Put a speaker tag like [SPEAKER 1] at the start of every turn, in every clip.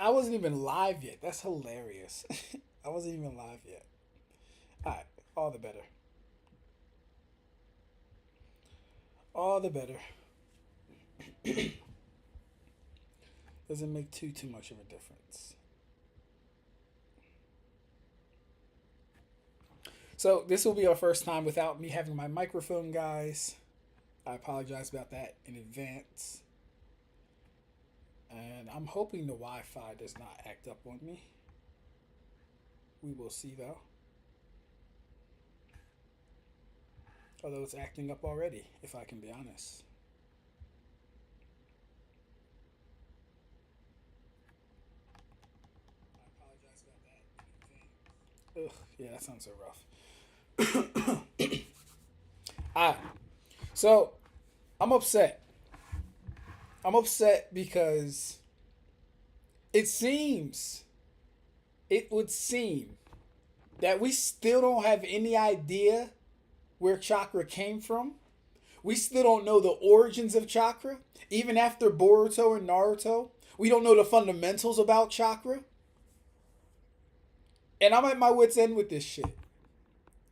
[SPEAKER 1] I wasn't even live yet. That's hilarious. I wasn't even live yet. All right, all the better. All the better. Doesn't make too much of a difference. So this will be our first time without me having my microphone, guys. I apologize about that in advance. And I'm hoping the Wi-Fi does not act up on me. We will see though. Although it's acting up already, if I can be honest. I apologize about that in advance. Ugh, yeah, that sounds so rough. Alright, so I'm upset. I'm upset because it seems, it would seem that we still don't have any idea where chakra came from. We still don't know the origins of chakra. Even after Boruto and Naruto, we don't know the fundamentals about chakra. And I'm at my wit's end with this shit.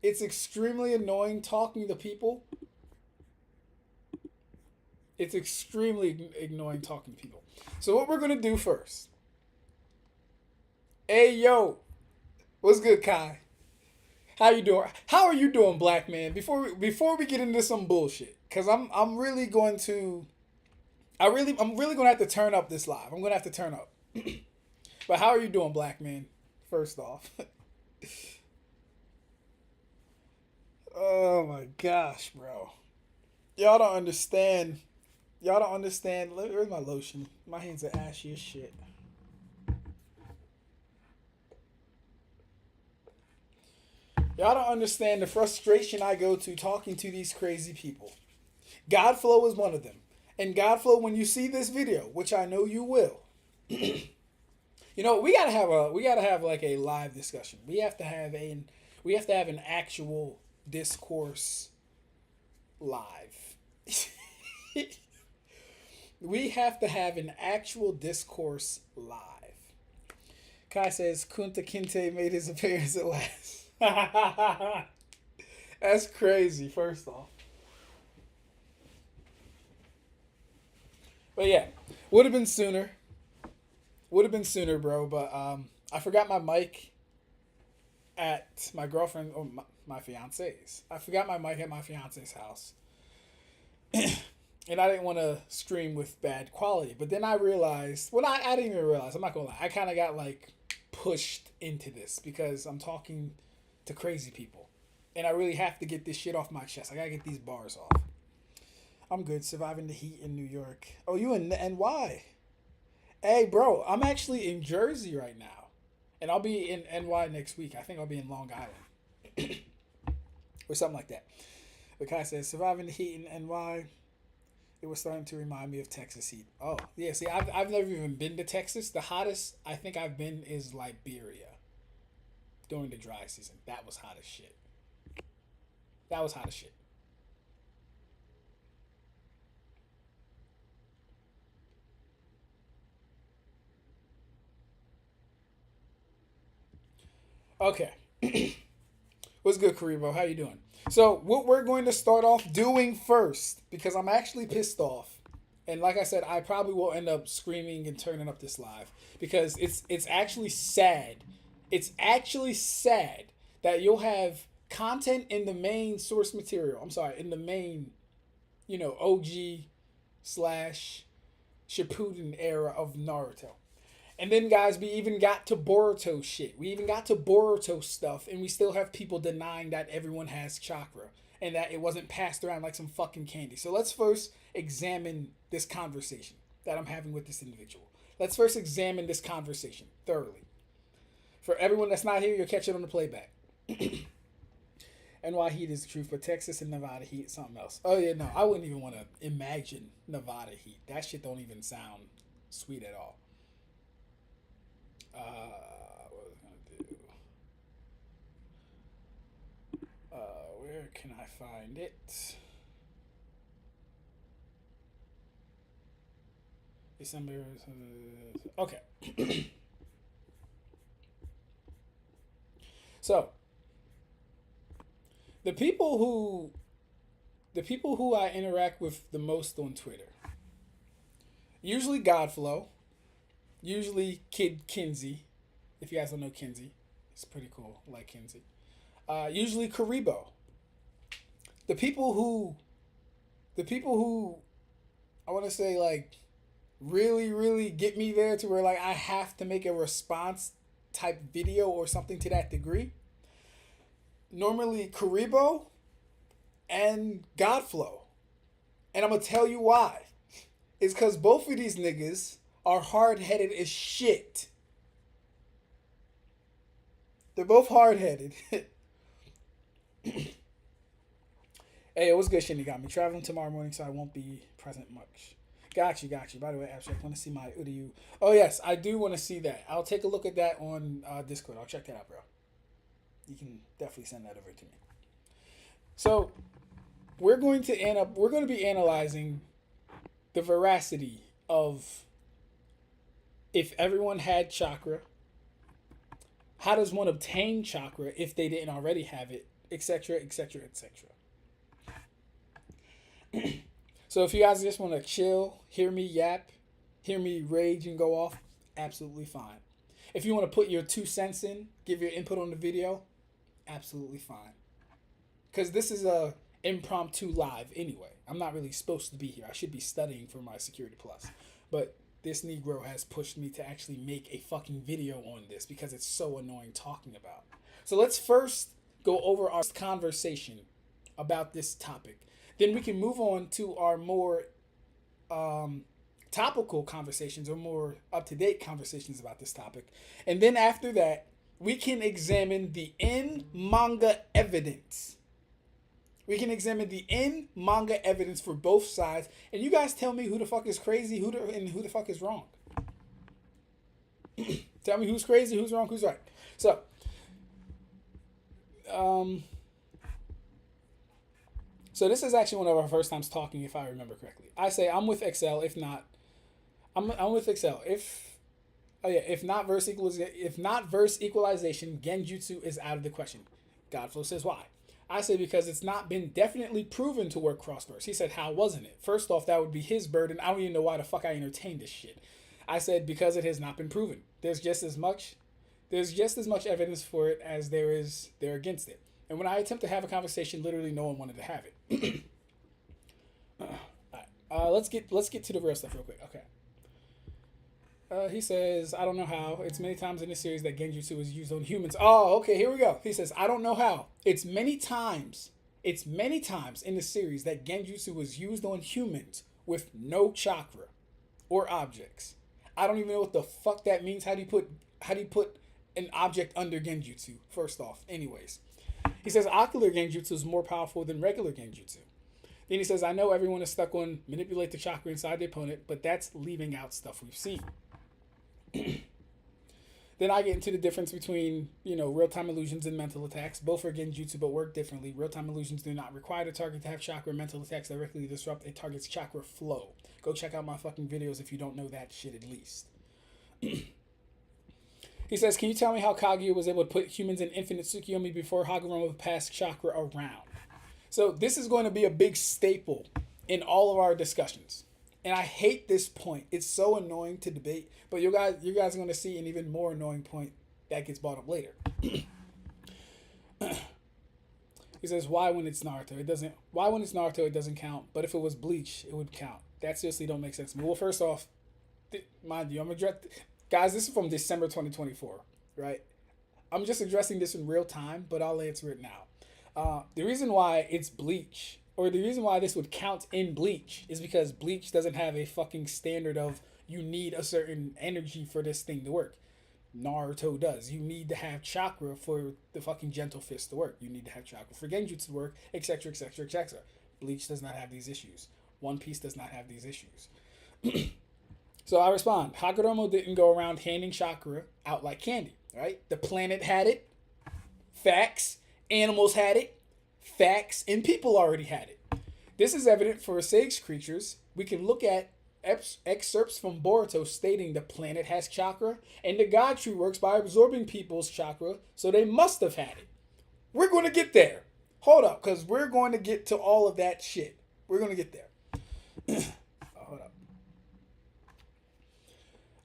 [SPEAKER 1] It's extremely annoying talking to people. It's extremely annoying talking to people. So what we're gonna do first. Hey yo, what's good, Kai? How you doing? How are you doing, black man? Before we get into some bullshit, cause I'm really going to, I'm really gonna have to turn up this live. I'm gonna have to turn up. But how are you doing, black man? First off. Oh my gosh, bro. Y'all don't understand. Y'all don't understand. Where's my lotion? My hands are ashy as shit. Y'all don't understand the frustration I go to talking to these crazy people. Godflow is one of them. And Godflow, when you see this video, which I know you will, you know, we gotta have like a live discussion. We have to have an actual discourse live. We have to have an actual discourse live. Kai says Kunta Kinte made his appearance at last. That's crazy, first off. But yeah, would have been sooner. Would have been sooner, bro. But I forgot my mic at my girlfriend or my fiance's. I forgot my mic at my fiance's house. And I didn't want to stream with bad quality. But then I realized, well, I didn't even realize. I'm not going to lie. I kind of got like pushed into this because I'm talking to crazy people. And I really have to get this shit off my chest. I got to get these bars off. I'm good. Surviving the heat in New York. Oh, you in NY? Hey, bro, I'm actually in Jersey right now. And I'll be in NY next week. I think I'll be in Long Island. Or something like that. The guy says, surviving the heat in NY. It was starting to remind me of Texas heat. Oh, yeah. See, I've never even been to Texas. The hottest I think I've been is Liberia during the dry season. That was hot as shit. That was hot as shit. Okay. What's good, Karibo? How you doing? So what we're going to start off doing first, because I'm actually pissed off, and like I said, I probably will end up screaming and turning up this live because it's actually sad. It's actually sad that you'll have content in the main source material. I'm sorry, in the main, OG slash Shippuden era of Naruto. And then, guys, we even got to Boruto shit. We even got to Boruto stuff, and we still have people denying that everyone has chakra and that it wasn't passed around like some fucking candy. So let's first examine this conversation that I'm having with this individual. Let's first examine this conversation thoroughly. For everyone that's not here, you'll catch it on the playback. NY heat is the truth, but Texas and Nevada heat is something else. Oh, yeah, no, I wouldn't even want to imagine Nevada heat. That shit don't even sound sweet at all. What was I gonna do? Where can I find it? December. Okay. So the people who I interact with the most on Twitter, usually Godflow, usually Kid Kinsey. If you guys don't know Kinsey, it's pretty cool. I like Kinsey. Usually Karibo. The people who I want to say like really, really get me there to where like I have to make a response type video or something to that degree. Normally Karibo and Godflow. And I'm going to tell you why. It's because both of these niggas are hard-headed as shit. They're both hard-headed. Hey, what's good, Shinigami? Traveling tomorrow morning, so I won't be present much. Got you. By the way, Ab-Stract, want to see my Uryu. Oh, yes, I do want to see that. I'll take a look at that on Discord. I'll check that out, bro. You can definitely send that over to me. So, we're going to be analyzing the veracity of if everyone had chakra, how does one obtain chakra if they didn't already have it, etc., etc., etc. So if you guys just want to chill, hear me yap, hear me rage and go off, absolutely fine. If you want to put your 2 cents in, give your input on the video, absolutely fine. Because this is a impromptu live anyway. I'm not really supposed to be here. I should be studying for my Security Plus. But this Negro has pushed me to actually make a fucking video on this because it's so annoying talking about. So let's first go over our conversation about this topic. Then we can move on to our more topical conversations or more up-to-date conversations about this topic. And then after that, we can examine the in-manga evidence. We can examine the in-manga evidence for both sides. And you guys tell me who the fuck is crazy and who the fuck is wrong. Tell me who's crazy, who's wrong, who's right. So, so this is actually one of our first times talking, if I remember correctly. I say I'm with Excel. If not, I'm with Excel. If not verse equalization, genjutsu is out of the question. Godflow says why. I say because it's not been definitely proven to work cross-verse. He said, how wasn't it? First off, that would be his burden. I don't even know why the fuck I entertained this shit. I said because it has not been proven. There's just as much evidence for it as there against it. And when I attempt to have a conversation, literally no one wanted to have it. All right. Let's get to the real stuff real quick. Okay. He says, I don't know how. It's many times in this series that genjutsu is used on humans. Oh, okay, here we go. He says, I don't know how. It's many times in the series that genjutsu was used on humans with no chakra or objects. I don't even know what the fuck that means. How do you put an object under genjutsu, first off? Anyways. He says, ocular genjutsu is more powerful than regular genjutsu. Then he says, I know everyone is stuck on manipulate the chakra inside the opponent, but that's leaving out stuff we've seen. Then I get into the difference between, real-time illusions and mental attacks. Both are genjutsu, but work differently. Real-time illusions do not require the target to have chakra. Mental attacks directly disrupt a target's chakra flow. Go check out my fucking videos if you don't know that shit at least. He says, can you tell me how Kaguya was able to put humans in infinite Tsukiyomi before Hagoromo passed chakra around? So this is going to be a big staple in all of our discussions. And I hate this point. It's so annoying to debate. But you guys are going to see an even more annoying point that gets brought up later. He says, why when it's Naruto it doesn't count, but if it was Bleach, it would count. That seriously don't make sense to me. Well, first off, mind you, guys, this is from December 2024, right? I'm just addressing this in real time, but I'll answer it now. The reason why it's Bleach, or the reason why this would count in Bleach, is because Bleach doesn't have a fucking standard of you need a certain energy for this thing to work. Naruto does. You need to have chakra for the fucking gentle fist to work. You need to have chakra for genjutsu to work, etc., etc., etc. Bleach does not have these issues. One Piece does not have these issues. So I respond, Hagoromo didn't go around handing chakra out like candy, right? The planet had it. Facts. Animals had it. Facts. And people already had it. This is evident for sage creatures. We can look at excerpts from Boruto stating the planet has chakra, and the God Tree works by absorbing people's chakra, so they must have had it. We're going to get there. Hold up, because we're going to get to all of that shit. We're going to get there. Hold up.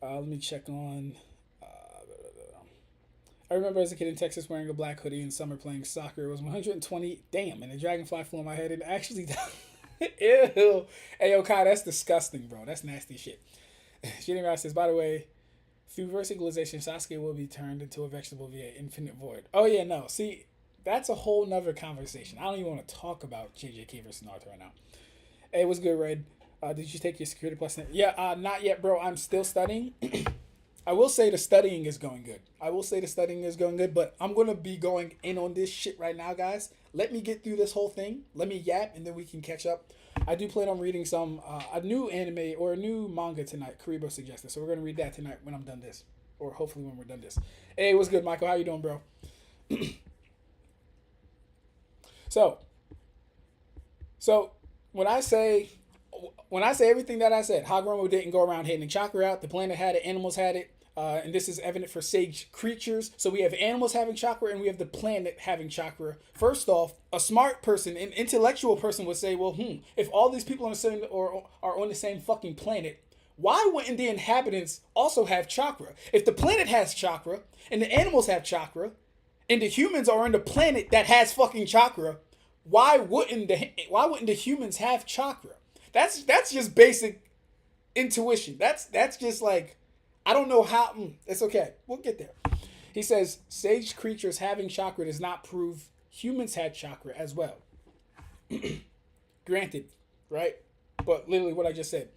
[SPEAKER 1] Let me check on... I remember as a kid in Texas wearing a black hoodie in summer playing soccer. It was 120. Damn, and a dragonfly flew in my head and actually... Ew. Hey, yo, Kai, that's disgusting, bro. That's nasty shit. Shinigami says, by the way, through verse equalization, Sasuke will be turned into a vegetable via infinite void. Oh, yeah, no. See, that's a whole nother conversation. I don't even want to talk about JJK versus Naruto right now. Hey, what's good, Red? Did you take your security plus? Yeah, not yet, bro. I'm still studying. I will say the studying is going good. But I'm going to be going in on this shit right now, guys. Let me get through this whole thing. Let me yap, and then we can catch up. I do plan on reading some a new anime or a new manga tonight. Karibo suggested, so we're going to read that tonight when I'm done this. Or hopefully when we're done this. Hey, what's good, Michael? How you doing, bro? So when I say everything that I said, Hagoromo didn't go around hitting chakra out. The planet had it. Animals had it. And this is evident for sage creatures. So we have animals having chakra and we have the planet having chakra. First off, a smart person, an intellectual person would say, well, if all these people on the same or are on the same fucking planet, why wouldn't the inhabitants also have chakra? If the planet has chakra and the animals have chakra and the humans are on the planet that has fucking chakra, why wouldn't the humans have chakra? That's just basic intuition. That's just like, I don't know how. It's okay. We'll get there. He says, sage creatures having chakra does not prove humans had chakra as well. Granted, right? But literally what I just said.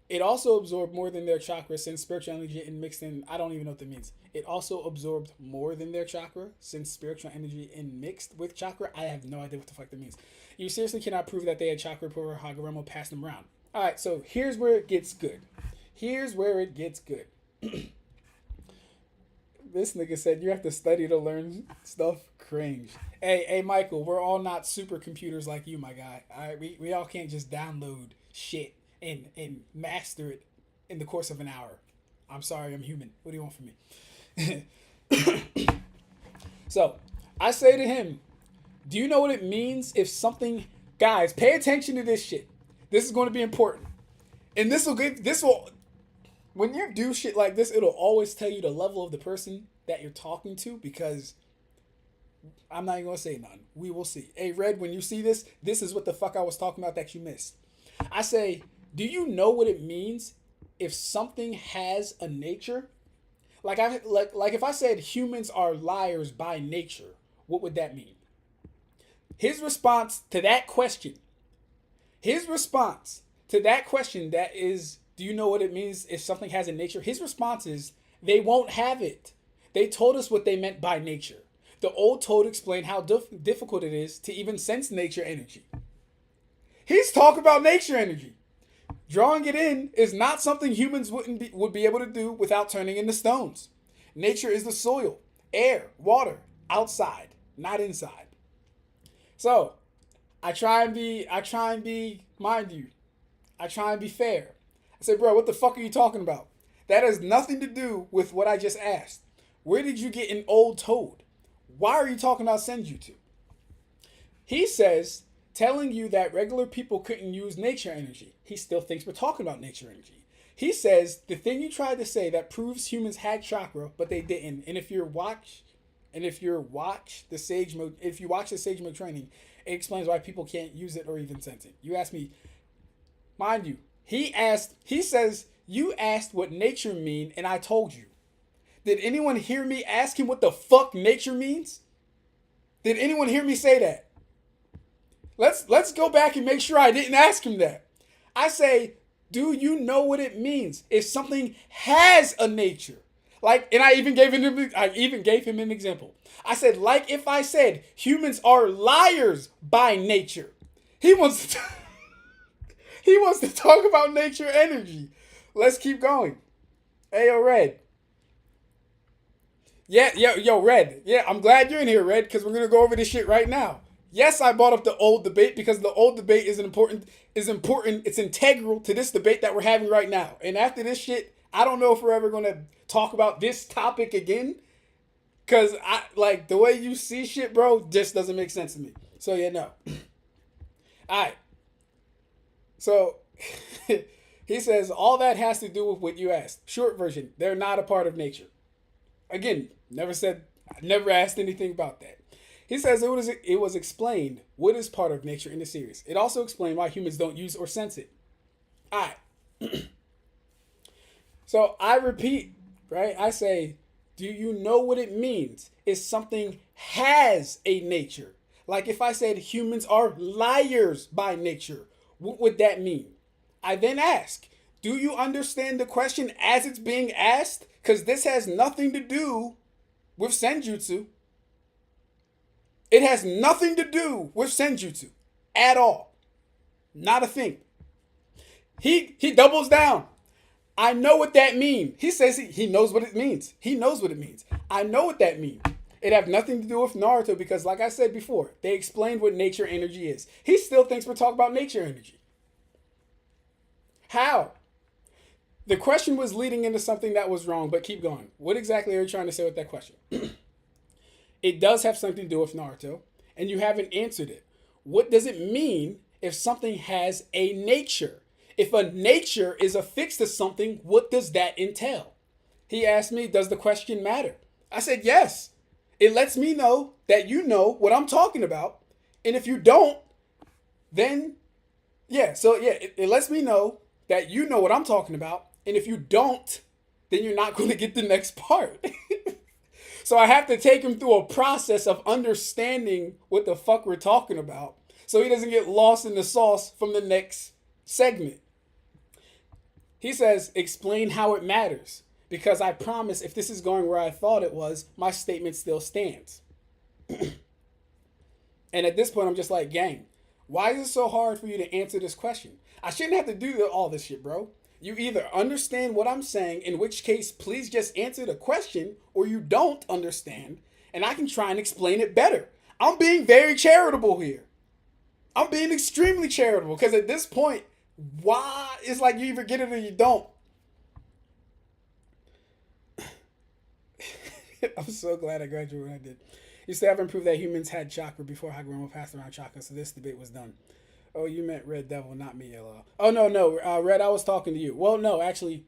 [SPEAKER 1] It also absorbed more than their chakra since spiritual energy and mixed in. I don't even know what that means. It also absorbed more than their chakra since spiritual energy and mixed with chakra. I have no idea what the fuck that means. You seriously cannot prove that they had chakra before Hagoromo passed them around. All right, so here's where it gets good. This nigga said you have to study to learn stuff. Cringe. Hey, Michael, we're all not supercomputers like you, my guy. All right, we all can't just download shit and master it in the course of an hour. I'm sorry, I'm human. What do you want from me? So, I say to him, do you know what it means if something... Guys, pay attention to this shit. This is going to be important. And this will... When you do shit like this, it'll always tell you the level of the person that you're talking to, because I'm not even going to say none. We will see. Hey, Red, when you see this, this is what the fuck I was talking about that you missed. I say, do you know what it means if something has a nature? Like if I said humans are liars by nature, what would that mean? His response to that question, that is, do you know what it means if something has a nature? His response is, they won't have it. They told us what they meant by nature. The old toad explained how difficult it is to even sense nature energy. He's talking about nature energy. Drawing it in is not something humans would be able to do without turning into stones. Nature is the soil, air, water, outside, not inside. So, I try and be fair. I say, bro, what the fuck are you talking about? That has nothing to do with what I just asked. Where did you get an old toad? Why are you talking about genjutsu? He says, telling you that regular people couldn't use nature energy. He still thinks we're talking about nature energy. He says, the thing you tried to say that proves humans had chakra, but they didn't. And if you watch the sage mode training, it explains why people can't use it or even sense it. You asked me, mind you, he says, you asked what nature mean, and I told you. Did anyone hear me ask him what the fuck nature means? Did anyone hear me say that? Let's go back and make sure I didn't ask him that. I say, do you know what it means if something has a nature? And I even gave him an example. I said, like if I said humans are liars by nature. He wants to talk about nature energy. Let's keep going. Hey, yo, Red. Yeah, yo, Red. Yeah, I'm glad you're in here, Red, because we're going to go over this shit right now. Yes, I brought up the old debate because the old debate is important. It's integral to this debate that we're having right now. And after this shit, I don't know if we're ever gonna talk about this topic again. Cause I like the way you see shit, bro, just doesn't make sense to me. So yeah, no. Alright. So he says all that has to do with what you asked. Short version, they're not a part of nature. Again, never asked anything about that. He says it was explained what is part of nature in the series. It also explained why humans don't use or sense it. Alright. So I repeat, right? I say, do you know what it means if something has a nature? Like if I said humans are liars by nature, what would that mean? I then ask, do you understand the question as it's being asked? Because this has nothing to do with senjutsu. It has nothing to do with senjutsu at all. Not a thing. He doubles down. I know what that means. He says he knows what it means. He knows what it means. I know what that means. It have nothing to do with Naruto because, like I said before, they explained what nature energy is. He still thinks we're talking about nature energy. How? The question was leading into something that was wrong, but keep going. What exactly are you trying to say with that question? It does have something to do with Naruto, and you haven't answered it. What does it mean if something has a nature? If a nature is affixed to something, what does that entail? He asked me, does the question matter? I said, yes. It lets me know that you know what I'm talking about. And if you don't, then, yeah. So, yeah, it lets me know that you know what I'm talking about. And if you don't, then you're not going to get the next part. So I have to take him through a process of understanding what the fuck we're talking about so he doesn't get lost in the sauce from the next segment. He says, explain how it matters. Because I promise if this is going where I thought it was, my statement still stands. And at this point, I'm just like, gang, why is it so hard for you to answer this question? I shouldn't have to do all this shit, bro. You either understand what I'm saying, in which case, please just answer the question, or you don't understand, and I can try and explain it better. I'm being very charitable here. I'm being extremely charitable, because at this point, why? It's like you either get it or you don't. I'm so glad I graduated when I did. You still haven't proved that humans had chakra before Hagoromo passed around chakra, so this debate was done. Oh, you meant Red Devil, not me, LL. Oh, no. Red, I was talking to you. Well, no, actually,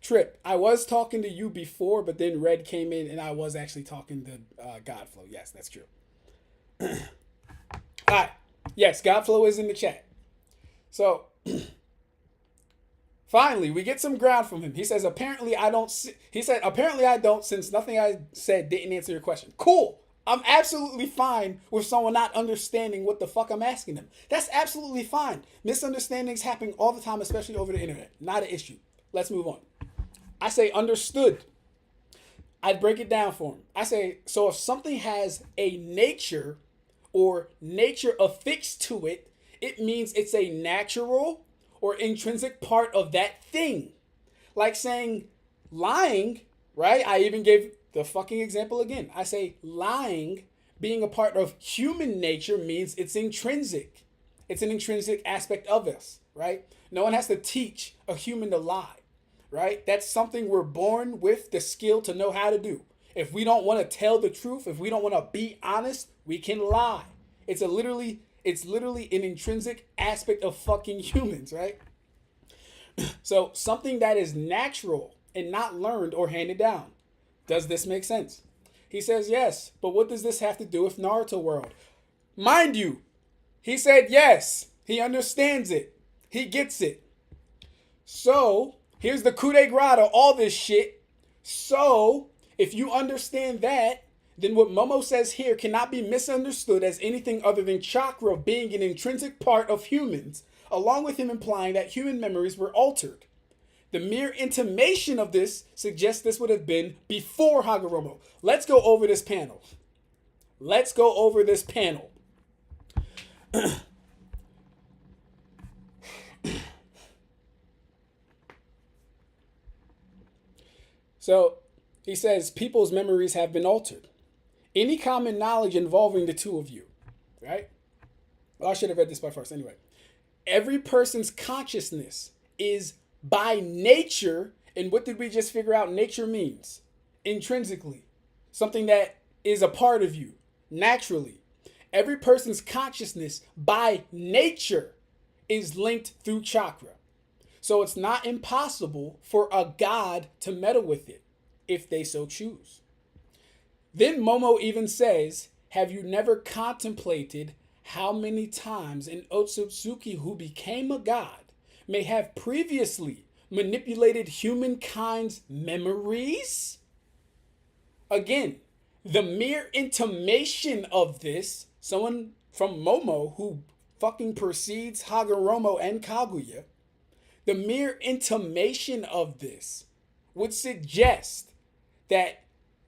[SPEAKER 1] Trip, I was talking to you before, but then Red came in and I was actually talking to Godflow. Yes, that's true. All right. Yes, Godflow is in the chat. So, finally, we get some ground from him. He says, apparently I don't, since nothing I said didn't answer your question. Cool. I'm absolutely fine with someone not understanding what the fuck I'm asking them. That's absolutely fine. Misunderstandings happen all the time, especially over the internet. Not an issue. Let's move on. I say understood. I'd break it down for him. I say, so if something has a nature or nature affixed to it, it means it's a natural or intrinsic part of that thing. Like saying lying, right? I even gave the fucking example again. I say lying being a part of human nature means it's intrinsic. It's an intrinsic aspect of us, right? No one has to teach a human to lie, right? That's something we're born with the skill to know how to do. If we don't want to tell the truth, if we don't want to be honest, we can lie. It's literally an intrinsic aspect of fucking humans, right? So something that is natural and not learned or handed down. Does this make sense? He says yes, but what does this have to do with Naruto World? Mind you, he said yes. He understands it. He gets it. So, here's the coup de grace to all this shit. So, if you understand that, then what Momo says here cannot be misunderstood as anything other than chakra being an intrinsic part of humans, along with him implying that human memories were altered. The mere intimation of this suggests this would have been before Hagoromo. Let's go over this panel. So, he says, people's memories have been altered. Any common knowledge involving the two of you. right? Well, I should have read this by first. Anyway, every person's consciousness is by nature, and what did we just figure out nature means? Intrinsically. Something that is a part of you, naturally. Every person's consciousness by nature is linked through chakra. So it's not impossible for a god to meddle with it if they so choose. Then Momo even says, have you never contemplated how many times an Otsutsuki who became a god may have previously manipulated humankind's memories? Again, the mere intimation of this, someone from Momo who fucking precedes Hagoromo and Kaguya, the mere intimation of this would suggest that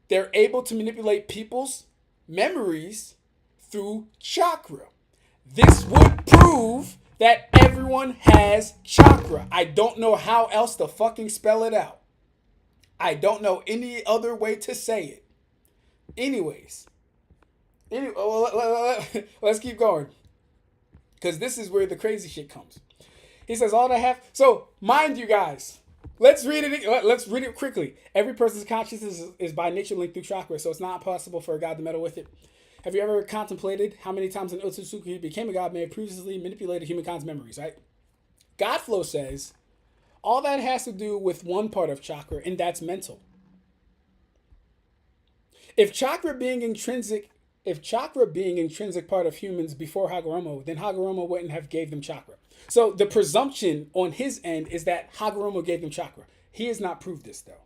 [SPEAKER 1] they're able to manipulate people's memories through chakra. This would prove that everyone has chakra. I don't know how else to fucking spell it out. I don't know any other way to say it. Anyways, let's keep going. Because this is where the crazy shit comes. He says all that have. So, mind you guys, let's read it quickly. Every person's consciousness is by nature linked through chakra, so it's not possible for a god to meddle with it. Have you ever contemplated how many times an Otsutsuki became a god may have previously manipulated humankind's memories, right? Godflow says all that has to do with one part of chakra, and that's mental. If chakra being intrinsic part of humans before Hagoromo, then Hagoromo wouldn't have gave them chakra. So the presumption on his end is that Hagoromo gave them chakra. He has not proved this, though.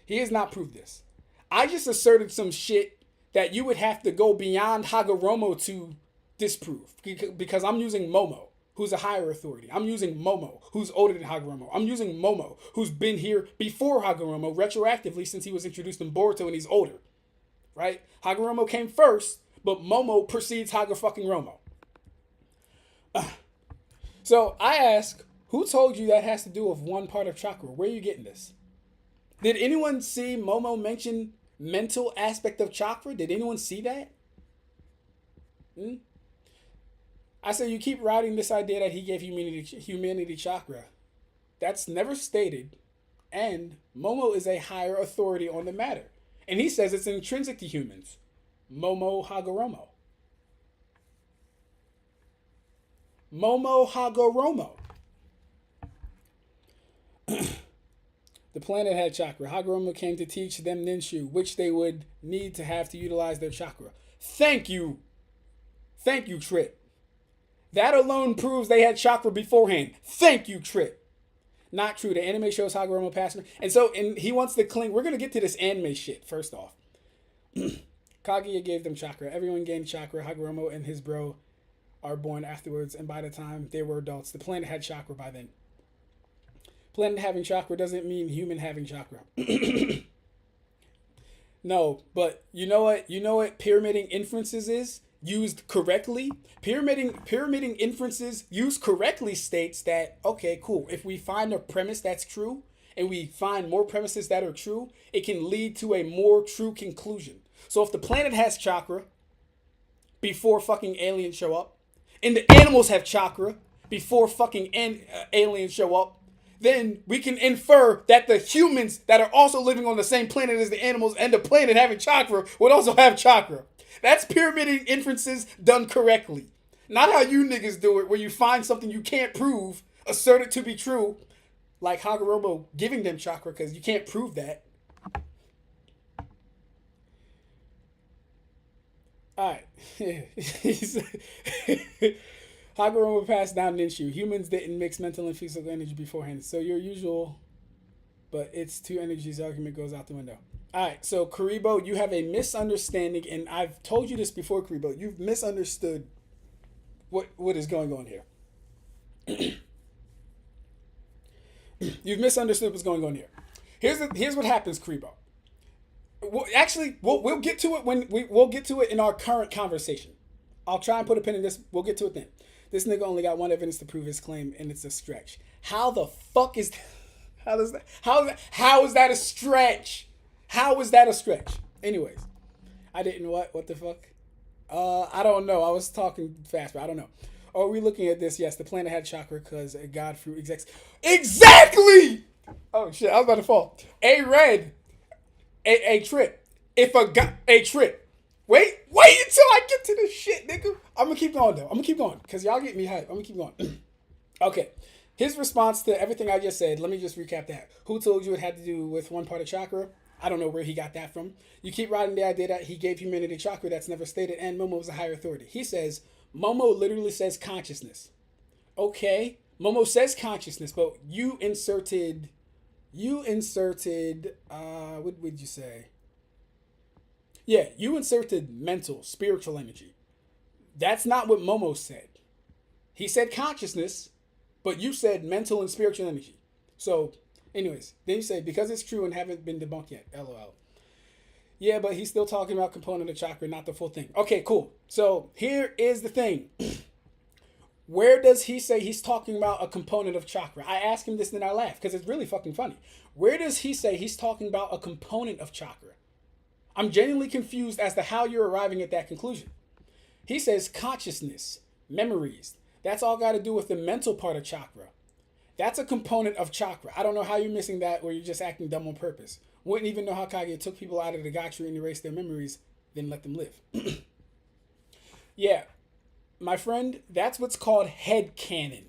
[SPEAKER 1] He has not proved this. I just asserted some shit that you would have to go beyond Hagoromo to disprove. Because I'm using Momo, who's a higher authority. I'm using Momo, who's older than Hagoromo. I'm using Momo, who's been here before Hagoromo, retroactively since he was introduced in Boruto and he's older. Right? Hagoromo came first, but Momo precedes Haga-fucking-Romo. So I ask, who told you that has to do with one part of chakra? Where are you getting this? Did anyone see Momo mention mental aspect of chakra? Did anyone see that? I say you keep routing this idea that he gave humanity chakra. That's never stated. And Momo is a higher authority on the matter. And he says it's intrinsic to humans. Momo Hagoromo. Momo Hagoromo. The planet had chakra. Hagoromo came to teach them Ninshu, which they would need to have to utilize their chakra. Thank you. Thank you, Trip. That alone proves they had chakra beforehand. Thank you, Trip. Not true. The anime shows Hagoromo passing. And he wants to cling. We're going to get to this anime shit first off. Kaguya gave them chakra. Everyone gained chakra. Hagoromo and his bro are born afterwards. And by the time they were adults, the planet had chakra by then. Planet having chakra doesn't mean human having chakra. No, but you know what? You know what pyramiding inferences is? Used correctly. Pyramiding inferences used correctly states that, okay, cool. If we find a premise that's true and we find more premises that are true, it can lead to a more true conclusion. So if the planet has chakra before fucking aliens show up, and the animals have chakra before fucking aliens show up, then we can infer that the humans that are also living on the same planet as the animals and the planet having chakra would also have chakra. That's pyramiding inferences done correctly. Not how you niggas do it, where you find something you can't prove, assert it to be true, like Hagoromo giving them chakra because you can't prove that. Alright. Hagoromo passed down Ninshu. Humans didn't mix mental and physical energy beforehand. So your usual, but it's two energies argument goes out the window. Alright, so Karibo, you have a misunderstanding, and I've told you this before, Karibo. You've misunderstood what is going on here. You've misunderstood what's going on here. Here's what happens, Karibo. We'll get to it we'll get to it in our current conversation. I'll try and put a pin in this. We'll get to it then. This nigga only got one evidence to prove his claim, and it's a stretch. How the fuck is that? How is that a stretch? How is that a stretch? Anyways, I didn't what? What the fuck? I don't know. I was talking fast, but I don't know. Are we looking at this? Yes, the planet had chakra because a god fruit exists. Exactly! Oh shit, I was about to fall. A red. A trip. If a god. A trip. Wait until I get to this shit, nigga. I'm gonna keep going though. I'm gonna keep going because y'all get me hyped. I'm gonna keep going. Okay. His response to everything I just said, let me just recap that. Who told you it had to do with one part of chakra? I don't know where he got that from. You keep riding the idea that he gave humanity chakra that's never stated, and Momo was a higher authority. He says, Momo literally says consciousness. Okay, Momo says consciousness, but you inserted, what would you say? Yeah, you inserted mental, spiritual energy. That's not what Momo said. He said consciousness, but you said mental and spiritual energy. So, anyways, then you say, because it's true and haven't been debunked yet. LOL. Yeah, but he's still talking about component of chakra, not the full thing. Okay, cool. So, here is the thing. Where does he say he's talking about a component of chakra? I asked him this and then I laughed because it's really fucking funny. Where does he say he's talking about a component of chakra? I'm genuinely confused as to how you're arriving at that conclusion. He says consciousness, memories. That's all got to do with the mental part of chakra. That's a component of chakra. I don't know how you're missing that or you're just acting dumb on purpose. Wouldn't even know how Kaguya took people out of the God tree and erased their memories, then let them live. Yeah, my friend, that's what's called headcanon.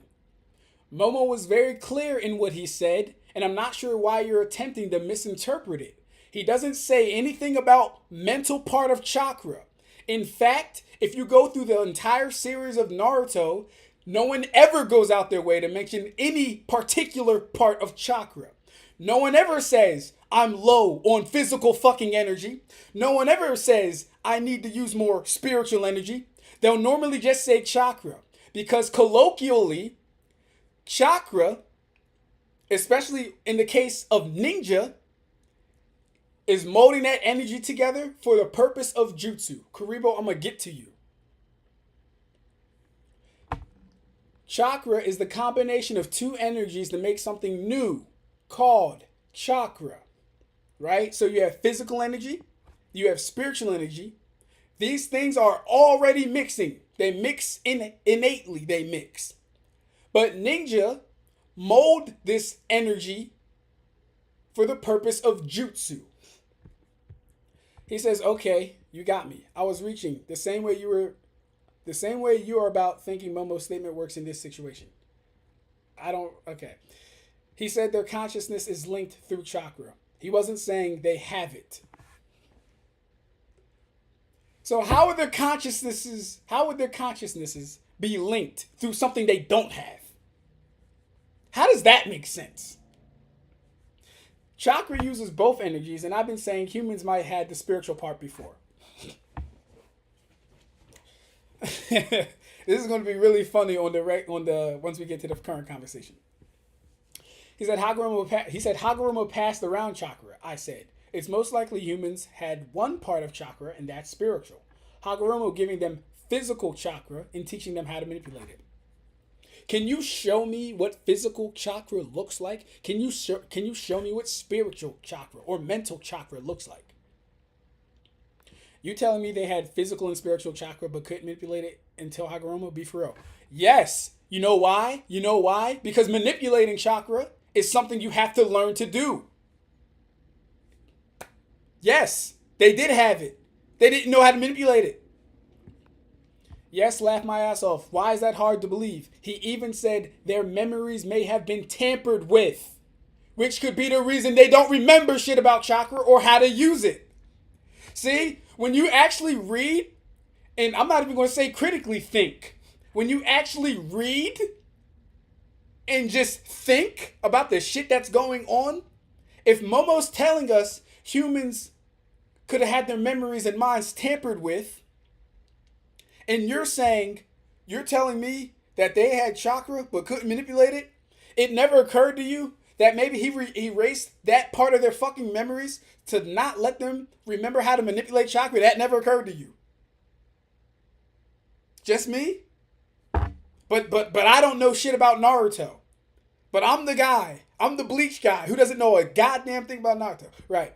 [SPEAKER 1] Momo was very clear in what he said, and I'm not sure why you're attempting to misinterpret it. He doesn't say anything about mental part of chakra. In fact, if you go through the entire series of Naruto, no one ever goes out their way to mention any particular part of chakra. No one ever says, I'm low on physical fucking energy. No one ever says, I need to use more spiritual energy. They'll normally just say chakra. Because colloquially, chakra, especially in the case of ninja, is molding that energy together for the purpose of jutsu. Kuribo, I'm going to get to you. Chakra is the combination of two energies to make something new called chakra, right? So you have physical energy, you have spiritual energy. These things are already mixing. They mix innately, they mix. But ninja mold this energy for the purpose of jutsu. He says, okay, you got me. I was reaching the same way you are about thinking Momo's statement works in this situation. Okay. He said their consciousness is linked through chakra. He wasn't saying they have it. So how would their consciousnesses be linked through something they don't have? How does that make sense? Chakra uses both energies, and I've been saying humans might have had the spiritual part before. This is going to be really funny on the once we get to the current conversation. He said Hagoromo passed around chakra. I said it's most likely humans had one part of chakra, and that's spiritual. Hagoromo giving them physical chakra and teaching them how to manipulate it. Can you show me what physical chakra looks like? Can you show me what spiritual chakra or mental chakra looks like? You telling me they had physical and spiritual chakra but couldn't manipulate it until Hagoromo? Be for real. Yes. You know why? Because manipulating chakra is something you have to learn to do. Yes, they did have it. They didn't know how to manipulate it. Yes, laugh my ass off. Why is that hard to believe? He even said their memories may have been tampered with, which could be the reason they don't remember shit about chakra or how to use it. See, when you actually read, and I'm not even going to say critically think, when you actually read and just think about the shit that's going on, if Momo's telling us humans could have had their memories and minds tampered with, and you're telling me that they had chakra but couldn't manipulate it, it never occurred to you that maybe he erased that part of their fucking memories to not let them remember how to manipulate chakra? That never occurred to you. Just me? But I don't know shit about Naruto. But I'm the guy. I'm the Bleach guy who doesn't know a goddamn thing about Naruto. Right.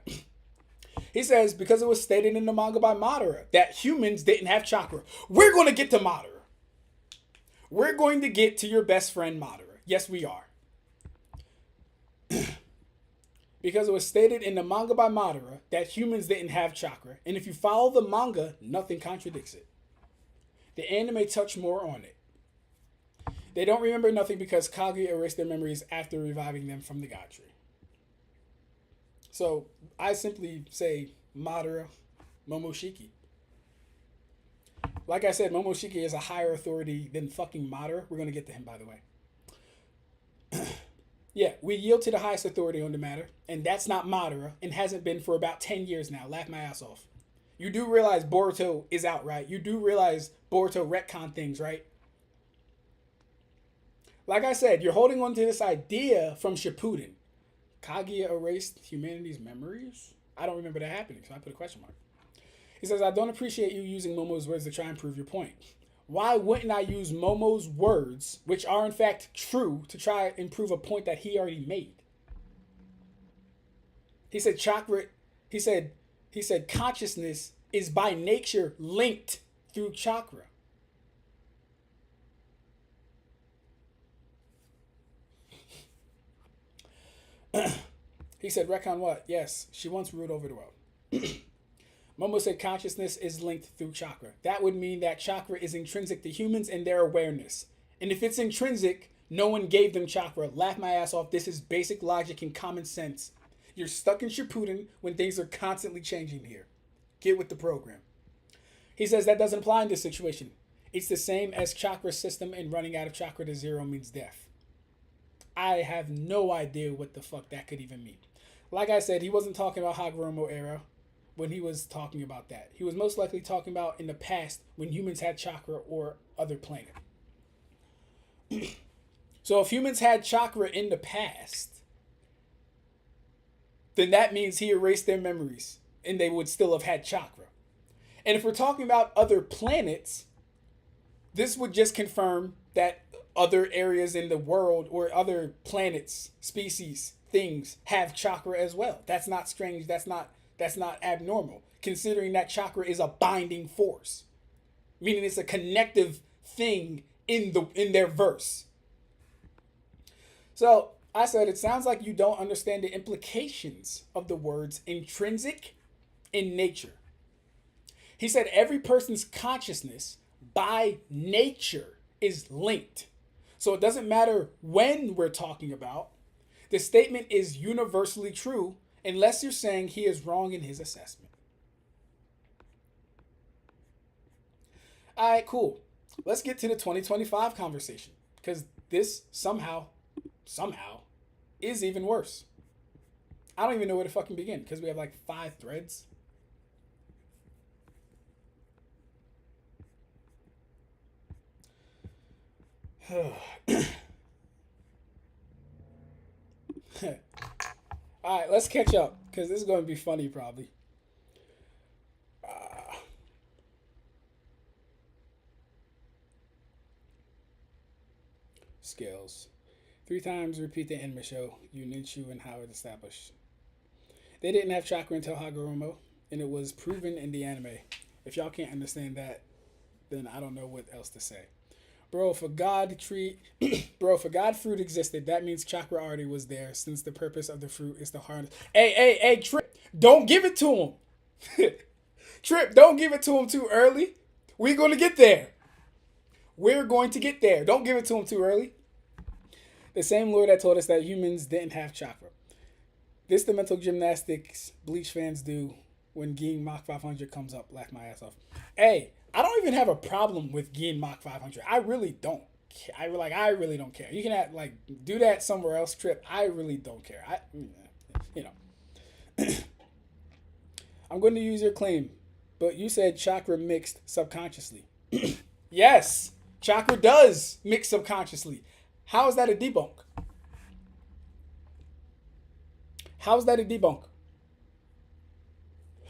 [SPEAKER 1] He says, because it was stated in the manga by Madara that humans didn't have chakra. We're going to get to Madara. We're going to get to your best friend Madara. Yes, we are. Because it was stated in the manga by Madara that humans didn't have chakra. And if you follow the manga, nothing contradicts it. The anime touched more on it. They don't remember nothing because Kaguya erased their memories after reviving them from the god tree. So I simply say Madara, Momoshiki. Like I said, Momoshiki is a higher authority than fucking Madara. We're going to get to him, by the way. Yeah, we yield to the highest authority on the matter, and that's not Madara, and hasn't been for about 10 years now. Laugh my ass off. You do realize Boruto is out, right? You do realize Boruto retcon things, right? Like I said, you're holding on to this idea from Shippuden. Kaguya erased humanity's memories? I don't remember that happening, so I put a question mark. He says, I don't appreciate you using Momo's words to try and prove your point. Why wouldn't I use Momo's words, which are in fact true, to try and prove a point that he already made? He said chakra, he said consciousness is by nature linked through chakra. He said, retcon what? Yes, she once ruled over the world. Momo said consciousness is linked through chakra. That would mean that chakra is intrinsic to humans and their awareness. And if it's intrinsic, no one gave them chakra. Laugh my ass off. This is basic logic and common sense. You're stuck in Shippuden when things are constantly changing here. Get with the program. He says that doesn't apply in this situation. It's the same as chakra system, and running out of chakra to zero means death. I have no idea what the fuck that could even mean. Like I said, he wasn't talking about Hagoromo era when he was talking about that. He was most likely talking about in the past when humans had chakra or other planet. So if humans had chakra in the past, then that means he erased their memories and they would still have had chakra. And if we're talking about other planets, this would just confirm that other areas in the world or other planets, species, things have chakra as well. That's not strange. That's not abnormal, considering that chakra is a binding force, meaning it's a connective thing in their verse. So I said, it sounds like you don't understand the implications of the words intrinsic in nature. He said every person's consciousness by nature is linked. So it doesn't matter when we're talking about. The statement is universally true unless you're saying he is wrong in his assessment. All right, cool. Let's get to the 2025 conversation, because this somehow is even worse. I don't even know where to fucking begin, because we have like 5 threads. All right, let's catch up, because this is going to be funny probably. Skills. 3 times repeat the anime show, Uninshu and how it established. They didn't have chakra until Hagoromo, and it was proven in the anime. If y'all can't understand that, then I don't know what else to say. Bro, for God fruit existed, that means chakra already was there, since the purpose of the fruit is to harness. Hey, Trip, don't give it to him. Trip, don't give it to him too early. We're going to get there. Don't give it to him too early. The same Lord that told us that humans didn't have chakra. This the mental gymnastics Bleach fans do when Gin Mach 500 comes up. Laugh my ass off. Hey, I don't even have a problem with Gin Mach 500. I really don't. I really don't care. You can do that somewhere else, Trip. I really don't care. I'm going to use your claim, but you said chakra mixed subconsciously. Yes, chakra does mix subconsciously. How is that a debunk?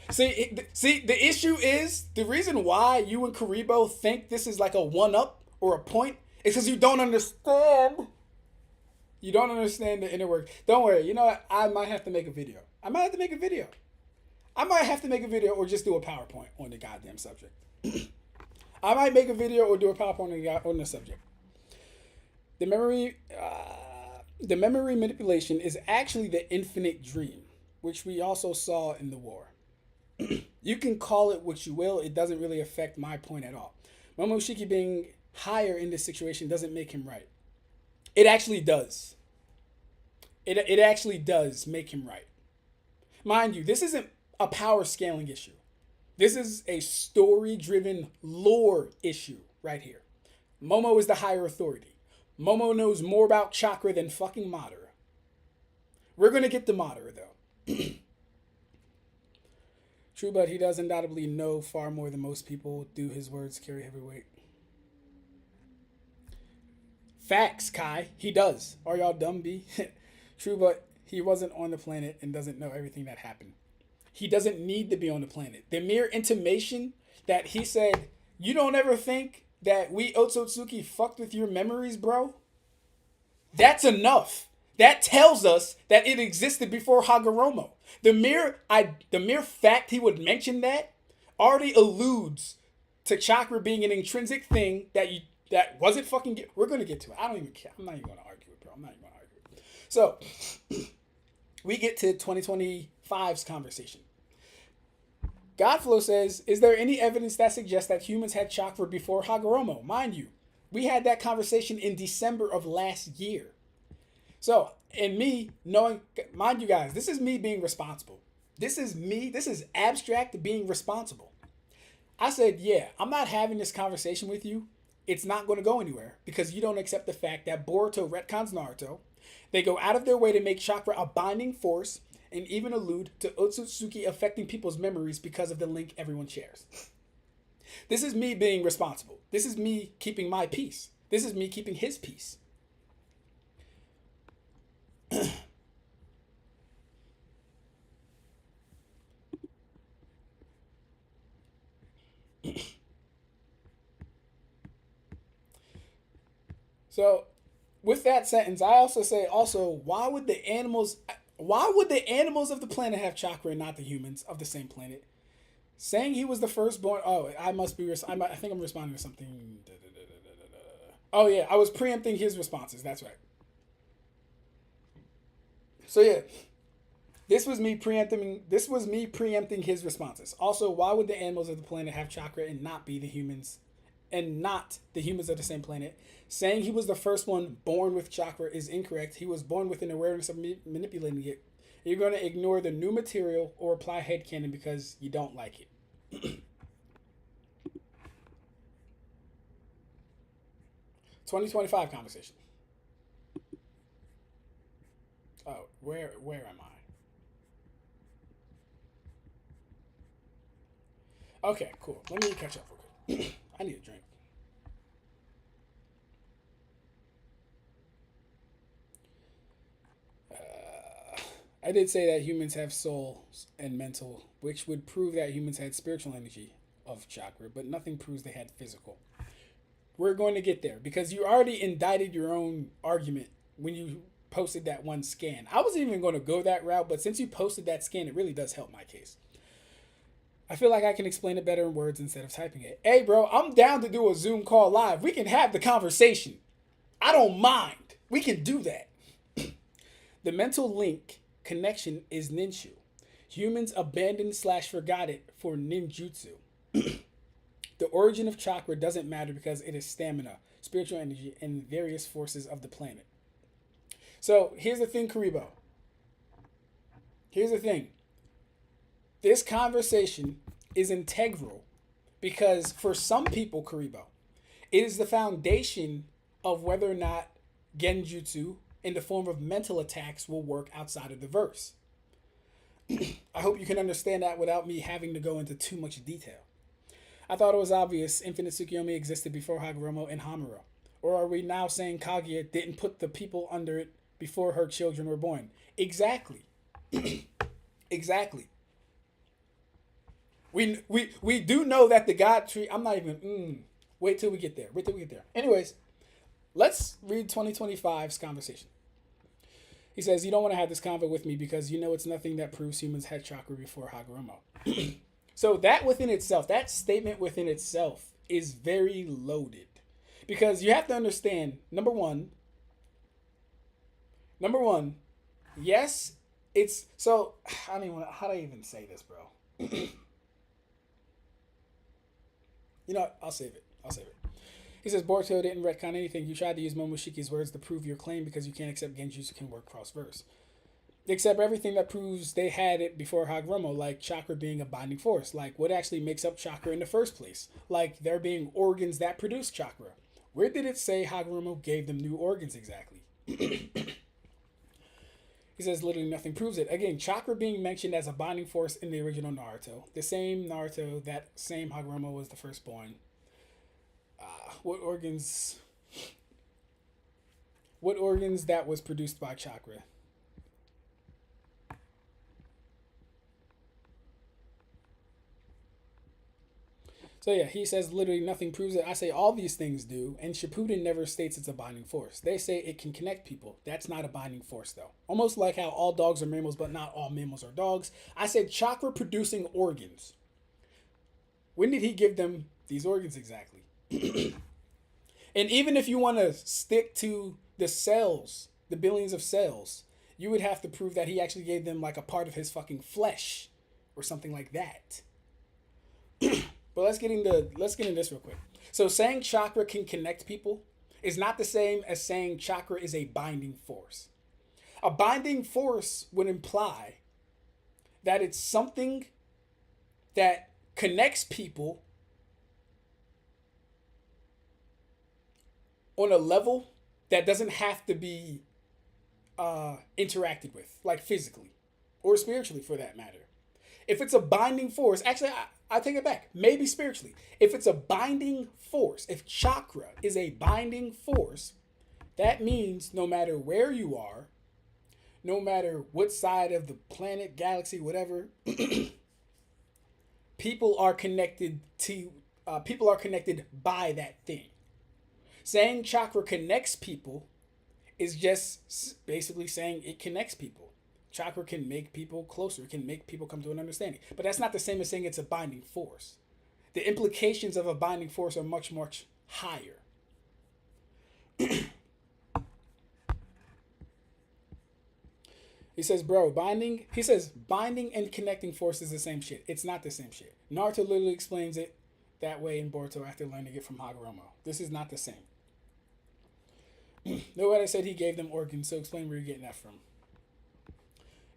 [SPEAKER 1] See, the issue is, the reason why you and Karibo think this is like a one-up or a point is because you don't understand. You don't understand the inner work. Don't worry. You know what? I might have to make a video. I might have to make a video or just do a PowerPoint on the goddamn subject. I might make a video or do a PowerPoint on the subject. The memory manipulation is actually the infinite dream, which we also saw in the war. You can call it what you will. It doesn't really affect my point at all. Momoshiki being higher in this situation doesn't make him right. It actually does. It actually does make him right. Mind you, this isn't a power scaling issue. This is a story-driven lore issue right here. Momo is the higher authority. Momo knows more about Chakra than fucking Madara. We're going to get to Madara, though. True, but he does undoubtedly know far more than most people. Do his words carry heavy weight? Facts, Kai. He does. Are y'all dumb, B? True, but he wasn't on the planet and doesn't know everything that happened. He doesn't need to be on the planet. The mere intimation that he said, you don't ever think that we Otsutsuki fucked with your memories, bro? That's enough. That tells us that it existed before Hagoromo. The mere fact he would mention that already alludes to Chakra being an intrinsic thing that wasn't fucking. We're gonna get to it. I don't even care. I'm not even gonna argue it, bro. I'm not even gonna argue it. So we get to 2025's conversation. Godflow says, is there any evidence that suggests that humans had Chakra before Hagoromo? Mind you, we had that conversation in December of last year. So, and me knowing, mind you guys, this is me being responsible. This is Ab-Stract being responsible. I said, yeah, I'm not having this conversation with you. It's not going to go anywhere because you don't accept the fact that Boruto retcons Naruto. They go out of their way to make Chakra a binding force and even allude to Otsutsuki affecting people's memories because of the link everyone shares. This is me being responsible. This is me keeping my peace. This is me keeping his peace. So, with that sentence, I also say, why would the animals of the planet have Chakra and not the humans of the same planet? Saying he was the firstborn. Oh, I think I'm responding to something. Oh yeah, I was preempting his responses. That's right. So yeah, this was me preempting his responses. Also, why would the animals of the planet have Chakra and not be the humans, and not the humans of the same planet? Saying he was the first one born with Chakra is incorrect. He was born with an awareness of manipulating it. You're going to ignore the new material or apply headcanon because you don't like it. 2025 conversation. Oh, where am I? Okay, cool. Let me catch up real quick. I need a drink. I did say that humans have souls and mental, which would prove that humans had spiritual energy of Chakra, but nothing proves they had physical. We're going to get there because you already indicted your own argument when you posted that one scan. I wasn't even going to go that route, but since you posted that scan, it really does help my case. I feel like I can explain it better in words instead of typing it. Hey, bro, I'm down to do a Zoom call live. We can have the conversation. I don't mind. We can do that. The mental link connection is ninju. Humans abandoned/forgot it for ninjutsu. The origin of Chakra doesn't matter because it is stamina, spiritual energy, and various forces of the planet. So here's the thing, Karibo. Here's the thing. This conversation is integral because for some people, Karibo, it is the foundation of whether or not genjutsu in the form of mental attacks will work outside of the verse. I hope you can understand that without me having to go into too much detail. I thought it was obvious Infinite Tsukiyomi existed before Hagoromo and Hamura. Or are we now saying Kaguya didn't put the people under it before her children were born? Exactly. Exactly. We do know that the God tree, I'm not even, wait till we get there. Anyways, let's read 2025's conversation. He says, you don't want to have this convo with me because you know it's nothing that proves humans had chakra before Hagoromo. So that within itself, that statement within itself is very loaded. Because you have to understand, number one, yes, it's so I don't even how do I even say this, bro? You know what? I'll save it. He says Boruto didn't retcon anything. You tried to use Momoshiki's words to prove your claim because you can't accept genjutsu can work cross verse. Except everything that proves they had it before Hagoromo, like chakra being a binding force. Like what actually makes up chakra in the first place? Like there being organs that produce chakra. Where did it say Hagoromo gave them new organs exactly? He says literally nothing proves it. Again, chakra being mentioned as a binding force in the original Naruto. The same Naruto, that same Hagoromo was the firstborn. What organs that was produced by chakra? So yeah, he says literally nothing proves it. I say all these things do, and Shippuden never states it's a binding force. They say it can connect people. That's not a binding force though. Almost like how all dogs are mammals, but not all mammals are dogs. I said chakra producing organs. When did he give them these organs exactly? And even if you want to stick to the cells, the billions of cells, you would have to prove that he actually gave them like a part of his fucking flesh or something like that. But let's get into this real quick. So saying chakra can connect people is not the same as saying chakra is a binding force. A binding force would imply that it's something that connects people on a level that doesn't have to be interacted with, like physically or spiritually for that matter. If it's a binding force, actually, I take it back. Maybe spiritually. If it's a binding force, if chakra is a binding force, that means no matter where you are, no matter what side of the planet, galaxy, whatever, people are connected by that thing. Saying chakra connects people is just basically saying it connects people. Chakra can make people closer. It can make people come to an understanding. But that's not the same as saying it's a binding force. The implications of a binding force are much, much higher. He says, binding and connecting force is the same shit. It's not the same shit. Naruto literally explains it that way in Boruto after learning it from Hagoromo. This is not the same. Nobody said he gave them organs, so explain where you're getting that from.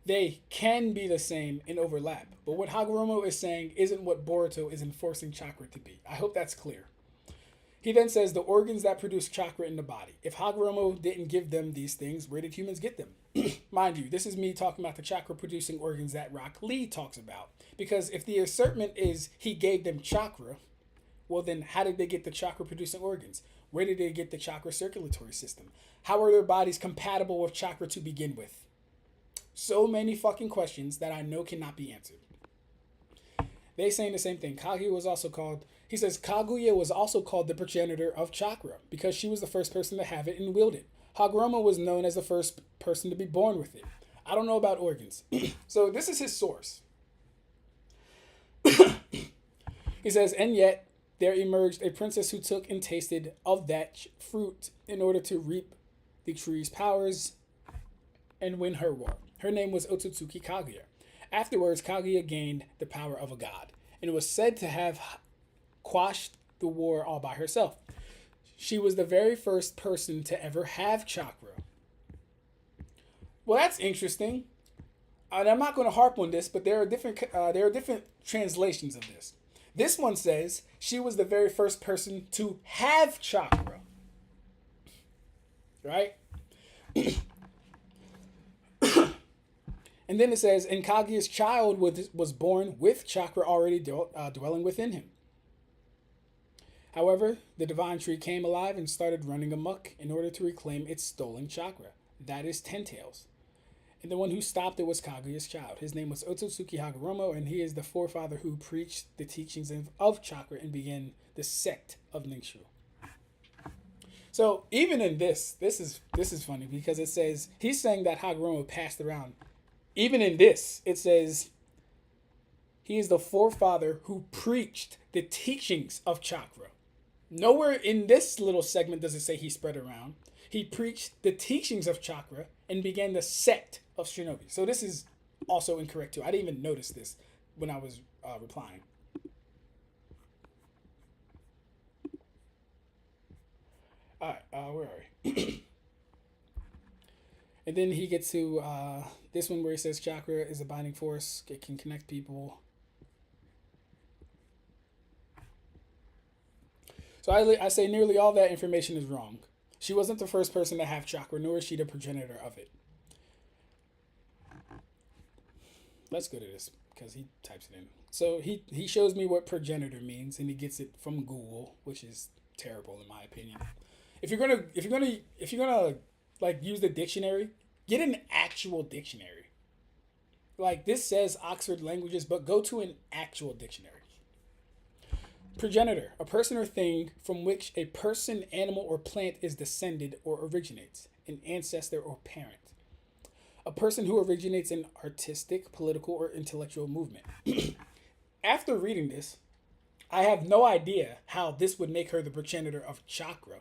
[SPEAKER 1] They can be the same and overlap, but what Hagoromo is saying isn't what Boruto is enforcing chakra to be. I hope that's clear. He then says the organs that produce chakra in the body. If Hagoromo didn't give them these things, where did humans get them? Mind you, this is me talking about the chakra producing organs that Rock Lee talks about. Because if the assertment is he gave them chakra, well then how did they get the chakra producing organs? Where did they get the chakra circulatory system? How are their bodies compatible with chakra to begin with? So many fucking questions that I know cannot be answered. They saying the same thing. He says Kaguya was also called the progenitor of chakra because she was the first person to have it and wield it. Hagoromo was known as the first person to be born with it. I don't know about organs. So this is his source. He says, and yet there emerged a princess who took and tasted of that fruit in order to reap the tree's powers and win her war. Her name was Otsutsuki Kaguya. Afterwards, Kaguya gained the power of a god, and was said to have quashed the war all by herself. She was the very first person to ever have chakra. Well, that's interesting. And I'm not going to harp on this, but there are different translations of this. This one says she was the very first person to have chakra. Right? And then it says, and Kaguya's child was born with chakra already dwelling within him. However, the divine tree came alive and started running amok in order to reclaim its stolen chakra. That is Ten Tails. And the one who stopped it was Kaguya's child. His name was Otsutsuki Hagoromo, and he is the forefather who preached the teachings of chakra and began the sect of Ninshu. So even in this is funny because it says he's saying that Hagoromo passed around. Even in this, it says he is the forefather who preached the teachings of Chakra. Nowhere in this little segment does it say he spread around. He preached the teachings of Chakra and began the sect of Shinobi. So this is also incorrect too. I didn't even notice this when I was replying. All right, where are we? And then he gets to this one where he says Chakra is a binding force. It can connect people. So I say nearly all that information is wrong. She wasn't the first person to have Chakra, nor is she the progenitor of it. Let's go to this because he types it in. So he shows me what progenitor means, and he gets it from Google, which is terrible in my opinion. If you're gonna like use the dictionary, get an actual dictionary. Like this says Oxford Languages, but go to an actual dictionary. Progenitor, a person or thing from which a person, animal, or plant is descended or originates, an ancestor or parent. A person who originates an artistic, political, or intellectual movement. After reading this, I have no idea how this would make her the progenitor of Chakra.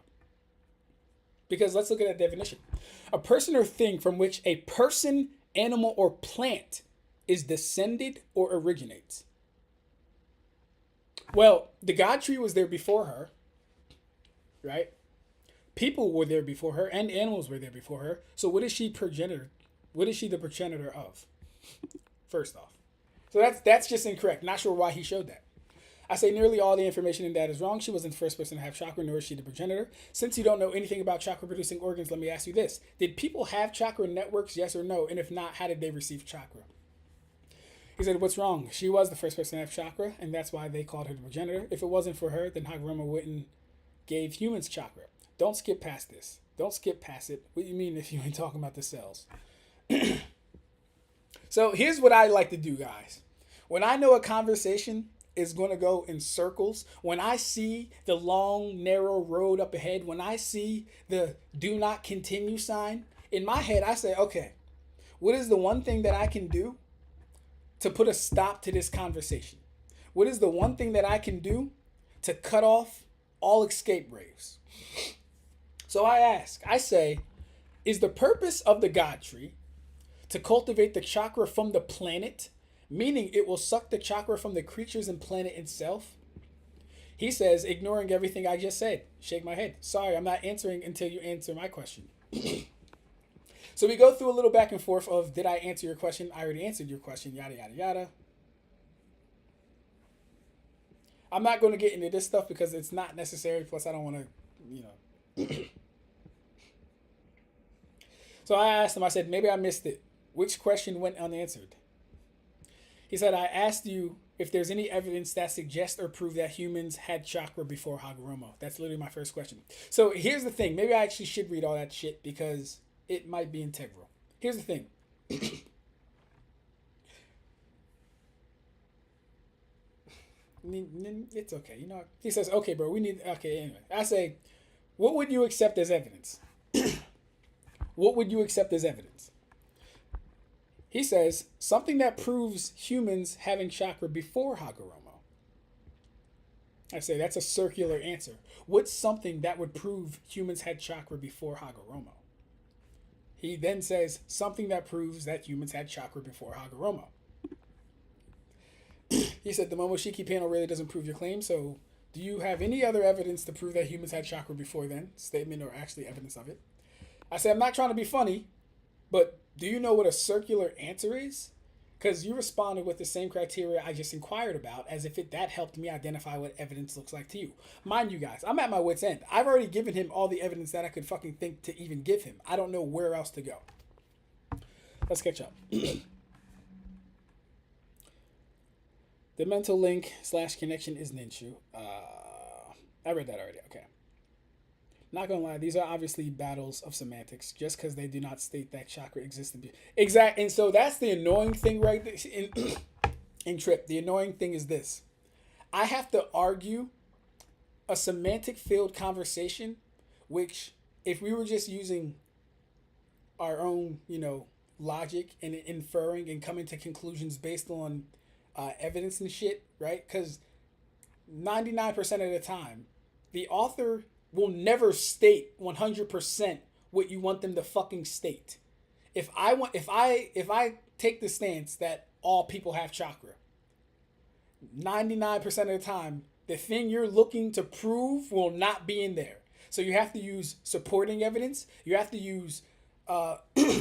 [SPEAKER 1] Because let's look at that definition. A person or thing from which a person, animal, or plant is descended or originates. Well, the God tree was there before her, right? People were there before her, and animals were there before her. So what is she progenitor? What is she the progenitor of? First off. So that's just incorrect. Not sure why he showed that. I say nearly all the information in that is wrong. She wasn't the first person to have chakra, nor is she the progenitor. Since you don't know anything about chakra-producing organs, let me ask you this. Did people have chakra networks, yes or no? And if not, how did they receive chakra? He said, what's wrong? She was the first person to have chakra, and that's why they called her the progenitor. If it wasn't for her, then Hagoromo wouldn't gave humans chakra. Don't skip past this. Don't skip past it. What do you mean if you ain't talking about the cells? So here's what I like to do, guys. When I know a conversation is going to go in circles, when I see the long, narrow road up ahead, when I see the do not continue sign, in my head, I say, okay, what is the one thing that I can do to put a stop to this conversation? What is the one thing that I can do to cut off all escape waves? So I say, is the purpose of the God tree to cultivate the chakra from the planet, meaning it will suck the chakra from the creatures and planet itself? He says, ignoring everything I just said. Shake my head. Sorry, I'm not answering until you answer my question. So we go through a little back and forth of, did I answer your question? I already answered your question, yada, yada, yada. I'm not going to get into this stuff because it's not necessary. Plus, I don't want to, So I asked him, I said, maybe I missed it. Which question went unanswered? He said, I asked you if there's any evidence that suggests or prove that humans had chakra before Hagoromo. That's literally my first question. So here's the thing. Maybe I actually should read all that shit because it might be integral. Here's the thing. It's okay. You know, he says, okay, bro, okay, anyway. I say, what would you accept as evidence? What would you accept as evidence? He says, something that proves humans having chakra before Hagoromo. I say, that's a circular answer. What's something that would prove humans had chakra before Hagoromo? He then says, something that proves that humans had chakra before Hagoromo. He said, the Momoshiki panel really doesn't prove your claim, so do you have any other evidence to prove that humans had chakra before then? Statement or actually evidence of it? I said, I'm not trying to be funny, but do you know what a circular answer is? Because you responded with the same criteria I just inquired about, as if that helped me identify what evidence looks like to you. Mind you guys, I'm at my wit's end. I've already given him all the evidence that I could fucking think to even give him. I don't know where else to go. Let's catch up. The mental link / connection is Ninshu. I read that already. Okay. Not gonna lie, these are obviously battles of semantics, just because they do not state that chakra exists. Exactly, and so that's the annoying thing right there. In Trip, the annoying thing is this. I have to argue a semantic-filled conversation which if we were just using our own, logic and inferring and coming to conclusions based on evidence and shit, right? Because 99% of the time, the author will never state 100% what you want them to fucking state. If I take the stance that all people have chakra, 99% of the time, the thing you're looking to prove will not be in there. So you have to use supporting evidence. You have to use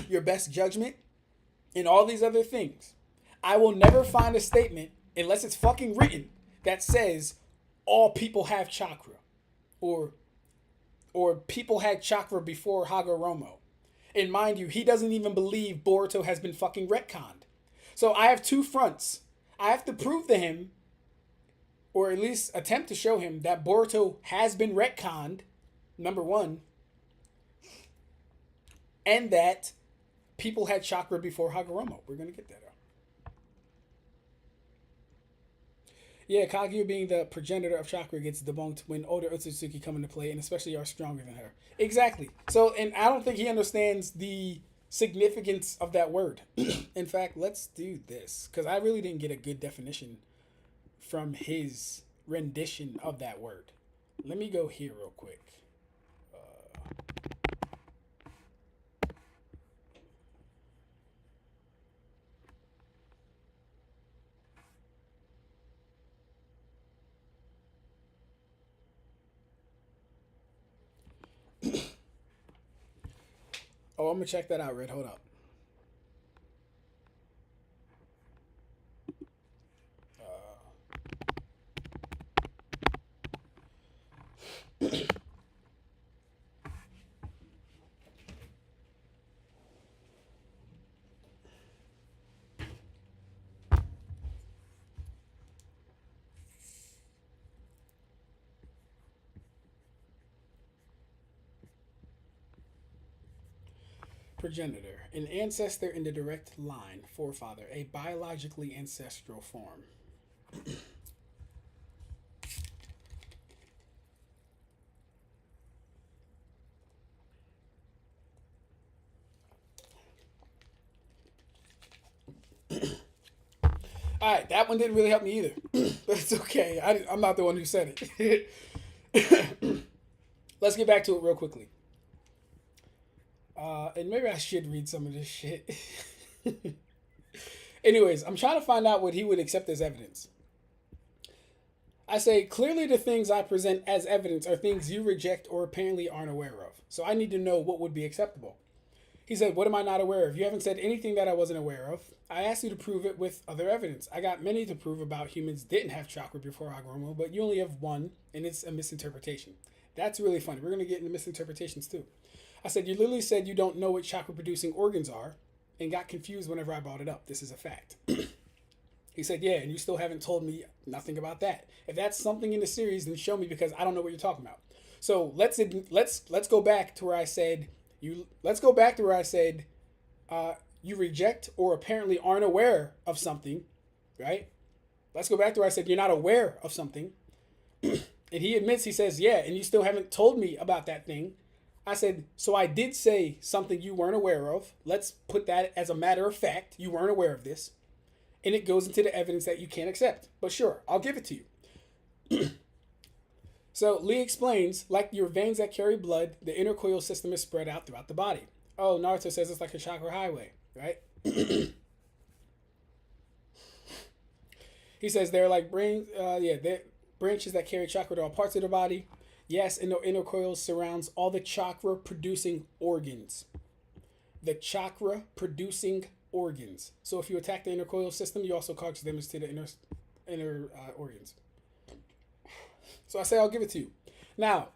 [SPEAKER 1] your best judgment and all these other things. I will never find a statement, unless it's fucking written, that says all people have chakra, or people had chakra before Hagoromo. And mind you, he doesn't even believe Boruto has been fucking retconned. So I have two fronts. I have to prove to him, or at least attempt to show him, that Boruto has been retconned, number one, and that people had chakra before Hagoromo. We're going to get that out. Yeah, Kaguya being the progenitor of chakra gets debunked when older Otsutsuki come into play, and especially are stronger than her. Exactly. So, and I don't think he understands the significance of that word. In fact, let's do this, because I really didn't get a good definition from his rendition of that word. Let me go here real quick. Oh, I'm going to check that out, Red. Hold up. Progenitor, an ancestor in the direct line, forefather, a biologically ancestral form. All right, that one didn't really help me either, but it's okay. I'm not the one who said it. Let's get back to it real quickly. And maybe I should read some of this shit. Anyways, I'm trying to find out what he would accept as evidence. I say, clearly the things I present as evidence are things you reject or apparently aren't aware of. So I need to know what would be acceptable. He said, what am I not aware of? You haven't said anything that I wasn't aware of. I asked you to prove it with other evidence. I got many to prove about humans didn't have chakra before Hagoromo, but you only have one, and it's a misinterpretation. That's really funny. We're going to get into misinterpretations too. I said, you literally said you don't know what chakra-producing organs are and got confused whenever I brought it up. This is a fact. He said, yeah, and you still haven't told me nothing about that. If that's something in the series, then show me, because I don't know what you're talking about. So let's go back to where I said you reject or apparently aren't aware of something, right? Let's go back to where I said you're not aware of something. And he admits, he says, yeah, and you still haven't told me about that thing. I said, so I did say something you weren't aware of. Let's put that as a matter of fact. You weren't aware of this. And it goes into the evidence that you can't accept. But sure, I'll give it to you. So Lee explains, like your veins that carry blood, the intercoil system is spread out throughout the body. Oh, Naruto says it's like a chakra highway, right? He says they're like they're branches that carry chakra to all parts of the body. Yes, and the intercoil surrounds all the chakra-producing organs. The chakra-producing organs. So if you attack the intercoil system, you also cause damage to the inner organs. So I say I'll give it to you. Now,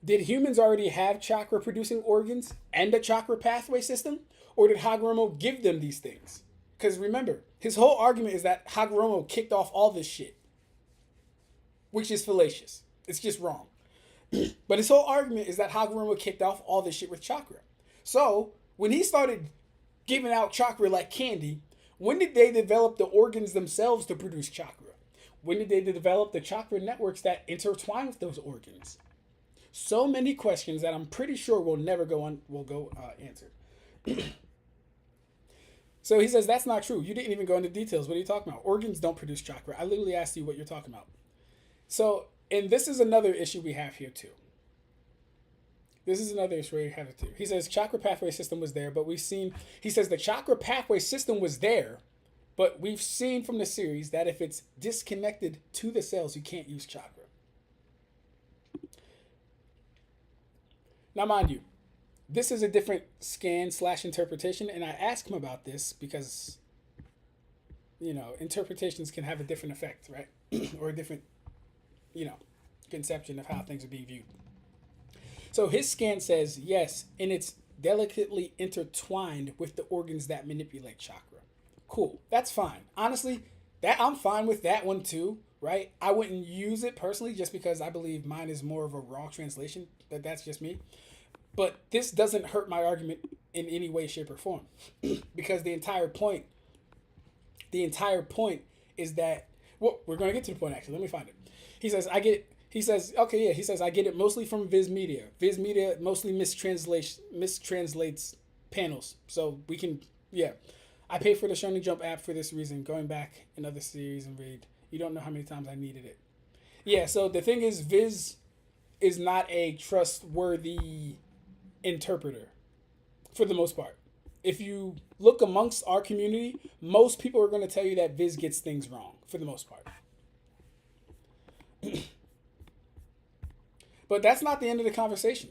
[SPEAKER 1] did humans already have chakra-producing organs and a chakra pathway system? Or did Hagoromo give them these things? Because remember, his whole argument is that Hagoromo kicked off all this shit. Which is fallacious. It's just wrong. But his whole argument is that Hagoromo kicked off all this shit with chakra. So, when he started giving out chakra like candy, when did they develop the organs themselves to produce chakra? When did they develop the chakra networks that intertwine with those organs? So many questions that I'm pretty sure will never go on will go answered. So he says that's not true. You didn't even go into details. What are you talking about? Organs don't produce chakra. I literally asked you what you're talking about. So, and this is another issue we have here too. This is another issue we have it too. He says chakra pathway system was there, but we've seen. He says the chakra pathway system was there, but we've seen from the series that if it's disconnected to the cells, you can't use chakra. Now, mind you, this is a different scan / interpretation, and I asked him about this because, interpretations can have a different effect, right? Or a different, conception of how things are being viewed. So his scan says, yes, and it's delicately intertwined with the organs that manipulate chakra. Cool. That's fine. Honestly, that I'm fine with that one too, right? I wouldn't use it personally just because I believe mine is more of a raw translation. That's just me. But this doesn't hurt my argument in any way, shape, or form. Because the entire point is that, well, we're going to get to the point actually. Let me find it. He says, I get it mostly from Viz Media. Viz Media mostly mistranslates panels. So we can, yeah. I pay for the Shonen Jump app for this reason. Going back in other series and read. You don't know how many times I needed it. Yeah, so the thing is, Viz is not a trustworthy interpreter for the most part. If you look amongst our community, most people are going to tell you that Viz gets things wrong for the most part. But that's not the end of the conversation.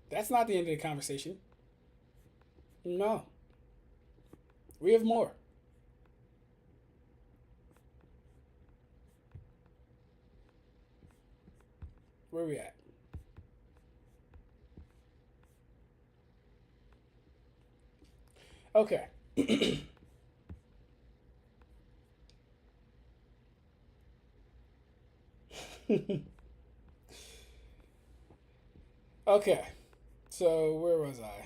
[SPEAKER 1] That's not the end of the conversation. No. We have more. Where are we at? Okay. Okay. So where was I?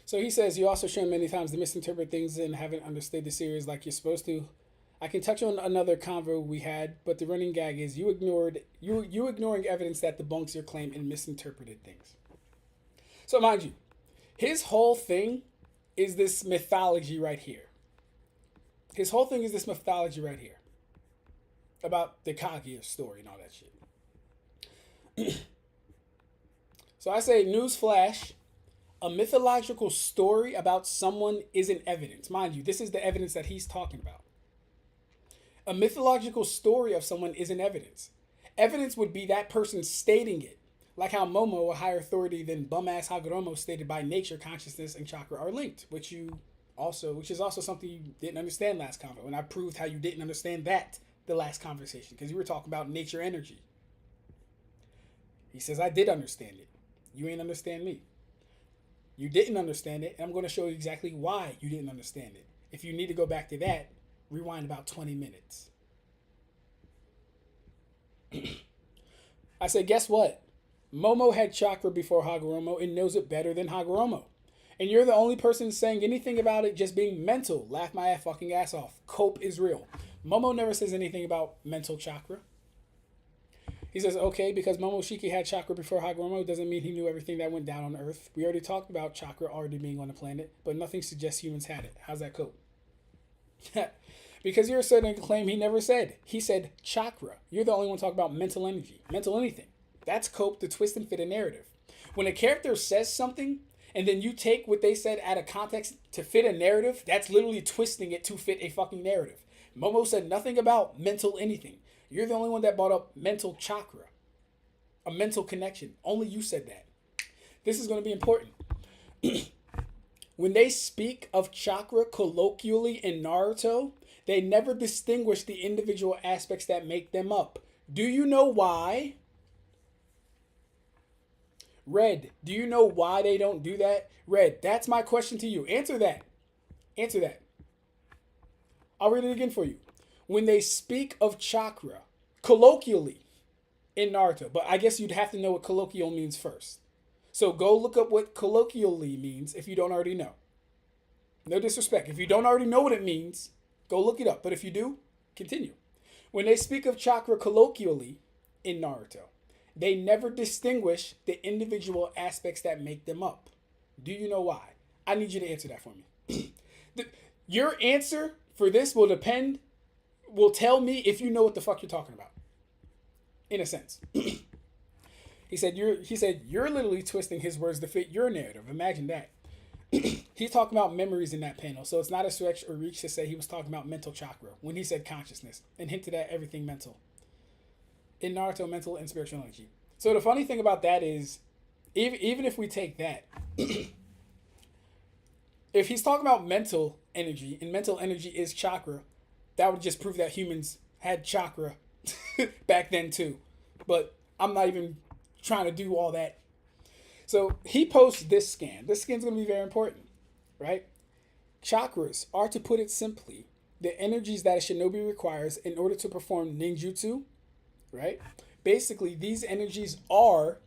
[SPEAKER 1] So he says you also shown many times to misinterpret things and haven't understood the series like you're supposed to. I can touch on another convo we had, but the running gag is you ignoring evidence that debunks your claim and misinterpreted things. So mind you, his whole thing is this mythology right here. His whole thing is this mythology right here about the Kaguya story and all that shit. So I say, newsflash, a mythological story about someone isn't evidence. Mind you, this is the evidence that he's talking about. A mythological story of someone isn't evidence. Evidence would be that person stating it. Like how Momo, a higher authority than bum-ass Hagoromo, stated by nature, consciousness, and chakra are linked, which is also something you didn't understand last convo. And I proved how you didn't understand that the last conversation, because you were talking about nature energy. He says, I did understand it. You ain't understand me. You didn't understand it, and I'm going to show you exactly why you didn't understand it. If you need to go back to that, rewind about 20 minutes. I said, guess what? Momo had chakra before Hagoromo and knows it better than Hagoromo. And you're the only person saying anything about it just being mental. Laugh my fucking ass off. Cope is real. Momo never says anything about mental chakra. He says, okay, because Momoshiki had chakra before Hagoromo doesn't mean he knew everything that went down on Earth. We already talked about chakra already being on the planet, but nothing suggests humans had it. How's that cope? Because you're asserting a claim he never said. He said chakra. You're the only one talking about mental energy. Mental anything. That's cope to twist and fit a narrative. When a character says something, and then you take what they said out of context to fit a narrative, that's literally twisting it to fit a fucking narrative. Momo said nothing about mental anything. You're the only one that brought up mental chakra. A mental connection. Only you said that. This is going to be important. When they speak of chakra colloquially in Naruto, they never distinguish the individual aspects that make them up. Do you know why? Red, do you know why they don't do that? Red, that's my question to you. Answer that. Answer that. I'll read it again for you. When they speak of chakra colloquially in Naruto, but I guess you'd have to know what colloquial means first. So go look up what colloquially means if you don't already know. No disrespect. If you don't already know what it means, go look it up. But if you do, continue. When they speak of chakra colloquially in Naruto, they never distinguish the individual aspects that make them up. Do you know why? I need you to answer that for me. Your answer for this will tell me if you know what the fuck you're talking about. In a sense. He said you're literally twisting his words to fit your narrative. Imagine that. He's talking about memories in that panel, so it's not a stretch or reach to say he was talking about mental chakra when he said consciousness and hinted at everything mental. In Naruto, mental and spiritual energy. So the funny thing about that is, even if we take that, if he's talking about mental energy, and mental energy is chakra, that would just prove that humans had chakra back then too. But I'm not even trying to do all that. So he posts this scan. This scan's going to be very important, right? Chakras are, to put it simply, the energies that a shinobi requires in order to perform ninjutsu, right? Basically, these energies are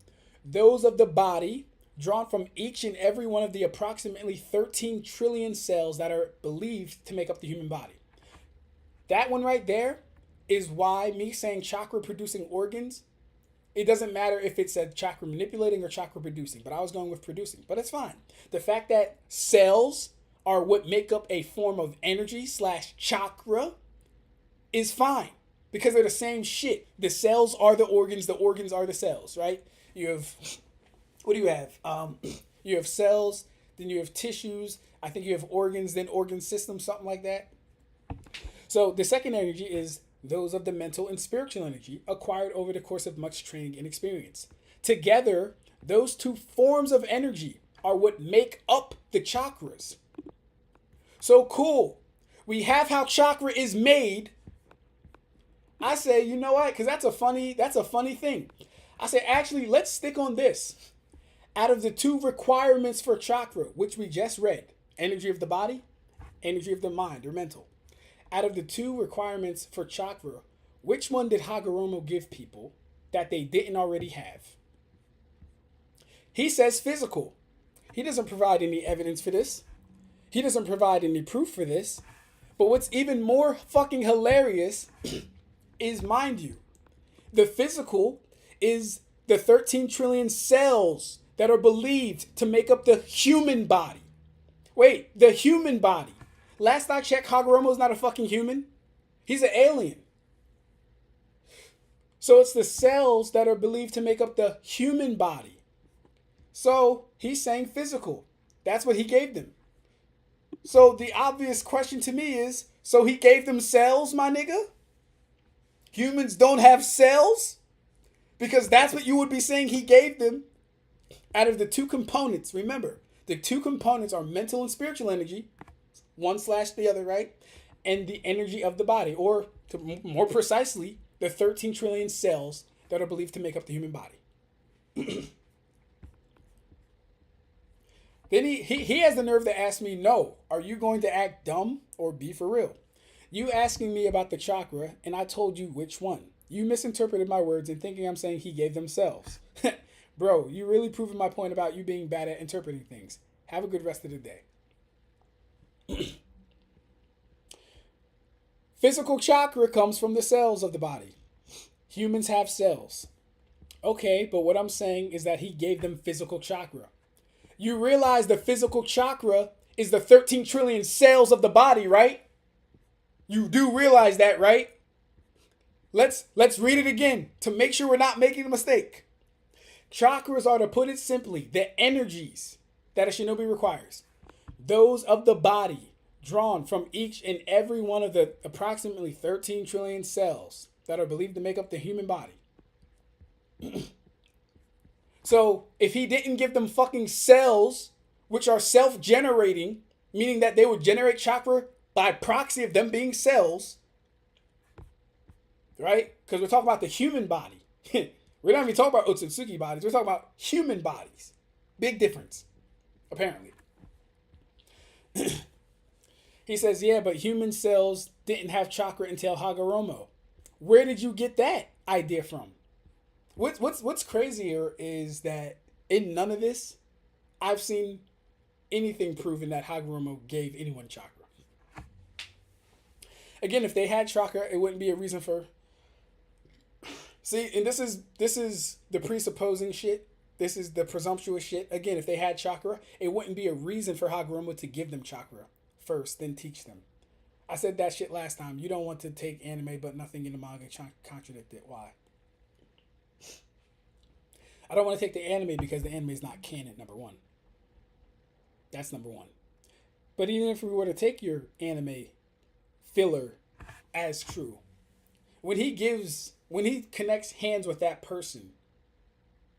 [SPEAKER 1] those of the body drawn from each and every one of the approximately 13 trillion cells that are believed to make up the human body. That one right there is why me saying chakra producing organs, it doesn't matter if it said chakra manipulating or chakra producing, but I was going with producing, but it's fine. The fact that cells are what make up a form of energy / chakra is fine because they're the same shit. The cells are the organs are the cells, right? You have, what do you have? You have cells, then you have tissues. I think you have organs, then organ systems, something like that. So the second energy is those of the mental and spiritual energy acquired over the course of much training and experience. Together, those two forms of energy are what make up the chakras. So cool. We have how chakra is made. I say, you know what? Because that's a funny thing. I say, actually, let's stick on this. Out of the two requirements for chakra, which we just read, energy of the body, energy of the mind or mental. Out of the two requirements for chakra, which one did Hagoromo give people that they didn't already have? He says physical. He doesn't provide any evidence for this. He doesn't provide any proof for this. But what's even more fucking hilarious is, mind you, the physical is the 13 trillion cells that are believed to make up the human body. Wait, the human body. Last I checked, Hagoromo's not a fucking human. He's an alien. So it's the cells that are believed to make up the human body. So he's saying physical. That's what he gave them. So the obvious question to me is, so he gave them cells, my nigga? Humans don't have cells? Because that's what you would be saying he gave them. Out of the two components, remember, the two components are mental and spiritual energy. One / the other, right? And the energy of the body, or to more precisely, the 13 trillion cells that are believed to make up the human body. Then he has the nerve to ask me, no, are you going to act dumb or be for real? You asking me about the chakra, and I told you which one. You misinterpreted my words and thinking I'm saying he gave them cells. Bro, you really proving my point about you being bad at interpreting things. Have a good rest of the day. Physical chakra comes from the cells of the body. Humans have cells. Okay, but what I'm saying is that he gave them physical chakra. You realize the physical chakra is the 13 trillion cells of the body, right? You do realize that, right? Let's read it again to make sure we're not making a mistake. Chakras are, to put it simply, the energies that a shinobi requires. Those of the body drawn from each and every one of the approximately 13 trillion cells that are believed to make up the human body. So if he didn't give them fucking cells, which are self-generating, meaning that they would generate chakra by proxy of them being cells, right? Because we're talking about the human body. We're not even talking about Otsutsuki bodies. We're talking about human bodies. Big difference, apparently. He says, yeah, but human cells didn't have chakra until Hagoromo. Where did you get that idea from? What's crazier is that in none of this, I've seen anything proving that Hagoromo gave anyone chakra. Again, if they had chakra, it wouldn't be a reason for. See, and this is the presupposing shit. This is the presumptuous shit. Again, if they had chakra, it wouldn't be a reason for Hagoromo to give them chakra first, then teach them. I said that shit last time. You don't want to take anime, but nothing in the manga contradict it. Why? I don't want to take the anime because the anime is not canon, number one. That's number one. But even if we were to take your anime filler as true, when he connects hands with that person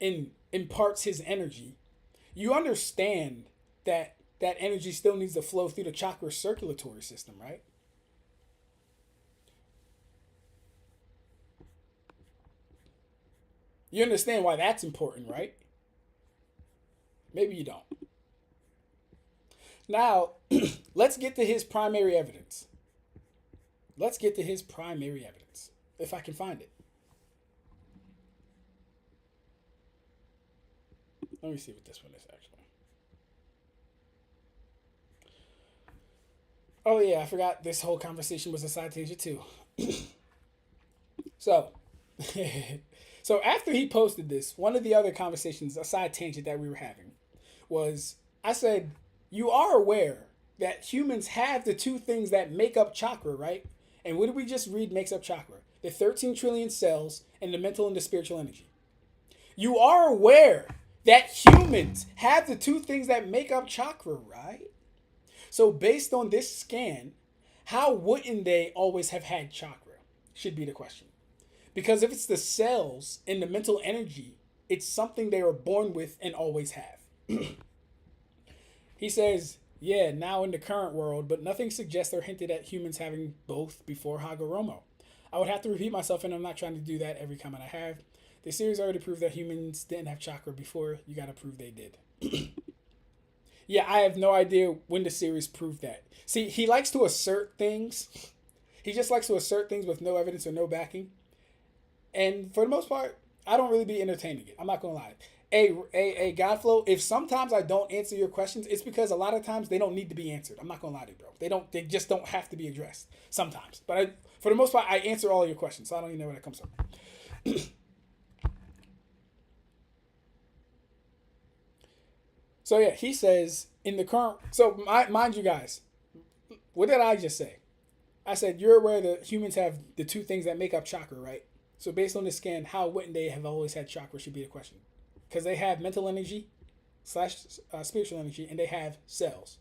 [SPEAKER 1] and imparts his energy, you understand that that energy still needs to flow through the chakra circulatory system, right? You understand why that's important, right? Maybe you don't. Now, let's get to his primary evidence. Let's get to his primary evidence, if I can find it. Let me see what this one is, actually. Oh, yeah, I forgot this whole conversation was a side tangent, too. So, so after he posted this, one of the other conversations, a side tangent that we were having, was I said, you are aware that humans have the two things that make up chakra, right? And what did we just read makes up chakra? The 13 trillion cells and the mental and the spiritual energy. You are aware that humans have the two things that make up chakra, right? So based on this scan, how wouldn't they always have had chakra? Should be the question. Because if it's the cells and the mental energy, it's something they were born with and always have. He says, yeah, now in the current world, but nothing suggests or hinted at humans having both before Hagoromo. I would have to repeat myself, and I'm not trying to do that every comment I have. The series already proved that humans didn't have chakra before. You gotta prove they did. Yeah, I have no idea when the series proved that. See, he likes to assert things. He just likes to assert things with no evidence or no backing. And for the most part, I don't really be entertaining it. I'm not gonna lie. A Godflow, if sometimes I don't answer your questions, it's because a lot of times they don't need to be answered. I'm not gonna lie to you, bro. They just don't have to be addressed sometimes. But for the most part, I answer all your questions, so I don't even know where that comes from. So yeah, he says in the current. So mind you guys, what did I just say? I said you're aware that humans have the two things that make up chakra, right? So based on this scan, how wouldn't they have always had chakra should be the question. Because they have mental energy / spiritual energy, and they have cells.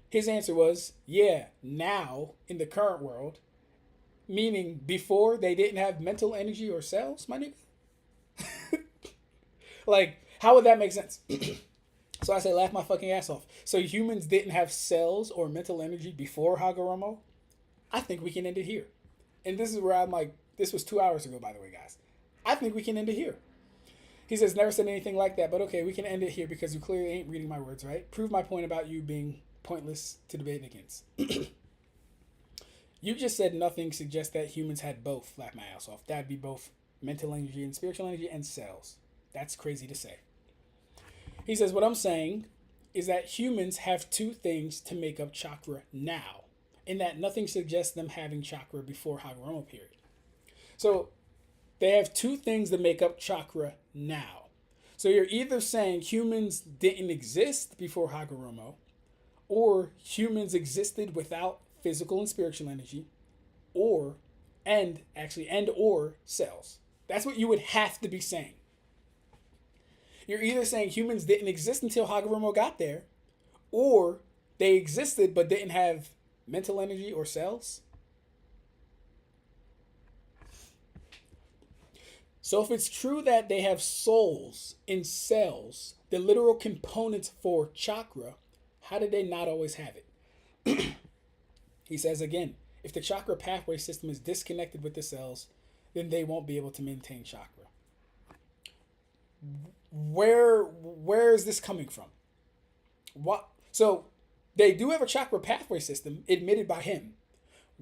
[SPEAKER 1] His answer was, yeah, now in the current world, meaning before they didn't have mental energy or cells, my nigga. Like, how would that make sense? So I say, laugh my fucking ass off. So humans didn't have cells or mental energy before Hagoromo? I think we can end it here. And this is where I'm like, this was 2 hours ago, by the way, guys. I think we can end it here. He says, never said anything like that, but okay, we can end it here because you clearly ain't reading my words, right? Prove my point about you being pointless to debate against. You just said nothing suggests that humans had both. Laugh my ass off. That'd be both mental energy and spiritual energy and cells. That's crazy to say. He says, what I'm saying is that humans have two things to make up chakra now, in that nothing suggests them having chakra before Hagoromo period. So they have two things that make up chakra now. So you're either saying humans didn't exist before Hagoromo, or humans existed without physical and spiritual energy, or cells. That's what you would have to be saying. You're either saying humans didn't exist until Hagoromo got there, or they existed but didn't have mental energy or cells. So if it's true that they have souls in cells, the literal components for chakra, how did they not always have it? He says again, if the chakra pathway system is disconnected with the cells, then they won't be able to maintain chakra. Where is this coming from? What? So they do have a chakra pathway system admitted by him.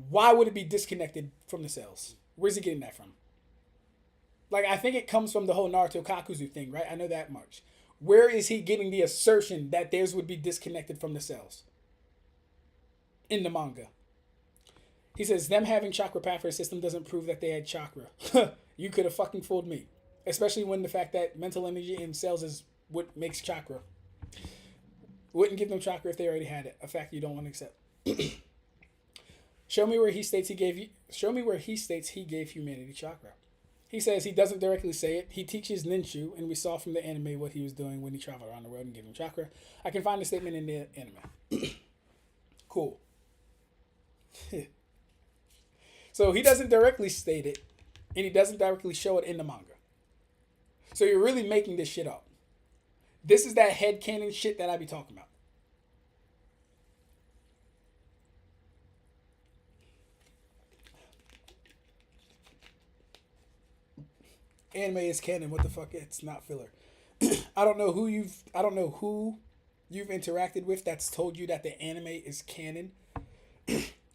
[SPEAKER 1] Why would it be disconnected from the cells? Where's he getting that from? Like, I think it comes from the whole Naruto Kakuzu thing, right? I know that much. Where is he getting the assertion that theirs would be disconnected from the cells in the manga? He says, them having chakra pathway system doesn't prove that they had chakra. You could have fucking fooled me. Especially when the fact that mental energy in cells is what makes chakra. Wouldn't give them chakra if they already had it. A fact you don't want to accept. Show me where he states he gave humanity chakra. He says he doesn't directly say it. He teaches ninju, and we saw from the anime what he was doing when he traveled around the world and gave him chakra. I can find the statement in the anime. Cool. So he doesn't directly state it, and he doesn't directly show it in the manga. So you're really making this shit up. This is that headcanon shit that I be talking about. Anime is canon. What the fuck? It's not filler. I don't know who you've interacted with that's told you that the anime is canon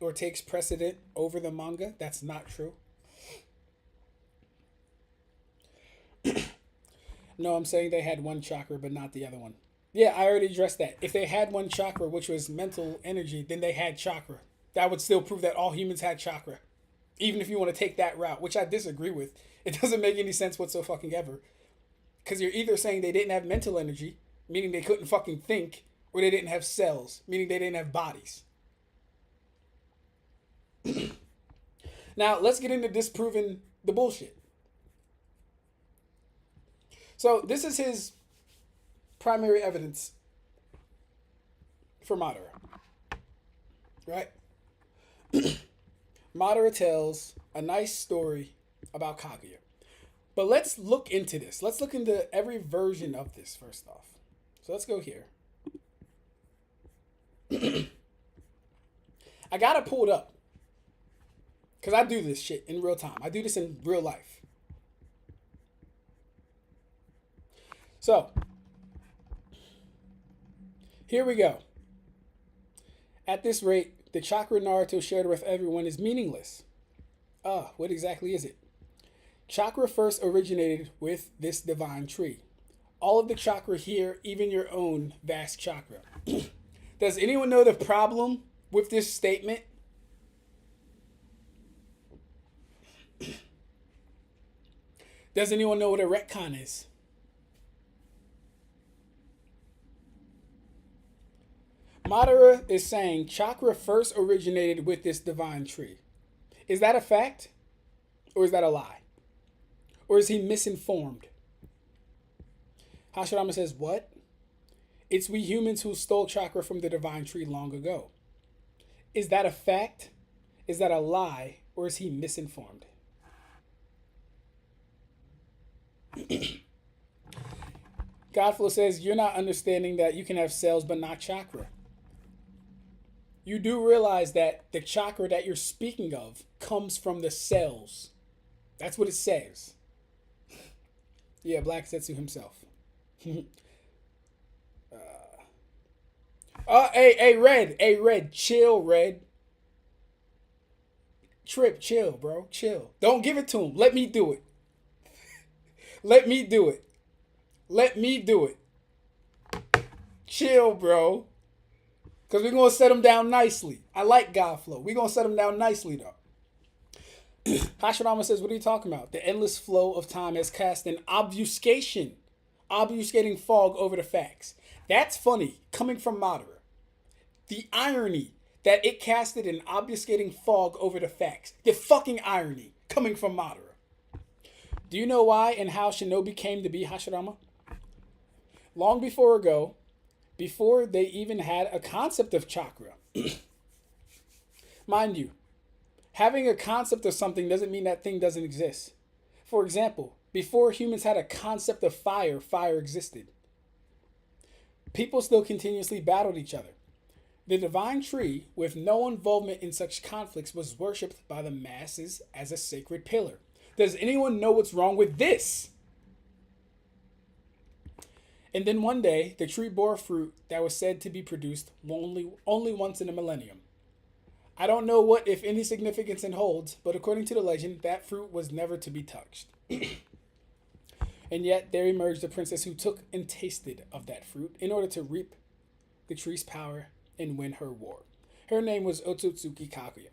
[SPEAKER 1] or takes precedent over the manga. That's not true. No, I'm saying they had one chakra, but not the other one. Yeah, I already addressed that. If they had one chakra, which was mental energy, then they had chakra. That would still prove that all humans had chakra. Even if you want to take that route, which I disagree with. It doesn't make any sense whatsoever fucking ever. Because you're either saying they didn't have mental energy, meaning they couldn't fucking think, or they didn't have cells, meaning they didn't have bodies. Now, let's get into disproving the bullshit. So, this is his primary evidence for Madara. Right? Madara tells a nice story about Kaguya. But let's look into this. Let's look into every version of this first off. So let's go here. I gotta pull it up. Because I do this shit in real time. I do this in real life. So, here we go. At this rate, the chakra Naruto shared with everyone is meaningless. What exactly is it? Chakra first originated with this divine tree. All of the chakra here, even your own vast chakra. Does anyone know the problem with this statement? Does anyone know what a retcon is? Madara is saying chakra first originated with this divine tree. Is that a fact? Or is that a lie? Or is he misinformed? Hashirama says, what? It's we humans who stole chakra from the divine tree long ago. Is that a fact? Is that a lie? Or is he misinformed? Godflow says, you're not understanding that you can have cells but not chakra. You do realize that the chakra that you're speaking of comes from the cells. That's what it says. Yeah, Black Setsu himself. Hey, Red, chill, Red. Trip, chill, bro, chill. Don't give it to him. Let me do it. Let me do it. Let me do it. Chill, bro. Because we're going to set him down nicely. I like Godflow. We're going to set him down nicely, though. Hashirama says, what are you talking about? The endless flow of time has cast an obfuscating fog over the facts. That's funny, coming from Madara. The irony that it casted an obfuscating fog over the facts. The fucking irony, coming from Madara. Do you know why and how Shinobi came to be, Hashirama? Long before they even had a concept of chakra. Mind you, having a concept of something doesn't mean that thing doesn't exist. For example, before humans had a concept of fire, fire existed. People still continuously battled each other. The divine tree, with no involvement in such conflicts, was worshipped by the masses as a sacred pillar. Does anyone know what's wrong with this? And then one day, the tree bore a fruit that was said to be produced only once in a millennium. I don't know what, if any, significance it holds, but according to the legend, that fruit was never to be touched. And yet there emerged a princess who took and tasted of that fruit in order to reap the tree's power and win her war. Her name was Otsutsuki Kaguya.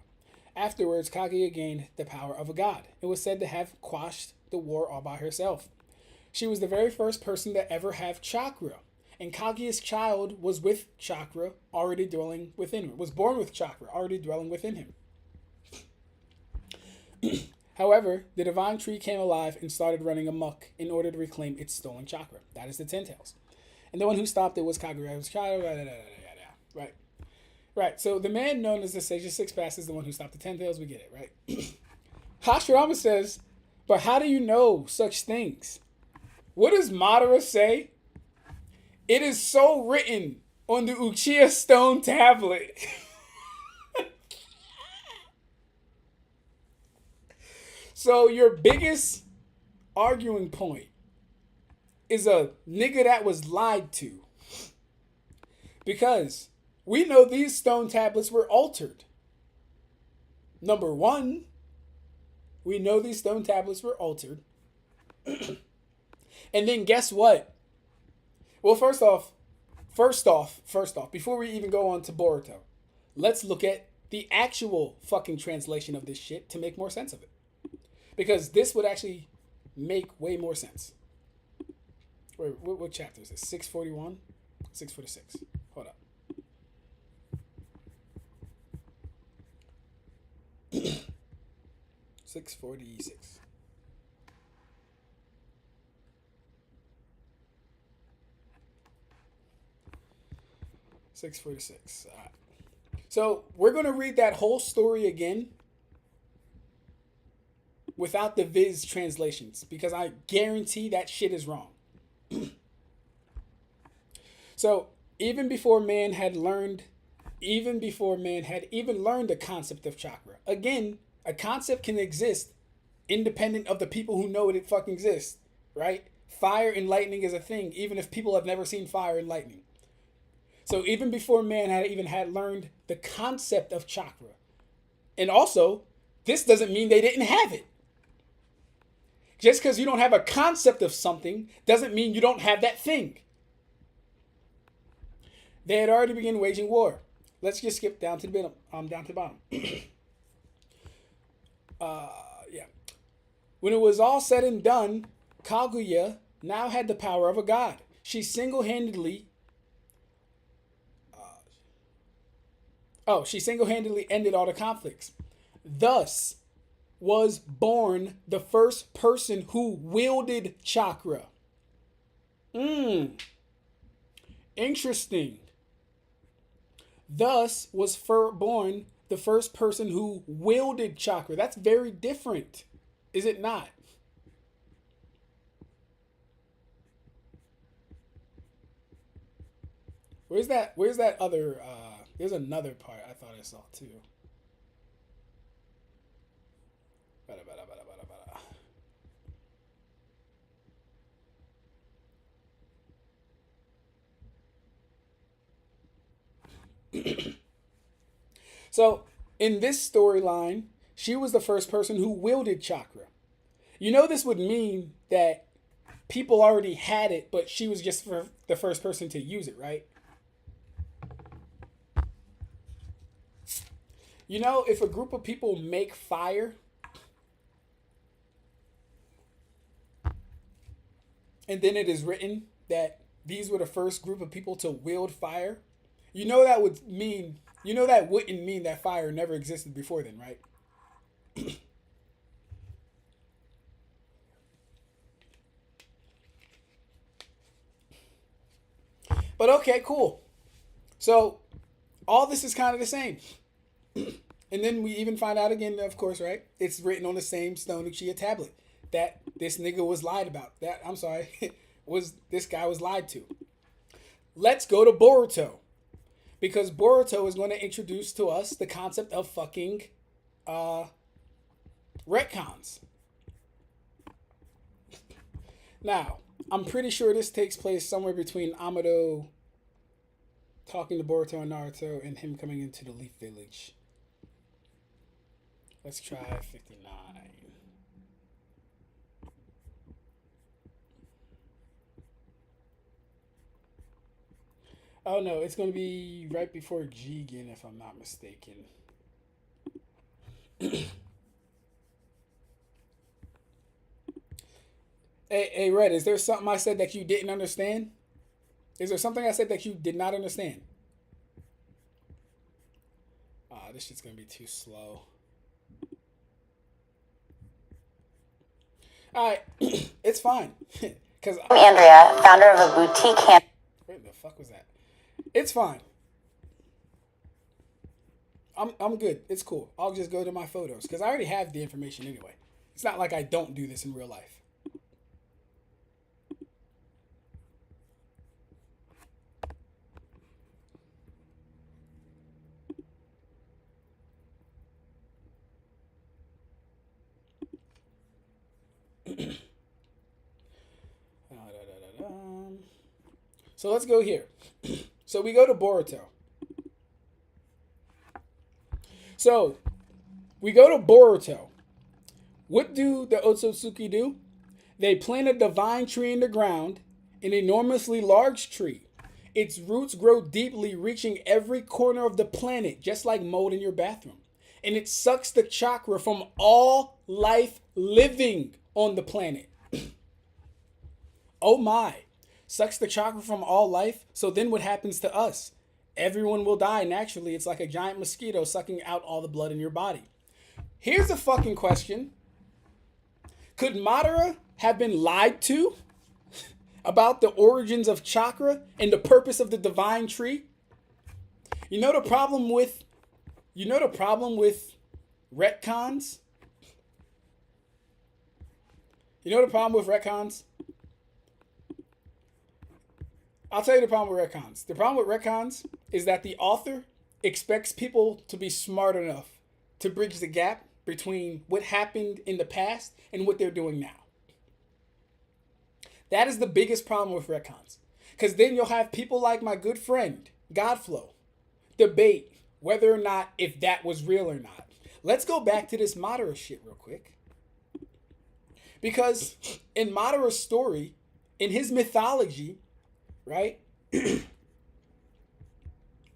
[SPEAKER 1] Afterwards, Kaguya gained the power of a god and was said to have quashed the war all by herself. She was the very first person to ever have chakra, and Kaguya's child was with chakra already dwelling within him, was born with chakra already dwelling within him. However, the divine tree came alive and started running amok in order to reclaim its stolen chakra. That is the Ten Tails. And the one who stopped it was Kaguya's child. Right. Right. So the man known as the Sage of Six Paths is the one who stopped the Ten Tails. We get it, right? Hashirama says, but how do you know such things? What does Madara say? It is so written on the Uchiha stone tablet. So your biggest arguing point is a nigga that was lied to. Because we know these stone tablets were altered. Number one, we know these stone tablets were altered. And then guess what? Well, first off, before we even go on to Boruto, let's look at the actual fucking translation of this shit to make more sense of it. Because this would actually make way more sense. Wait, what chapter is this? 641? 646. Hold up. $646. $646. All right. So we're gonna read that whole story again without the Viz translations because I guarantee that shit is wrong. So even before man had even learned the concept of chakra, again, a concept can exist independent of the people who know it fucking exists, right? Fire and lightning is a thing, even if people have never seen fire and lightning. So even before man had learned the concept of chakra, and also, this doesn't mean they didn't have it. Just because you don't have a concept of something doesn't mean you don't have that thing. They had already begun waging war. Let's just skip down to the bottom. Yeah. When it was all said and done, Kaguya now had the power of a god. She single-handedly ended all the conflicts. Thus was born the first person who wielded chakra. Interesting. Thus was born the first person who wielded chakra. That's very different, is it not? Where's that other, there's another part I thought I saw too. So, in this storyline, she was the first person who wielded chakra. You know, this would mean that people already had it, but she was just the first person to use it, right? You know, if a group of people make fire, and then it is written that these were the first group of people to wield fire, you know that wouldn't mean that fire never existed before then, right? But okay, cool. So all this is kind of the same. And then we even find out again, of course, right? It's written on the same stone Uchiha tablet that this nigga was lied about. This guy was lied to. Let's go to Boruto. Because Boruto is going to introduce to us the concept of fucking retcons. Now, I'm pretty sure this takes place somewhere between Amado talking to Boruto and Naruto and him coming into the Leaf Village. Let's try 59. Oh no, it's going to be right before Jigen, if I'm not mistaken. Hey, Red, is there something I said that you didn't understand? Is there something I said that you did not understand? Ah, this shit's gonna be too slow. All right, it's fine. Cause
[SPEAKER 2] I'm Andrea, founder of a boutique hand.
[SPEAKER 1] Where the fuck was that? It's fine. I'm good. It's cool. I'll just go to my photos because I already have the information anyway. It's not like I don't do this in real life. So let's go here. So we go to Boruto. So we go to Boruto. What do the Otsutsuki do? They plant a divine tree in the ground, an enormously large tree. Its roots grow deeply, reaching every corner of the planet, just like mold in your bathroom. And it sucks the chakra from all life living on the planet. Oh my. Sucks the chakra from all life. So then what happens to us? Everyone will die naturally. It's like a giant mosquito sucking out all the blood in your body. Here's a fucking question. Could Madara have been lied to about the origins of chakra and the purpose of the divine tree? You know the problem with retcons? You know the problem with retcons? I'll tell you the problem with retcons. The problem with retcons is that the author expects people to be smart enough to bridge the gap between what happened in the past and what they're doing now. That is the biggest problem with retcons. Because then you'll have people like my good friend, Godflow, debate whether or not if that was real or not. Let's go back to this Madara shit real quick. Because in Madara's story, in his mythology, right?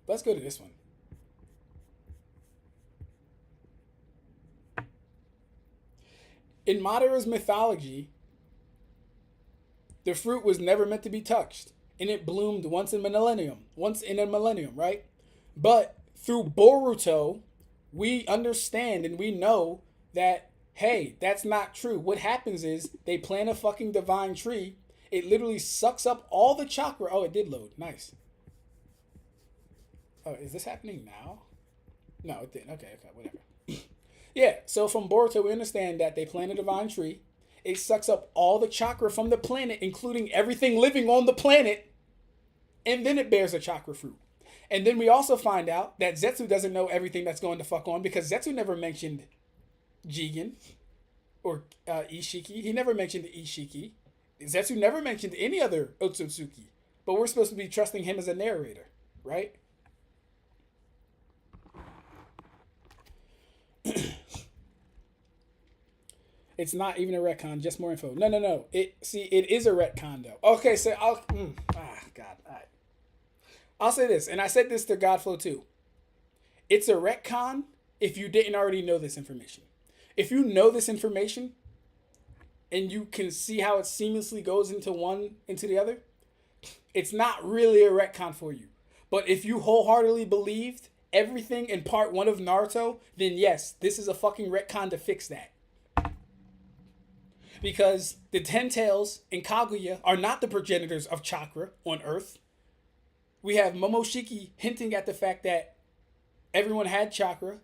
[SPEAKER 1] Let's go to this one. In Madara's mythology, the fruit was never meant to be touched, and it bloomed once in a millennium, right? But through Boruto, we understand and we know that, hey, that's not true. What happens is they plant a fucking divine tree. It literally sucks up all the chakra. Oh, it did load. Nice. Oh, is this happening now? No, it didn't. Okay, whatever. Yeah, so from Boruto, we understand that they plant a divine tree. It sucks up all the chakra from the planet, including everything living on the planet. And then it bears a chakra fruit. And then we also find out that Zetsu doesn't know everything that's going to fuck on because Zetsu never mentioned Jigen or Ishiki. He never mentioned Ishiki. Zetsu never mentioned any other Otsutsuki. But we're supposed to be trusting him as a narrator, right? It's not even a retcon, just more info. No. It is a retcon though. Okay, so God. All right. I'll say this, and I said this to Godflow too. It's a retcon if you didn't already know this information. If you know this information and you can see how it seamlessly goes into the other, it's not really a retcon for you. But if you wholeheartedly believed everything in part 1 of Naruto, then yes, this is a fucking retcon to fix that. Because the Ten Tails and Kaguya are not the progenitors of chakra on Earth. We have Momoshiki hinting at the fact that everyone had chakra,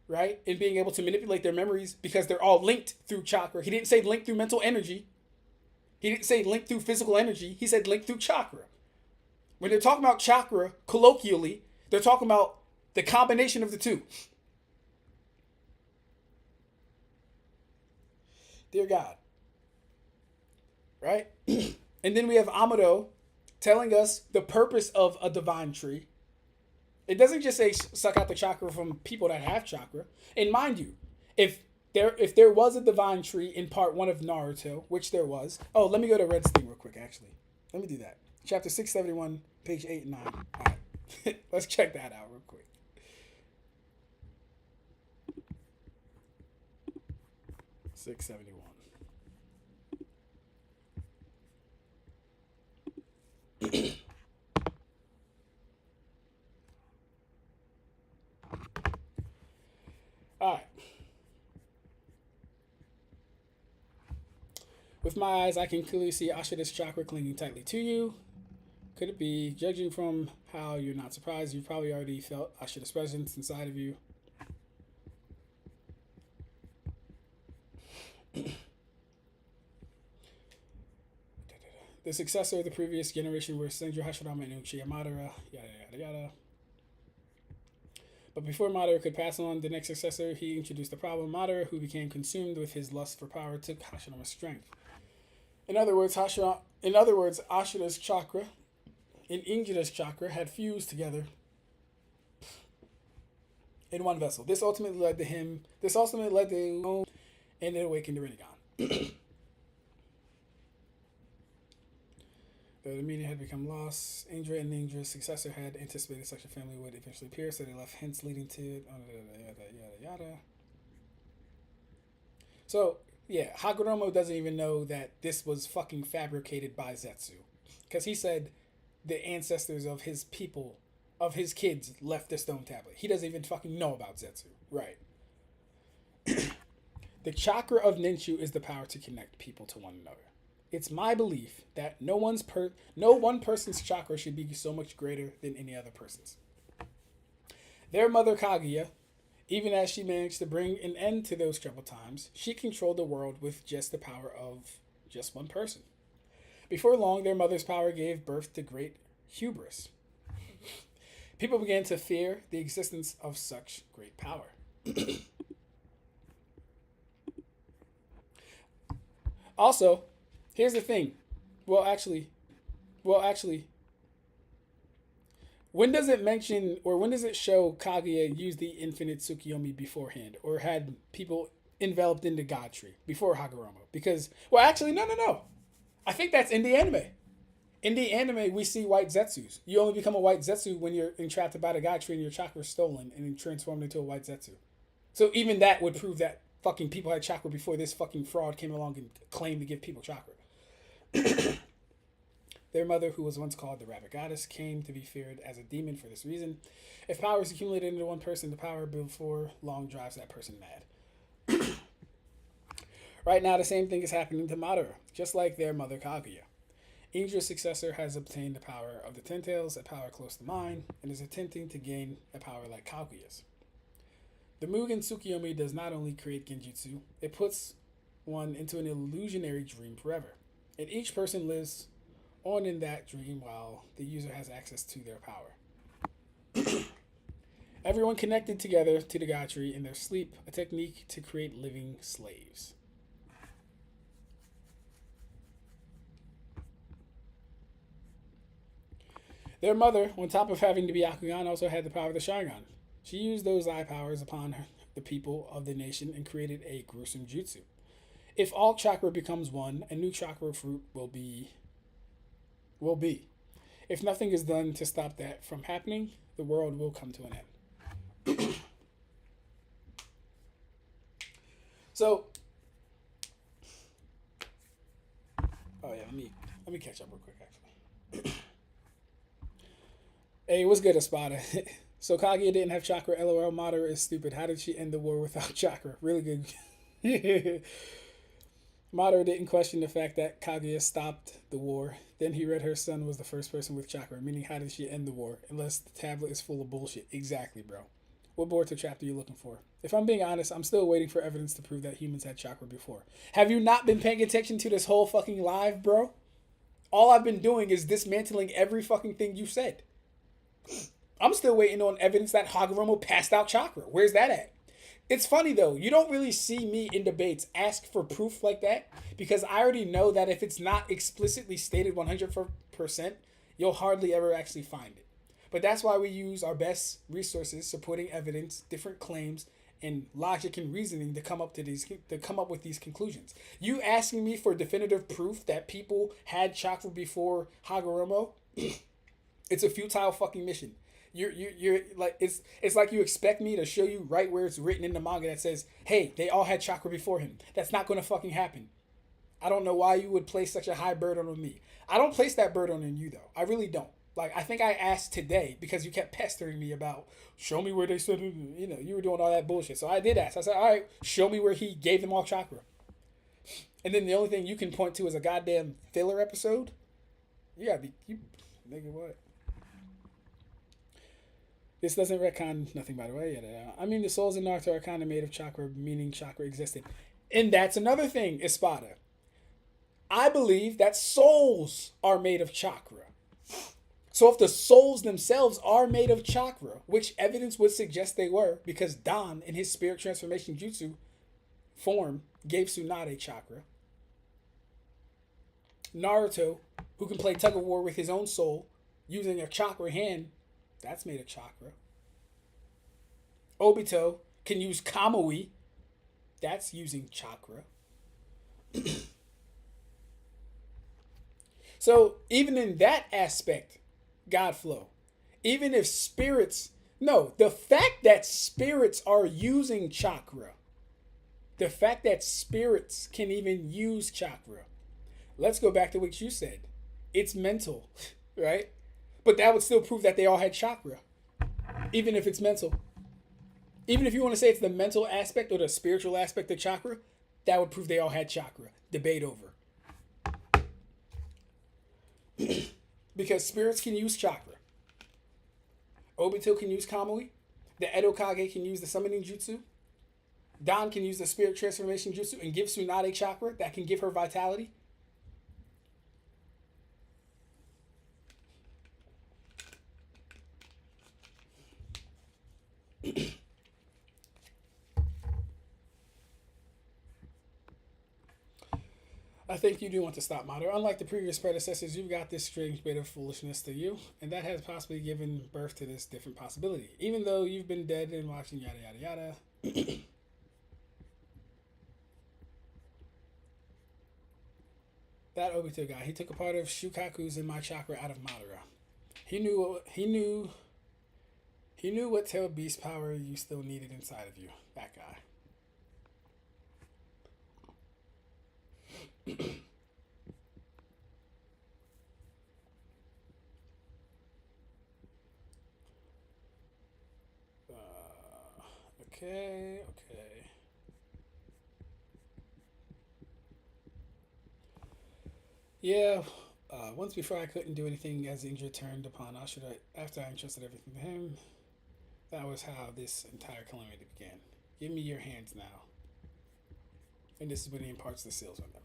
[SPEAKER 1] right? And being able to manipulate their memories because they're all linked through chakra. He didn't say linked through mental energy. He didn't say linked through physical energy. He said linked through chakra. When they're talking about chakra, colloquially, they're talking about the combination of the two. Dear God. Right? And then we have Amado telling us the purpose of a divine tree. It doesn't just say suck out the chakra from people that have chakra. And mind you, if there was a divine tree in part 1 of Naruto, which there was. Oh, let me go to Red's thing real quick, actually. Let me do that. Chapter 671, page 8 and 9. All right. Let's check that out real quick. Six 71. All right. With my eyes, I can clearly see Ashura's chakra clinging tightly to you. Could it be, judging from how you're not surprised, you've probably already felt Ashura's presence inside of you? The successor of the previous generation were Senju Hashirama and Uchiha Madara, yada yada yada. But before Madara could pass on the next successor, he introduced the problem. Madara, who became consumed with his lust for power, took Hashirama's strength. In other words, Ashura's chakra and Injira's chakra had fused together in one vessel. This ultimately led to and it awakened the Rinnegan. Though the meaning had become lost, Indra and Indra's successor had anticipated such a family would eventually appear, so they left hints leading to yada yada yada. So, yeah, Hagoromo doesn't even know that this was fucking fabricated by Zetsu. Because he said the ancestors of his people, of his kids, left the stone tablet. He doesn't even fucking know about Zetsu. Right. The chakra of Ninshu is the power to connect people to one another. It's my belief that no one person's chakra should be so much greater than any other person's. Their mother Kaguya, even as she managed to bring an end to those troubled times, she controlled the world with just the power of just one person. Before long, their mother's power gave birth to great hubris. People began to fear the existence of such great power. Also, here's the thing. Well, actually, when does it mention or when does it show Kaguya use the infinite Tsukiyomi beforehand or had people enveloped in the God tree before Hagoromo? Because, well, actually, no. I think that's in the anime. In the anime, we see white Zetsus. You only become a white Zetsu when you're entrapped by the God tree and your chakra is stolen and transformed into a white Zetsu. So even that would prove that fucking people had chakra before this fucking fraud came along and claimed to give people chakra. Their mother, who was once called the Rabbit Goddess, came to be feared as a demon for this reason. If power is accumulated into one person, the power before long drives that person mad. Right now, the same thing is happening to Madara, just like their mother Kaguya. Indra's successor has obtained the power of the Ten Tails, a power close to mine, and is attempting to gain a power like Kaguya's. The Mugen Tsukiyomi does not only create genjutsu, it puts one into an illusionary dream forever. And each person lives on in that dream while the user has access to their power. Everyone connected together to the God tree in their sleep, a technique to create living slaves. Their mother, on top of having to be Byakugan, also had the power of the Sharingan. She used those eye powers upon the people of the nation and created a gruesome jutsu. If all chakra becomes one, a new chakra fruit will be. If nothing is done to stop that from happening, the world will come to an end. So, oh yeah, let me catch up real quick actually. Hey, what's good, Espada? So Kaguya didn't have chakra. LOL, Madara is stupid. How did she end the war without chakra? Really good. Madara didn't question the fact that Kaguya stopped the war. Then he read her son was the first person with chakra, meaning how did she end the war? Unless the tablet is full of bullshit. Exactly, bro. What Boruto chapter are you looking for? If I'm being honest, I'm still waiting for evidence to prove that humans had chakra before. Have you not been paying attention to this whole fucking live, bro? All I've been doing is dismantling every fucking thing you said. I'm still waiting on evidence that Hagoromo passed out chakra. Where's that at? It's funny though, you don't really see me in debates ask for proof like that because I already know that if it's not explicitly stated 100%, you'll hardly ever actually find it. But that's why we use our best resources, supporting evidence, different claims, and logic and reasoning to come up with these conclusions. You asking me for definitive proof that people had chakra before Hagoromo, it's a futile fucking mission. You're like it's like you expect me to show you right where it's written in the manga that says, hey, they all had chakra before him. That's not gonna fucking happen. I don't know why you would place such a high burden on me. I don't place that burden on you though. I really don't. Like, I think I asked today because you kept pestering me about, show me where they said, you were doing all that bullshit. So I did ask. I said, all right, show me where he gave them all chakra. And then the only thing you can point to is a goddamn filler episode. You gotta be, nigga, what? This doesn't retcon nothing, by the way. I mean, the souls in Naruto are kind of made of chakra, meaning chakra existed. And that's another thing, Espada. I believe that souls are made of chakra. So if the souls themselves are made of chakra, which evidence would suggest they were, because Dan, in his spirit transformation jutsu form, gave Tsunade chakra. Naruto, who can play tug of war with his own soul, using a chakra hand, that's made of chakra. Obito can use Kamui, that's using chakra. So even in that aspect, God flow. Even if spirits, no, the fact that spirits are using chakra, the fact that spirits can even use chakra. Let's go back to what you said. It's mental, right? But that would still prove that they all had chakra, even if it's mental. Even if you want to say it's the mental aspect or the spiritual aspect of chakra, that would prove they all had chakra. Debate over. Because spirits can use chakra. Obito can use Kamui. The Edo Kage can use the summoning jutsu. Dan can use the spirit transformation jutsu and give Tsunade chakra that can give her vitality. I think you do want to stop, Madara. Unlike the previous predecessors, you've got this strange bit of foolishness to you, and that has possibly given birth to this different possibility. Even though you've been dead and watching yada yada yada. That Obito guy, he took a part of Shukaku's in my chakra out of Madara. He knew what tail beast power you still needed inside of you. That guy. Okay. Yeah, once before I couldn't do anything as Injure turned upon Ashura after I entrusted everything to him. That was how this entire calamity began. Give me your hands now. And this is when he imparts the seals on them.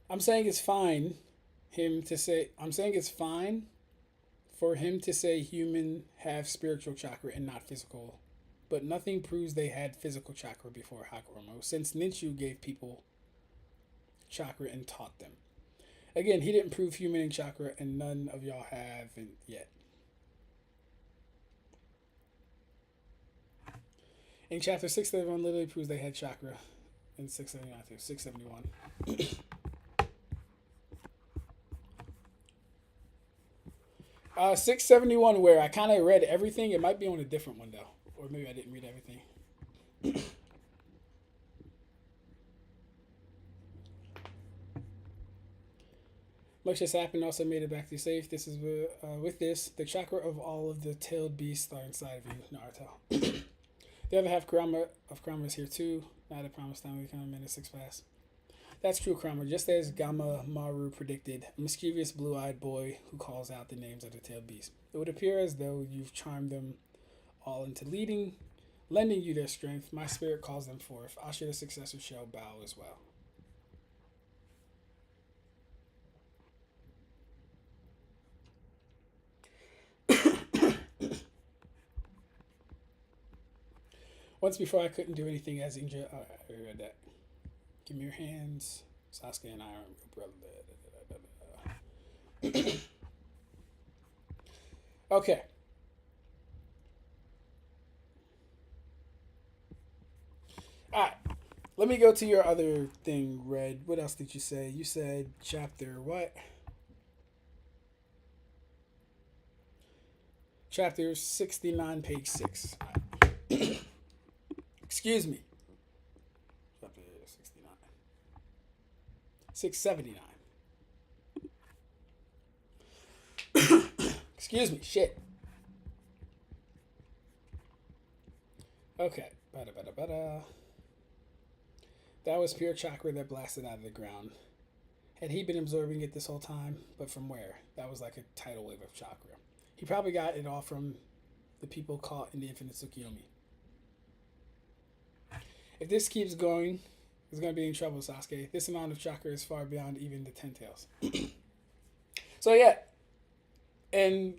[SPEAKER 1] I'm saying it's fine for him to say human have spiritual chakra and not physical, but nothing proves they had physical chakra before Hagoromo, since Ninshu gave people chakra and taught them. Again, he didn't prove human and chakra, and none of y'all haven't yet. In chapter 671, literally proves they had chakra. In 679 through 671. 671, where I kind of read everything. It might be on a different one, though. Or maybe I didn't read everything. Much has happened, also made it back to safe. This is with this, the chakra of all of the tailed beasts are inside of you, Naruto. The other half Kurama is here too. Now the promised time we come in a 6 pass. That's true, Kurama. Just as Gamma Maru predicted, a mischievous blue-eyed boy who calls out the names of the tailed beasts. It would appear as though you've charmed them all into lending you their strength. My spirit calls them forth. Ashura the successor shall bow as well. Once before I couldn't do anything as Inja. I read that. Give me your hands. Sasuke and I are real brother. Okay. Alright. Let me go to your other thing, Red. What else did you say? You said chapter what? Chapter 69, page 6. Excuse me. Chapter 69. 679. Excuse me. Shit. Okay. Bada, bada, bada. That was pure chakra that blasted out of the ground. Had he been absorbing it this whole time? But from where? That was like a tidal wave of chakra. He probably got it all from the people caught in the infinite Tsukiyomi. If this keeps going, he's going to be in trouble, Sasuke. This amount of chakra is far beyond even the 10 tails. So yeah. And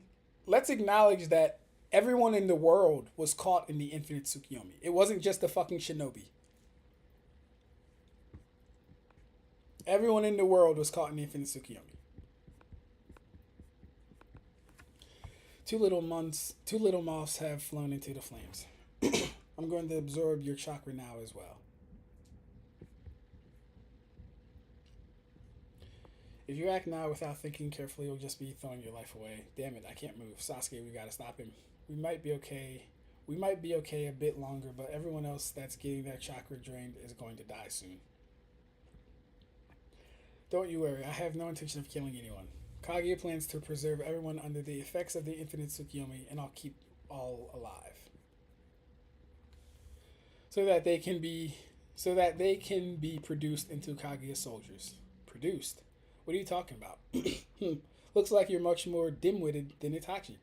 [SPEAKER 1] let's acknowledge that everyone in the world was caught in the infinite Tsukiyomi. It wasn't just the fucking shinobi. Everyone in the world was caught in the infinite Tsukiyomi. Two little moths have flown into the flames. I'm going to absorb your chakra now as well. If you act now without thinking carefully, you'll just be throwing your life away. Damn it, I can't move. Sasuke, we gotta stop him. We might be okay. We might be okay a bit longer, but everyone else that's getting their chakra drained is going to die soon. Don't you worry, I have no intention of killing anyone. Kaguya plans to preserve everyone under the effects of the infinite Tsukiyomi, and I'll keep all alive. So that they can be produced into Kaguya soldiers. Produced? What are you talking about? Looks like you're much more dim-witted than Itachi.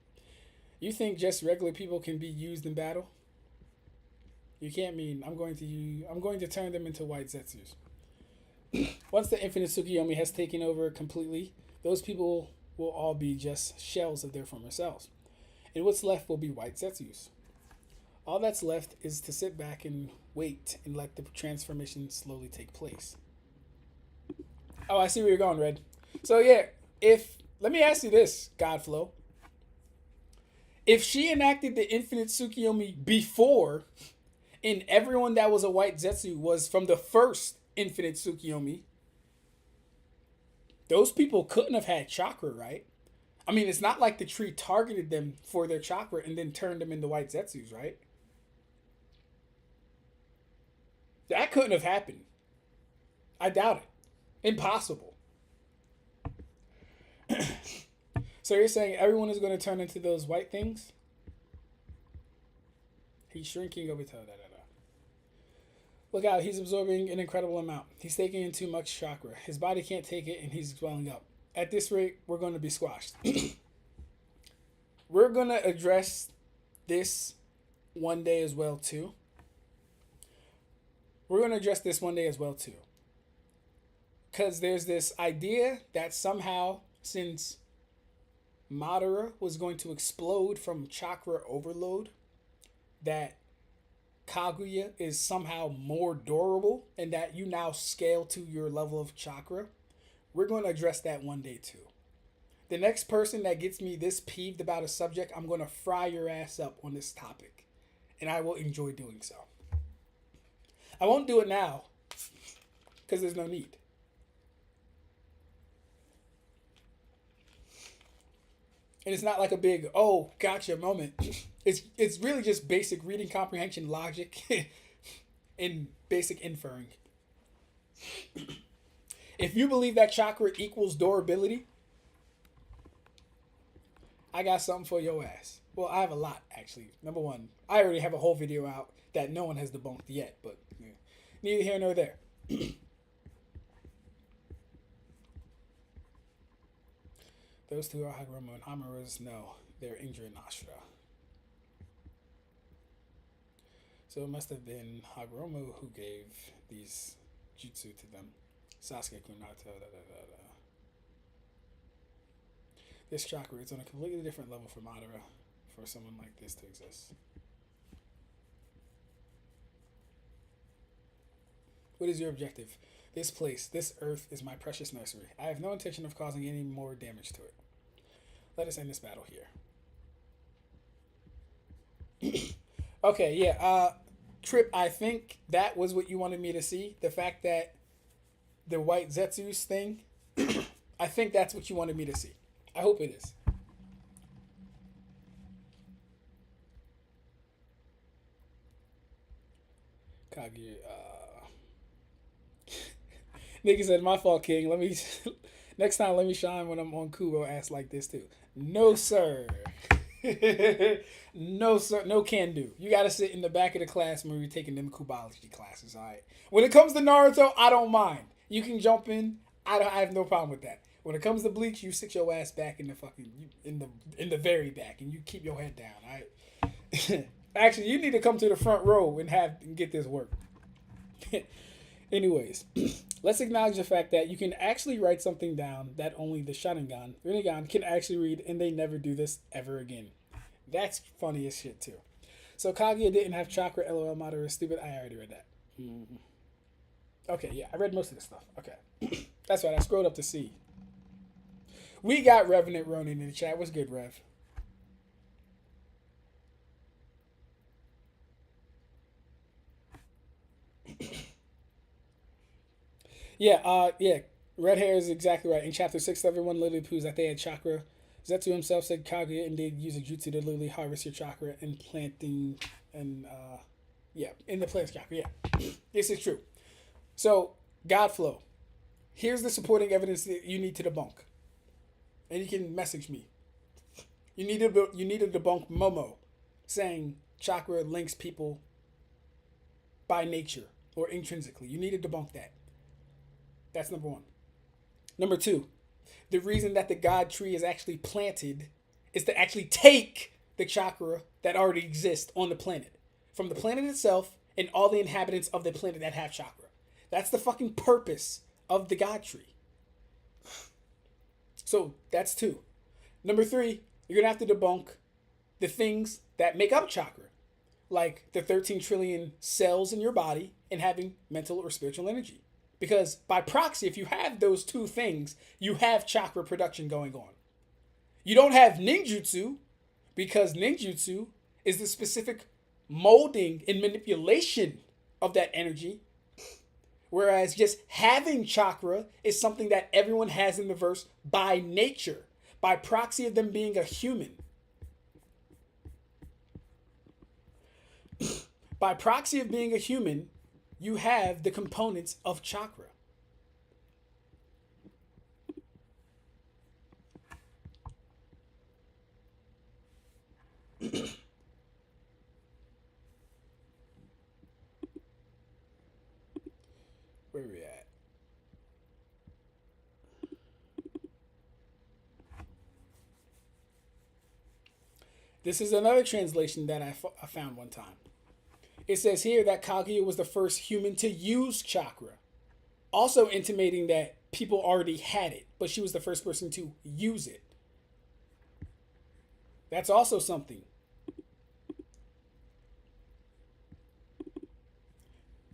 [SPEAKER 1] You think just regular people can be used in battle? You can't mean I'm going to turn them into white Zetsus. Once the infinite Tsukiyomi has taken over completely, those people will all be just shells of their former selves. And what's left will be white Zetsus. All that's left is to sit back and wait and let the transformation slowly take place. Oh, I see where you're going, Red. So yeah, let me ask you this, Godflow. If she enacted the infinite Tsukiyomi before, and everyone that was a white Zetsu was from the first infinite Tsukiyomi, those people couldn't have had chakra, right? I mean, it's not like the tree targeted them for their chakra and then turned them into white Zetsus, right? That couldn't have happened. I doubt it. Impossible. So you're saying everyone is going to turn into those white things? He's shrinking Obito. Look out, he's absorbing an incredible amount. He's taking in too much chakra. His body can't take it and he's swelling up. At this rate, we're going to be squashed. We're going to address this one day as well, too. Because there's this idea that somehow, since Madara was going to explode from chakra overload, that Kaguya is somehow more durable and that you now scale to your level of chakra. We're going to address that one day too. The next person that gets me this peeved about a subject, I'm going to fry your ass up on this topic. And I will enjoy doing so. I won't do it now because there's no need. And it's not like a big, oh, gotcha moment. It's really just basic reading comprehension logic and basic inferring. If you believe that chakra equals durability, I got something for your ass. Well, I have a lot, actually. Number one, I already have a whole video out that no one has debunked yet, but neither here nor there. Those two are Hagoromo and Hamaru's. No, they're Indra and Ashura. So it must have been Hagoromo who gave these jutsu to them. Sasuke Kunato. This chakra is on a completely different level for Madara for someone like this to exist. What is your objective? This place, this earth, is my precious nursery. I have no intention of causing any more damage to it. Let us end this battle here. Okay, yeah. Trip, I think that was what you wanted me to see. The fact that the white Zetsu's thing, I think that's what you wanted me to see. I hope it is. Kaguya, Nigga said, my fault, King. Let me next time let me shine when I'm on Kubo ass like this too. No sir. No sir, no can do. You gotta sit in the back of the class when we're taking them Kubology classes, alright? When it comes to Naruto, I don't mind. You can jump in. I have no problem with that. When it comes to Bleach, you sit your ass back in the fucking in the very back and you keep your head down, alright? Actually, you need to come to the front row and get this work. Anyways, let's acknowledge the fact that you can actually write something down that only the Rinnegan can actually read, and they never do this ever again. That's funny as shit too. So Kaguya didn't have chakra. LOL, Madara is stupid. I already read that. Mm-hmm. Okay, yeah, I read most of this stuff. Okay, that's right. I scrolled up to see. We got Revenant Ronin in the chat. What's good, Rev? Yeah. Red hair is exactly right. In chapter 6, everyone literally proves that they had chakra. Zetsu himself said Kaguya indeed use a jutsu to literally harvest your chakra and planting and in the plant chakra. Yeah, this is true. So Godflow, here's the supporting evidence that you need to debunk, and you can message me. You need to debunk Momo, saying chakra links people by nature or intrinsically. You need to debunk that. That's number one. Number two, the reason that the God tree is actually planted is to actually take the chakra that already exists on the planet. From the planet itself and all the inhabitants of the planet that have chakra. That's the fucking purpose of the God tree. So that's two. Number three, you're going to have to debunk the things that make up chakra. Like the 13 trillion cells in your body and having mental or spiritual energy. Because by proxy, if you have those two things, you have chakra production going on. You don't have ninjutsu because ninjutsu is the specific molding and manipulation of that energy. Whereas just having chakra is something that everyone has in the verse by nature, by proxy of them being a human. By proxy of being a human, you have the components of chakra. Where are we at? This is another translation that I found one time. It says here that Kaguya was the first human to use chakra, also intimating that people already had it, but she was the first person to use it. That's also something.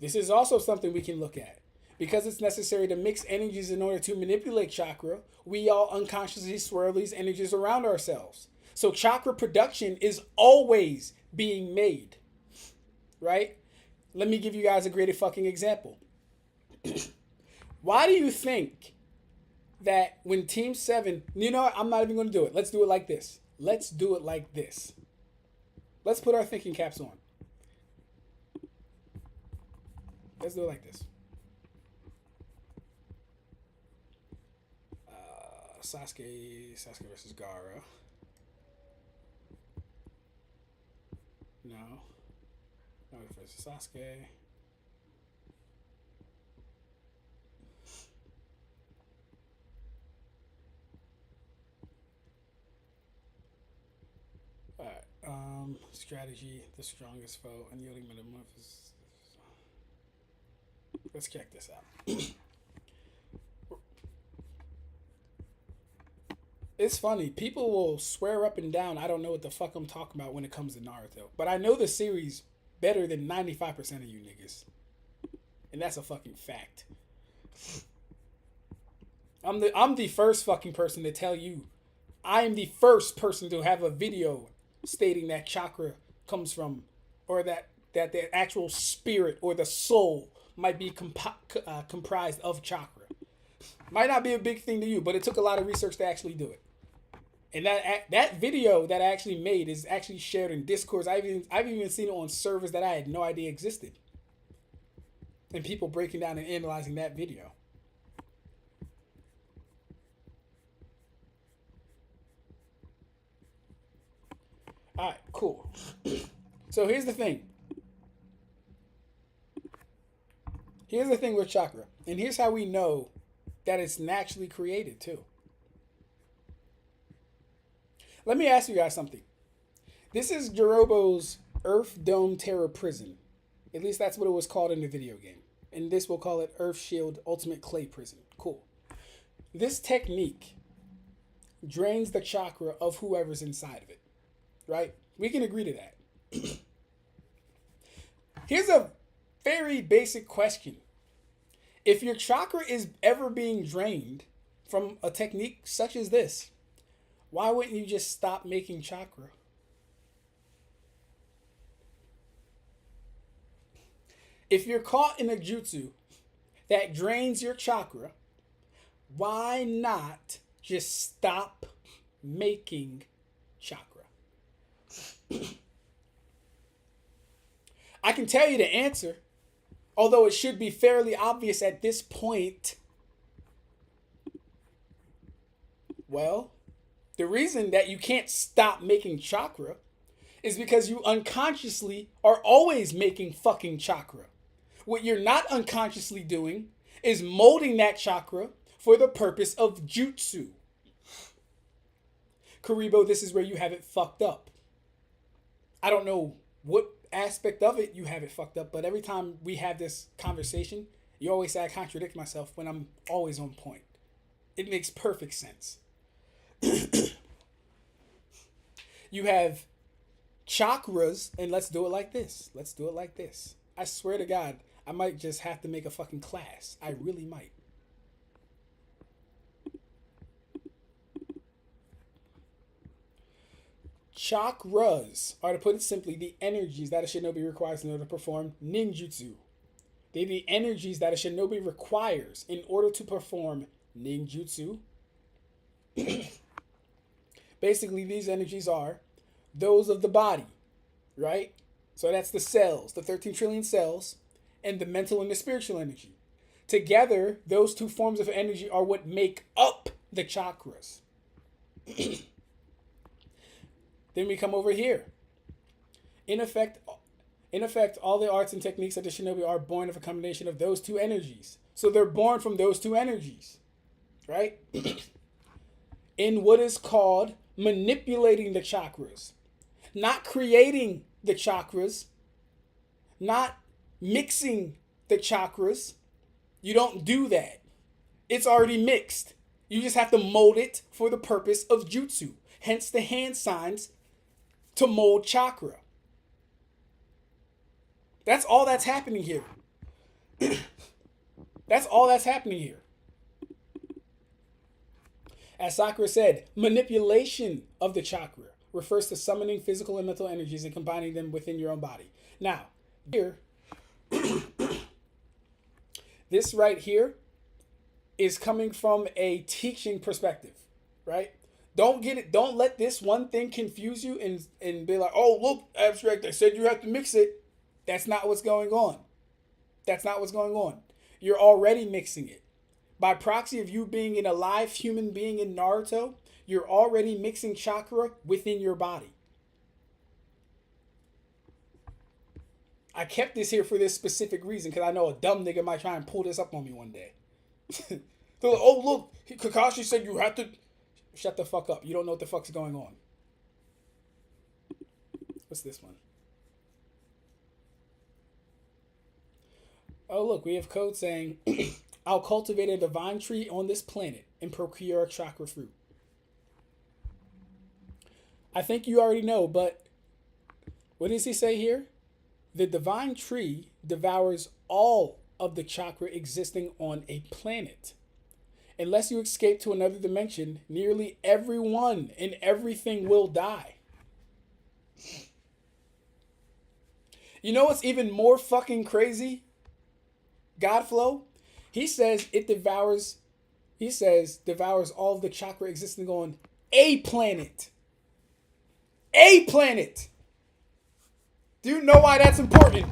[SPEAKER 1] This is also something we can look at. Because it's necessary to mix energies in order to manipulate chakra, we all unconsciously swirl these energies around ourselves. So chakra production is always being made. Right? Let me give you guys a great fucking example. Why do you think that when Team 7... You know what? I'm not even going to do it. Let's do it like this. Let's do it like this. Let's put our thinking caps on. Let's do it like this. Sasuke versus Gaara. No. Naruto versus Sasuke. Alright. Strategy, the strongest foe, unyielding metamorphosis. Let's check this out. It's funny. People will swear up and down I don't know what the fuck I'm talking about when it comes to Naruto. But I know the series better than 95% of you niggas. And And that's a fucking fact. I'm the first fucking person to tell you. I am the first person to have a video stating that chakra comes from, or that the actual spirit or the soul might be comprised of chakra. Might not be a big thing to you, but it took a lot of research to actually do it. And that video that I actually made is actually shared in Discord. I've even seen it on servers that I had no idea existed. And people breaking down and analyzing that video. Alright, cool. So here's the thing. Here's the thing with chakra. And here's how we know that it's naturally created too. Let me ask you guys something. This is Jorobo's Earth Dome Terror Prison. At least that's what it was called in the video game. And this will call it Earth Shield Ultimate Clay Prison. Cool. This technique drains the chakra of whoever's inside of it. Right? We can agree to that. Here's a very basic question. If your chakra is ever being drained from a technique such as this, why wouldn't you just stop making chakra? If you're caught in a jutsu that drains your chakra, why not just stop making chakra? I can tell you the answer, although it should be fairly obvious at this point. Well, the reason that you can't stop making chakra is because you unconsciously are always making fucking chakra. What you're not unconsciously doing is molding that chakra for the purpose of jutsu. Karibo, this is where you have it fucked up. I don't know what aspect of it you have it fucked up, but every time we have this conversation, you always say I contradict myself when I'm always on point. It makes perfect sense. You have chakras, and let's do it like this. Let's do it like this. I swear to God, I might just have to make a fucking class. I really might. Chakras are, to put it simply, the energies that a shinobi requires in order to perform ninjutsu. They're the energies that a shinobi requires in order to perform ninjutsu. Basically, these energies are those of the body, right? So that's the cells, the 13 trillion cells, and the mental and the spiritual energy. Together, those two forms of energy are what make up the chakras. Then we come over here. In effect, all the arts and techniques of the shinobi are born of a combination of those two energies. So they're born from those two energies, right? In what is called manipulating the chakras. Not creating the chakras. Not mixing the chakras. You don't do that. It's already mixed. You just have to mold it for the purpose of jutsu. Hence the hand signs to mold chakra. That's all that's happening here. That's all that's happening here. As Sakura said, manipulation of the chakra refers to summoning physical and mental energies and combining them within your own body. Now, here, this right here is coming from a teaching perspective, right? Don't get it. Don't let this one thing confuse you and be like, oh, look, Ab-Stract, they said you have to mix it. That's not what's going on. That's not what's going on. You're already mixing it. By proxy of you being an alive human being in Naruto, you're already mixing chakra within your body. I kept this here for this specific reason because I know a dumb nigga might try and pull this up on me one day. They're like, oh, look, Kakashi said you have to... Shut the fuck up. You don't know what the fuck's going on. What's this one? Oh, look, we have code saying, I'll cultivate a divine tree on this planet and procure a chakra fruit. I think you already know, but what does he say here? The divine tree devours all of the chakra existing on a planet. Unless you escape to another dimension, nearly everyone and everything will die. You know what's even more fucking crazy? Godflow, he says it devours all of the chakra existing on a planet. A planet. Do you know why that's important?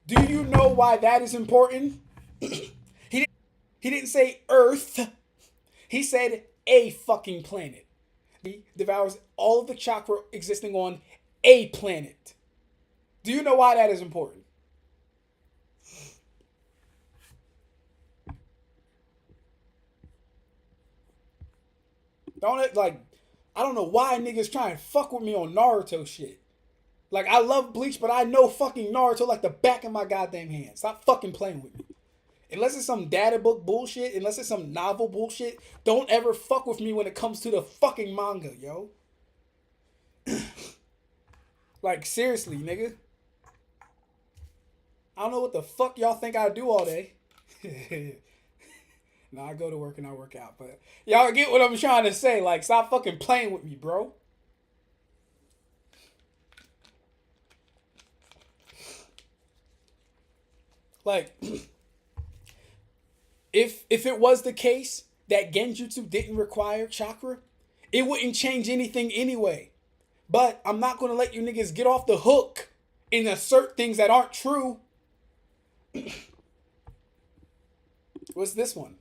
[SPEAKER 1] Do you know why that is important? He didn't say Earth. He said a fucking planet. He devours all of the chakra existing on a planet. Do you know why that is important? Don't it like I don't know why niggas try and fuck with me on Naruto shit. Like I love Bleach, but I know fucking Naruto like the back of my goddamn hand. Stop fucking playing with me. Unless it's some data book bullshit, unless it's some novel bullshit, don't ever fuck with me when it comes to the fucking manga, yo. Like seriously, nigga. I don't know what the fuck y'all think I do all day. No, I go to work and I work out, but y'all get what I'm trying to say. Like, stop fucking playing with me, bro. Like, if it was the case that genjutsu didn't require chakra, it wouldn't change anything anyway. But I'm not gonna let you niggas get off the hook and assert things that aren't true. What's this one?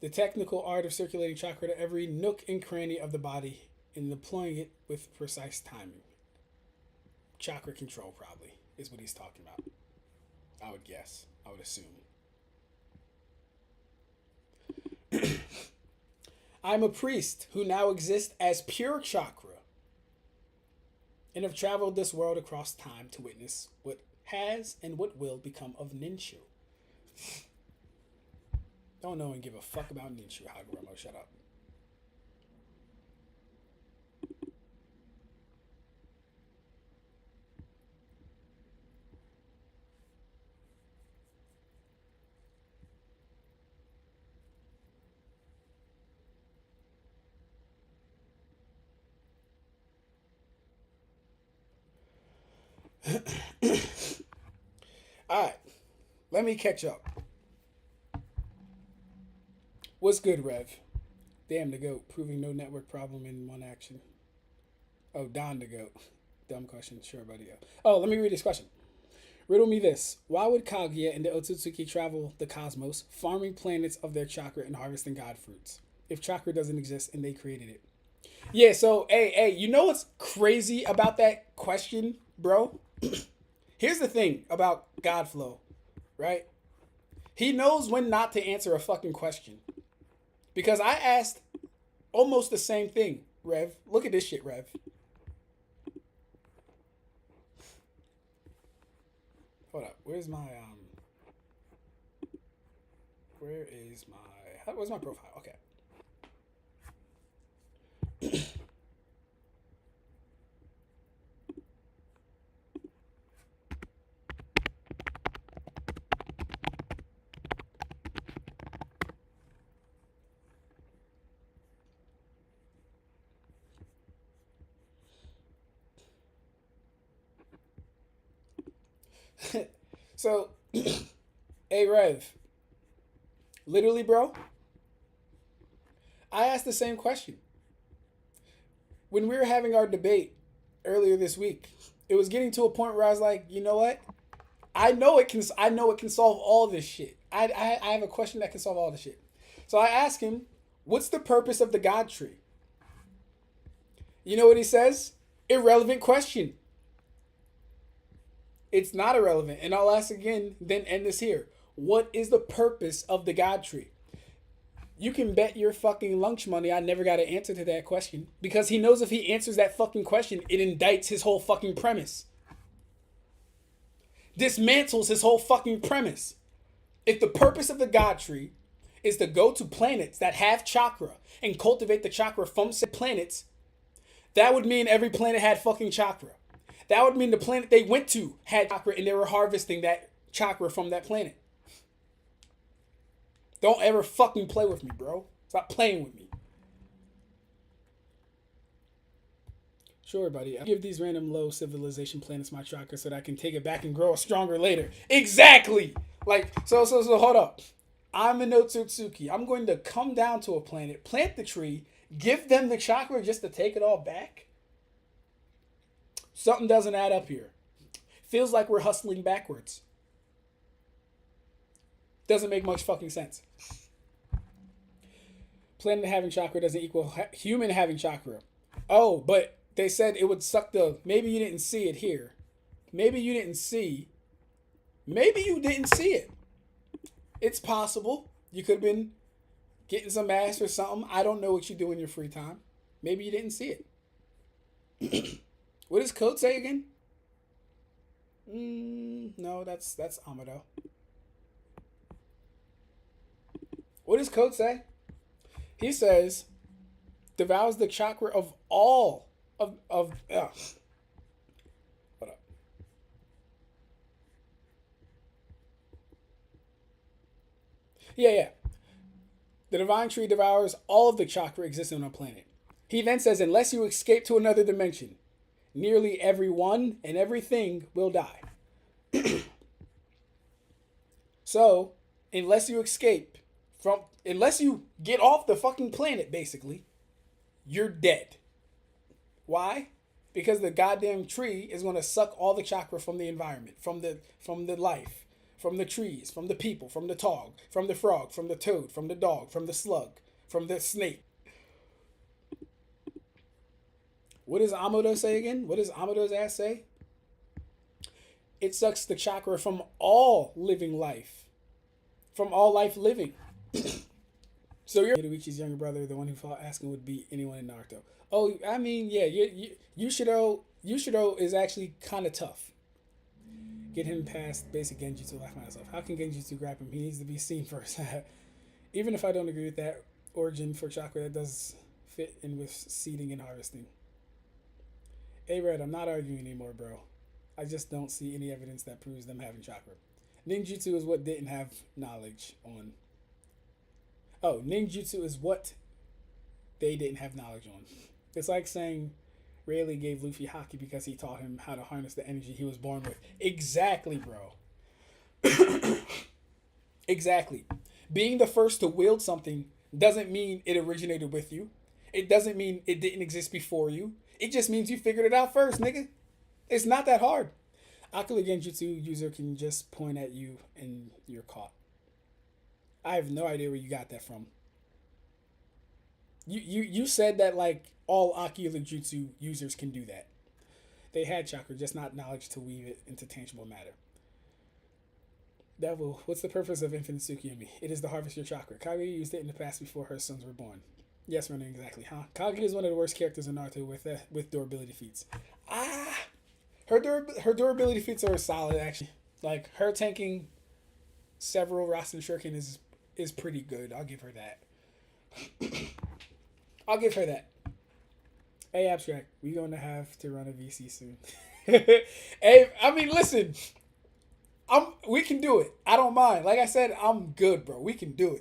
[SPEAKER 1] The technical art of circulating chakra to every nook and cranny of the body and deploying it with precise timing. Chakra control, probably, is what he's talking about. I would guess. I would assume. I'm a priest who now exists as pure chakra and have traveled this world across time to witness what has and what will become of Ninshu. Don't know and give a fuck about Ninshu, Hagoromo. Shut up. Alright, let me catch up. What's good, Rev? Damn the goat, proving no network problem in one action. Oh, Don the goat. Dumb question, sure, buddy. Oh, let me read this question. Riddle me this. Why would Kaguya and the Otsutsuki travel the cosmos, farming planets of their chakra and harvesting god fruits, if chakra doesn't exist and they created it? Yeah, so, hey, you know what's crazy about that question, bro? Here's the thing about Godflow, right? He knows when not to answer a fucking question. Because I asked almost the same thing, Rev. Look at this shit, Rev. Hold up. Where's my where's my profile? Okay. So, hey Rev, literally, bro, I asked the same question when we were having our debate earlier this week. It was getting to a point where I was like, you know what? I know it can solve all this shit. I have a question that can solve all this shit. So I asked him, what's the purpose of the God tree? You know what he says? Irrelevant question. It's not irrelevant. And I'll ask again, then end this here. What is the purpose of the God tree? You can bet your fucking lunch money I never got an answer to that question. Because he knows if he answers that fucking question, it indicts his whole fucking premise. Dismantles his whole fucking premise. If the purpose of the God tree is to go to planets that have chakra and cultivate the chakra from said planets, That would mean every planet had fucking chakra. That would mean the planet they went to had chakra and they were harvesting that chakra from that planet. Don't ever fucking play with me, bro. Stop playing with me. Sure, buddy. I'll give these random low civilization planets my chakra so that I can take it back and grow stronger later. Exactly! Like, so hold up. I'm a Otsutsuki. I'm going to come down to a planet, plant the tree, give them the chakra just to take it all back? Something doesn't add up here. Feels like we're hustling backwards. Doesn't make much fucking sense. Planet having chakra doesn't equal human having chakra. Oh, but they said it would suck the... Maybe you didn't see it here. Maybe you didn't see... Maybe you didn't see it. It's possible. You could have been getting some ass or something. I don't know what you do in your free time. Maybe you didn't see it. What does code say again? No, that's Amado. What does code say? He says, devours the chakra of all of Hold up. Yeah. The divine tree devours all of the chakra existing on a planet. He then says, unless you escape to another dimension, nearly everyone and everything will die. So, unless you get off the fucking planet, basically, you're dead. Why? Because the goddamn tree is going to suck all the chakra from the environment, from the life, from the trees, from the people, from the dog, from the frog, from the toad, from the dog, from the slug, from the snake. What does Amado say again? What does Amado's ass say? It sucks the chakra from all living life. From all life living. So you're Yoruichi's younger brother, the one who fought asking would beat anyone in Naruto. Oh, I mean, yeah, Yushiro is actually kind of tough. Get him past basic genjutsu, laugh myself. How can genjutsu grab him? He needs to be seen first. Even if I don't agree with that origin for chakra, that does fit in with seeding and harvesting. Hey, Red, I'm not arguing anymore, bro. I just don't see any evidence that proves them having chakra. Ninjutsu is what didn't have knowledge on. Oh, ninjutsu is what they didn't have knowledge on. It's like saying Rayleigh gave Luffy haki because he taught him how to harness the energy he was born with. Exactly, bro. Exactly. Being the first to wield something doesn't mean it originated with you. It doesn't mean it didn't exist before you. It just means you figured it out first, nigga. It's not that hard. Akula Genjutsu user can just point at you and you're caught. I have no idea where you got that from. You said that like all Akula Jutsu users can do that. They had chakra, just not knowledge to weave it into tangible matter. Devil, what's the purpose of infinite Tsukiyomi? It is to harvest your chakra. Kaguya used it in the past before her sons were born. Yes, running exactly, huh? Kaguya is one of the worst characters in Naruto with durability feats. Her durability feats are solid, actually. Like, her tanking several Rasen Shuriken is pretty good. I'll give her that. I'll give her that. Hey, Ab-Stract, we going to have to run a VC soon. Hey, I mean, listen. We can do it. I don't mind. Like I said, I'm good, bro. We can do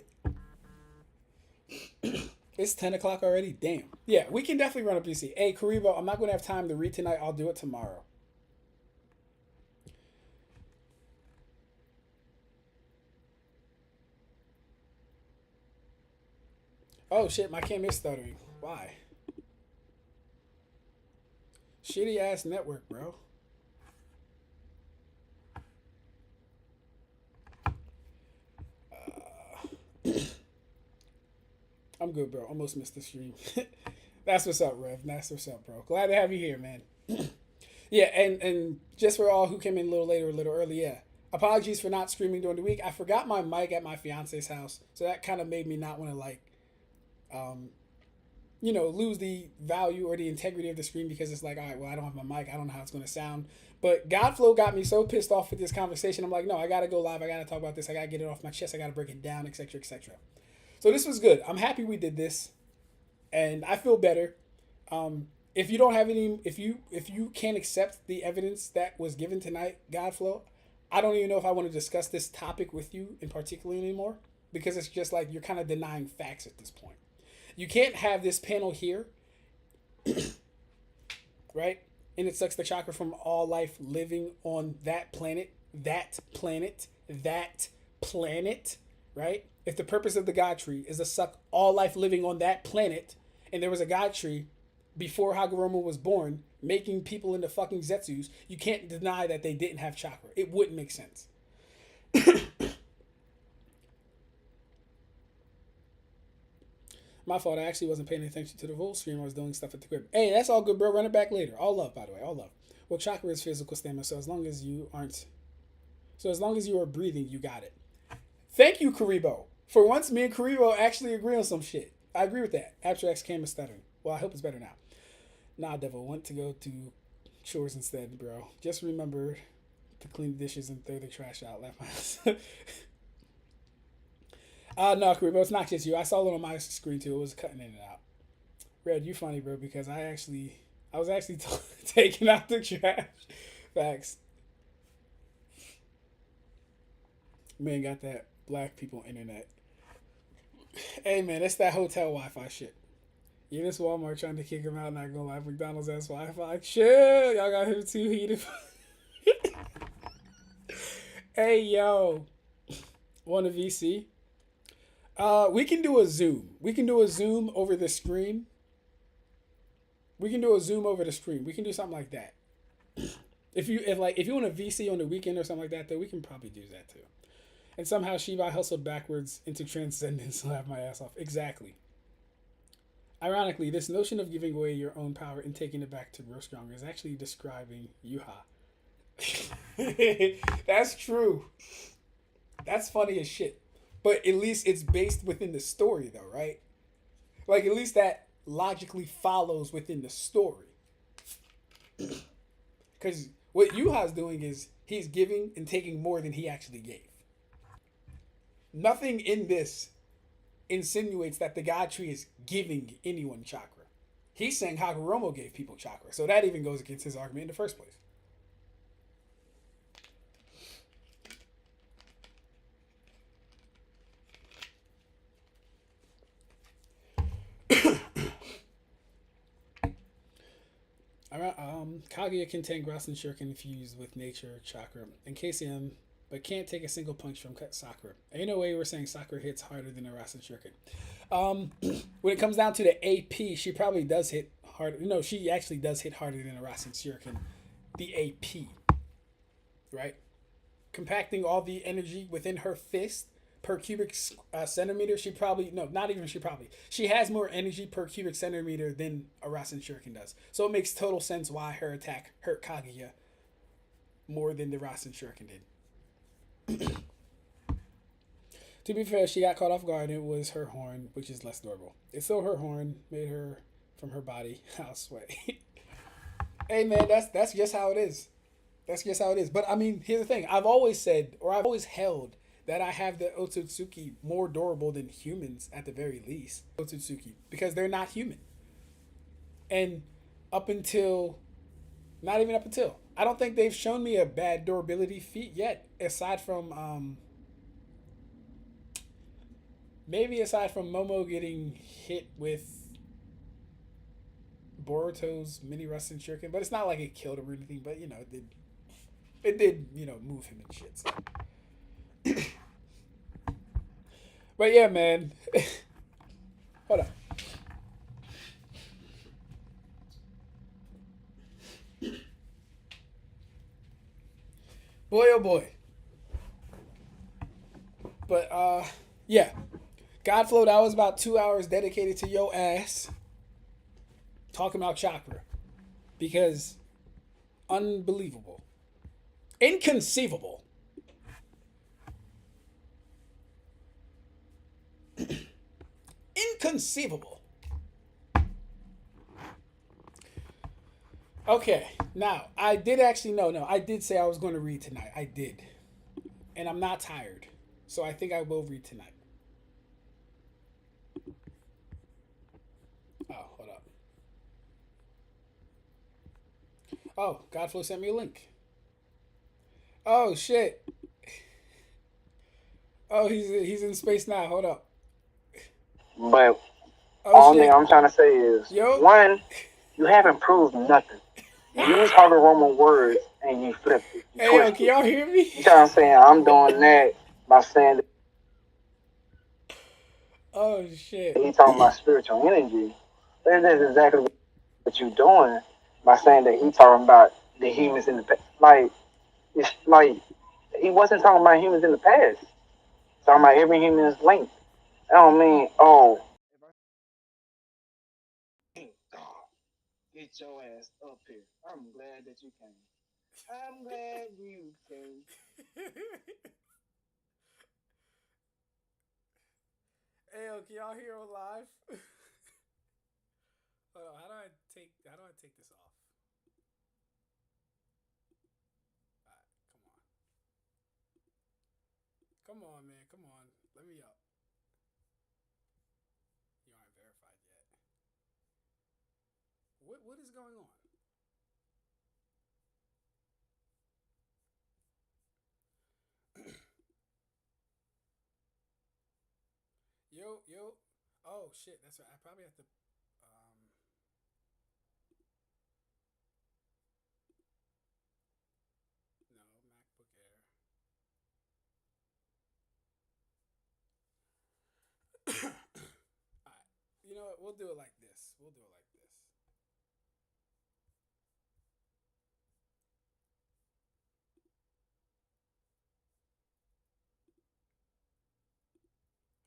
[SPEAKER 1] it. It's 10 o'clock already? Damn. Yeah, we can definitely run a VC. Hey, Karibo, I'm not going to have time to read tonight. I'll do it tomorrow. Oh, shit, my cam is stuttering. Why? Shitty ass network, bro. I'm good, bro. Almost missed the stream. That's what's up, Rev. That's what's up, bro. Glad to have you here, man. Yeah, and just for all who came in a little later, a little early, yeah. Apologies for not streaming during the week. I forgot my mic at my fiance's house, so that kind of made me not want to like, lose the value or the integrity of the stream because it's like, all right, well, I don't have my mic. I don't know how it's going to sound. But Godflow got me so pissed off with this conversation. I'm like, no, I got to go live. I got to talk about this. I got to get it off my chest. I got to break it down, etc., etc. So this was good. I'm happy we did this, and I feel better. If you don't have any, if you can't accept the evidence that was given tonight, Godflow, I don't even know if I want to discuss this topic with you in particular anymore, because it's just like you're kind of denying facts at this point. You can't have this panel here, right? And it sucks the chakra from all life living on that planet, that planet, that planet, right? If the purpose of the God tree is to suck all life living on that planet, and there was a God tree before Hagoromo was born, making people into fucking Zetsus, you can't deny that they didn't have chakra. It wouldn't make sense. My fault. I actually wasn't paying attention to the full stream. I was doing stuff at the crib. Hey, that's all good, bro. Run it back later. All love, by the way. All love. Well, chakra is physical stamina, so as long as you are breathing, you got it. Thank you, Karibo. For once, me and Karibo actually agree on some shit. I agree with that. Ab-Stract came stuttering. Well, I hope it's better now. Nah, devil. Want to go to chores instead, bro. Just remember to clean the dishes and throw the trash out. Left my house. No, Karibo, it's not just you. I saw it on my screen too. It was cutting in and out. Red, you funny, bro, because I was actually taking out the trash. Facts. Man got that black people internet. Hey, man, it's that hotel Wi-Fi shit. Yeah, this Walmart trying to kick him out, not gonna lie. McDonald's ass Wi-Fi. Shit, y'all got him too heated. Hey, yo. Want a VC? We can do a Zoom. We can do a Zoom over the screen. We can do something like that. If you want a VC on the weekend or something like that, though, we can probably do that too. And somehow Shiva hustled backwards into transcendence and laughed my ass off. Exactly. Ironically, this notion of giving away your own power and taking it back to grow stronger is actually describing Yuha. That's true. That's funny as shit. But at least it's based within the story, though, right? Like, at least that logically follows within the story. Because what Yuha's doing is he's giving and taking more than he actually gave. Nothing in this insinuates that the God tree is giving anyone chakra. He's saying Hagoromo gave people chakra. So that even goes against his argument in the first place. Kaguya can tank Rasen Shuriken infused with nature chakra and KCM, but can't take a single punch from Sakura. Ain't no way we're saying Sakura hits harder than a Rasen Shuriken. When it comes down to the AP, she probably does hit harder. No, she actually does hit harder than a Rasen Shuriken. The AP, right? Compacting all the energy within her fist per cubic centimeter, she has more energy per cubic centimeter than a Rasen Shuriken does. So it makes total sense why her attack hurt Kaguya more than the Rasen Shuriken did. To be fair, she got caught off guard and it was her horn, which is less durable. It's still her horn, made her from her body. I'll sweat. Hey man, that's just how it is. That's just how it is. But I mean, here's the thing. I've always held that I have the Otsutsuki more durable than humans at the very least. Otsutsuki. Because they're not human. And not even up until, I don't think they've shown me a bad durability feat yet. Aside from Momo getting hit with Boruto's mini Rasen Shuriken. But it's not like it killed him or anything. But, it did, move him and shit. So. But yeah, man. Hold on. Boy, oh boy. But yeah. Godflow, that was about 2 hours dedicated to your ass talking about chakra. Because unbelievable. Inconceivable. Inconceivable. Okay, now I did actually I did say I was going to read tonight. I did, and I'm not tired, so I think I will read tonight. Oh, hold up. Oh, Godflow sent me a link. Oh shit. Oh, he's in space now. Hold up.
[SPEAKER 3] But
[SPEAKER 1] Oh
[SPEAKER 3] all thing
[SPEAKER 1] shit.
[SPEAKER 3] I'm trying to say is,
[SPEAKER 1] Yo.
[SPEAKER 3] one, you haven't proved nothing. You use Hagoromo words and you flipped it. You
[SPEAKER 1] Hey yo, can
[SPEAKER 3] twisted it.
[SPEAKER 1] y'all hear me?
[SPEAKER 3] You trying to say I'm doing that by saying that
[SPEAKER 1] Oh shit.
[SPEAKER 3] he talking about spiritual energy. That's exactly what you doing by saying that he talking about the humans in the past. Like, it's like he wasn't talking about humans in the past. He's talking about every human is linked. I don't mean, oh, get your ass up here. I'm glad that you came. I'm glad you came.
[SPEAKER 1] Hey yo, can y'all hear on live? Hold on, how do I take this off? Alright, come on, man, come on. Let me up. You aren't verified yet. What is going on? Yo, yo. Oh shit, that's right. I probably have to no, MacBook Air. Alright. You know what? We'll do it like this. We'll do it like this.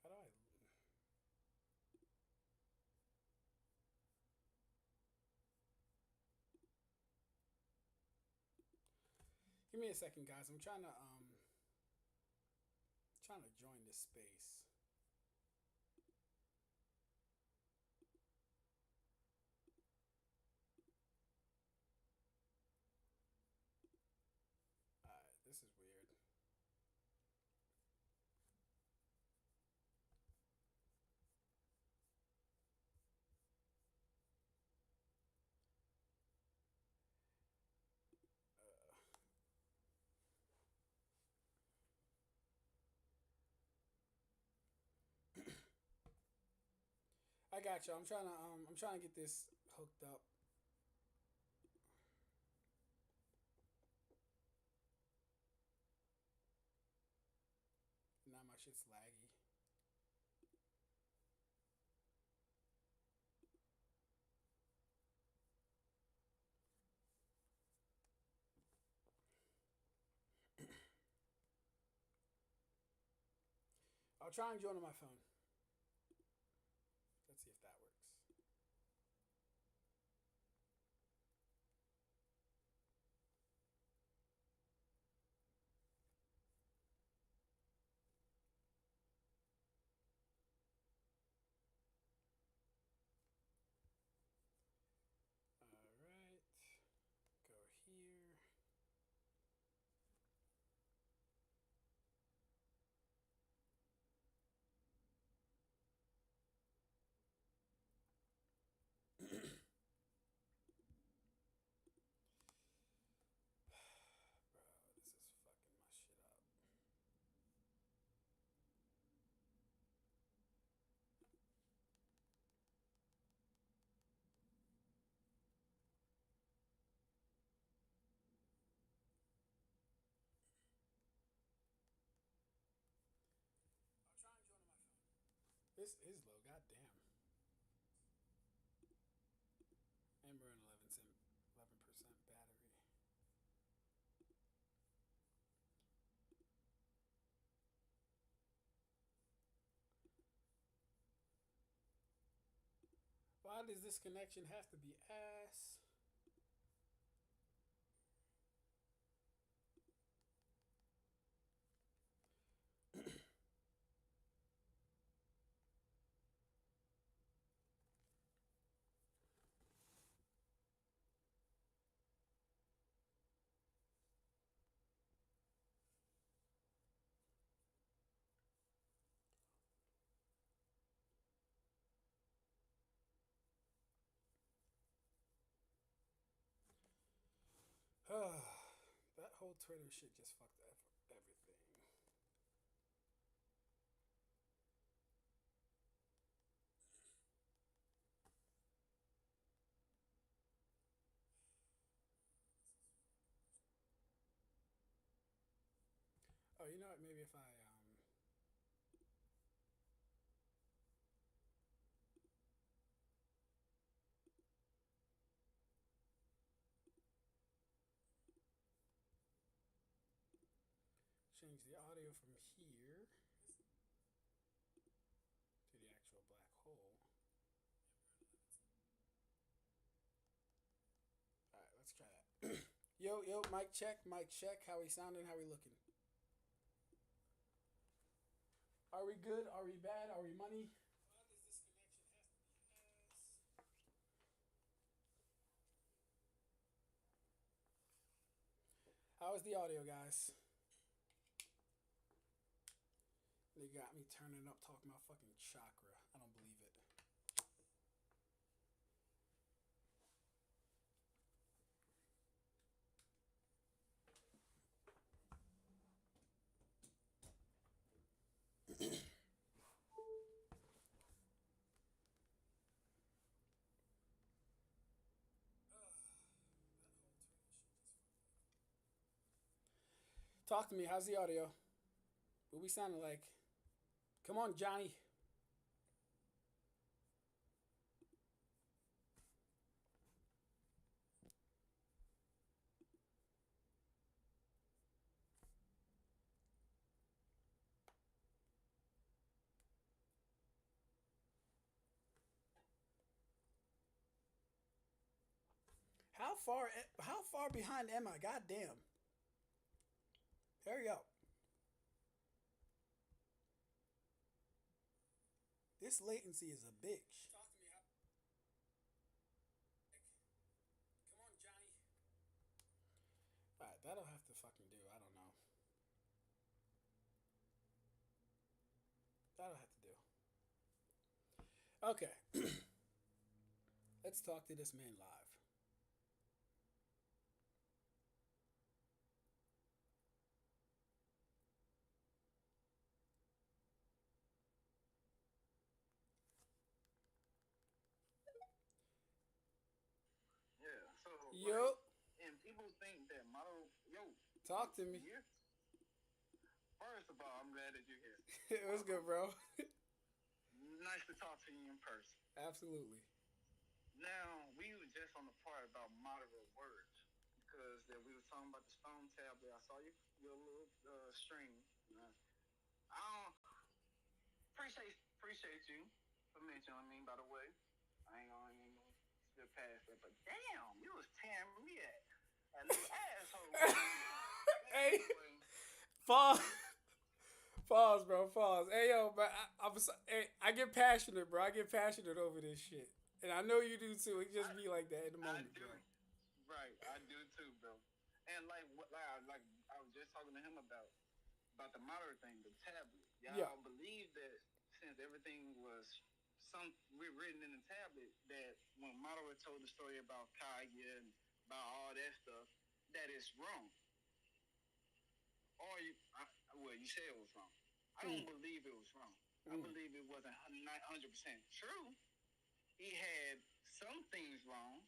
[SPEAKER 1] How do I give me a second, guys. I'm trying to join this space. Alright, this is weird. I got you. I'm trying to get this hooked up. Now my shit's laggy. I'll try and join on my phone. Let's see if that works. Alright. Go here. Bro, this is fucking my shit up. I'll try and join on my phone. This is low, goddamn. And we're on 11% battery. Why does this connection have to be ass? whole Twitter shit just fucked everything. Oh, you know what? Maybe if I change the audio from here to the actual black hole. All right, let's try that. Yo, mic check, mic check. How we sounding? How we looking? Are we good? Are we bad? Are we money? Why does this connection have to be as? How is the audio, guys? They got me turning up talking about fucking Chakra. I don't believe it. Talk to me. How's the audio? What we sounding like? Come on, Johnny. How far behind am I? God damn. Hurry up. This latency is a bitch. Talk to me. Come on, Johnny. Alright, that'll have to fucking do. I don't know. That'll have to do. Okay. Let's talk to this man live.
[SPEAKER 3] Yeah. So.
[SPEAKER 1] Yo.
[SPEAKER 3] Like, and people think that model. Yo.
[SPEAKER 1] Talk to me.
[SPEAKER 3] Here? First of all, I'm glad that you're here.
[SPEAKER 1] It was good, bro.
[SPEAKER 3] Nice to talk to you in person.
[SPEAKER 1] Absolutely.
[SPEAKER 3] Now, we were just on the part about moderate words because that we were talking about the stone tablet. I saw your little string. I don't appreciate you for mentioning me. By the way, I ain't gonna skip past that. But damn, you was tearing me at a little asshole.
[SPEAKER 1] Hey, pause, bro, pause. Hey, yo, but I get passionate, bro. I get passionate over this shit. And I know you do too. It just be like that in the moment,
[SPEAKER 3] I do.
[SPEAKER 1] bro.
[SPEAKER 3] Right, I do too, bro. And like I was just talking to him about the moderate thing, the tablet. Y'all believe that since everything was written in the tablet, that when Madara told the story about Kaguya and about all that stuff, that it's wrong. Or you said it was wrong. I don't believe it was wrong. I believe it wasn't 100% true. He had some things wrong.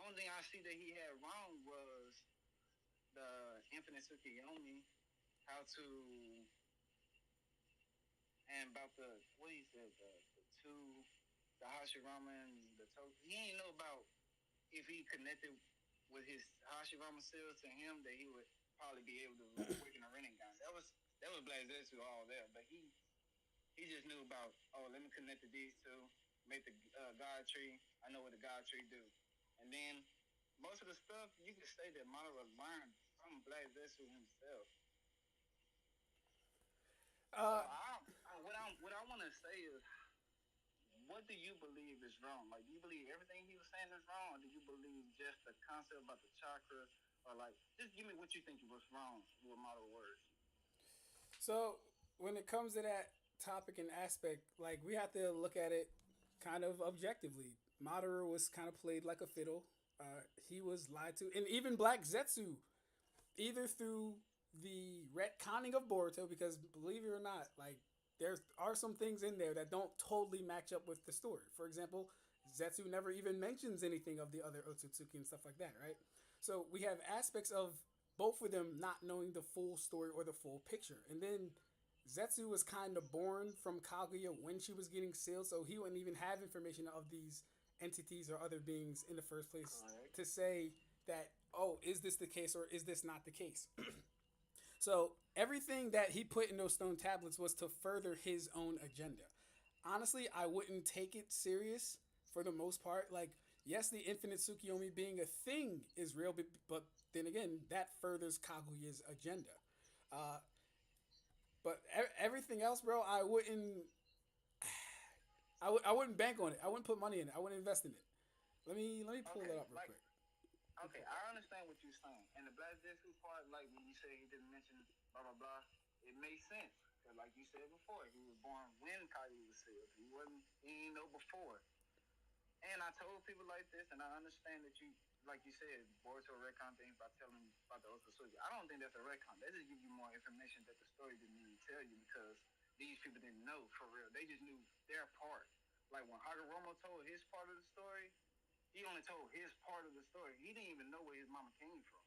[SPEAKER 3] Only thing I see that he had wrong was the infinite Tsukiyomi, how to, and about what he said, the Hashirama and the Toku. He didn't know about if he connected with his Hashirama cells to him that he would probably be able to awaken a Rinnegan. That was Black Zetsu all there, but he just knew about, let me connect to these two, make the God tree. I know what the God tree do. And then most of the stuff, you can say that Madara learned from Black Zetsu himself. What I want to say is, what do you believe is wrong? Like, do you believe everything he was saying is wrong, or do you believe just the concept about the chakra, or like, just give me what you think was wrong with Madara words?
[SPEAKER 1] So when it comes to that topic and aspect, like we have to look at it kind of objectively. Madara was kind of played like a fiddle. He was lied to, and even Black Zetsu either through the retconning of Boruto, because believe it or not, like there are some things in there that don't totally match up with the story. For example, Zetsu never even mentions anything of the other Otsutsuki and stuff like that, right? So we have aspects of both of them not knowing the full story or the full picture. And then Zetsu was kind of born from Kaguya when she was getting sealed, so he wouldn't even have information of these entities or other beings in the first place
[SPEAKER 3] Correct.
[SPEAKER 1] to say that, oh, is this the case or is this not the case? So everything that he put in those stone tablets was to further his own agenda. Honestly, I wouldn't take it serious for the most part. Like, yes, the infinite Tsukiyomi being a thing is real, but then again, that furthers Kaguya's agenda. But everything else, bro, I wouldn't. I wouldn't bank on it. I wouldn't put money in it. I wouldn't invest in it. Let me pull it
[SPEAKER 3] Okay,
[SPEAKER 1] up real quick.
[SPEAKER 3] okay, I understand what you're saying. And the Black Deku part, like when you say he didn't mention blah blah blah, it makes sense. Cause like you said before, he was born when Kaguya was sealed. He didn't know before. And I told people like this, and I understand that you, like you said, Boruto retcon things by telling about the Otsutsuki. I don't think that's a retcon. They just give you more information that the story didn't even tell you because these people didn't know for real. They just knew their part. Like when Hagoromo told his part of the story, he only told his part of the story. He didn't even know where his mama came from.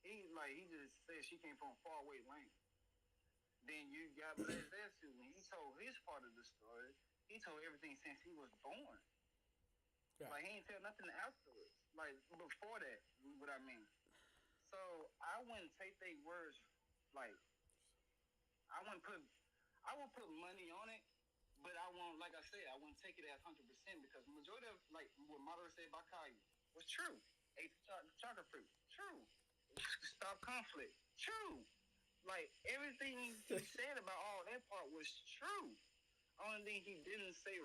[SPEAKER 3] He just said she came from a faraway land. Then you got Black Zetsu. When he told his part of the story, he told everything since he was born.
[SPEAKER 1] Yeah.
[SPEAKER 3] Like, he ain't tell nothing afterwards. Like, before that, what I mean. So, I wouldn't take their words, like, I wouldn't put, I would put money on it, but I won't, like I said, I wouldn't take it as 100% because majority of, like, what Madara said about Kaguya was true. Ate the chakra fruit. True. Stop conflict. True. Like, everything he said about all that part was true. Only thing he didn't say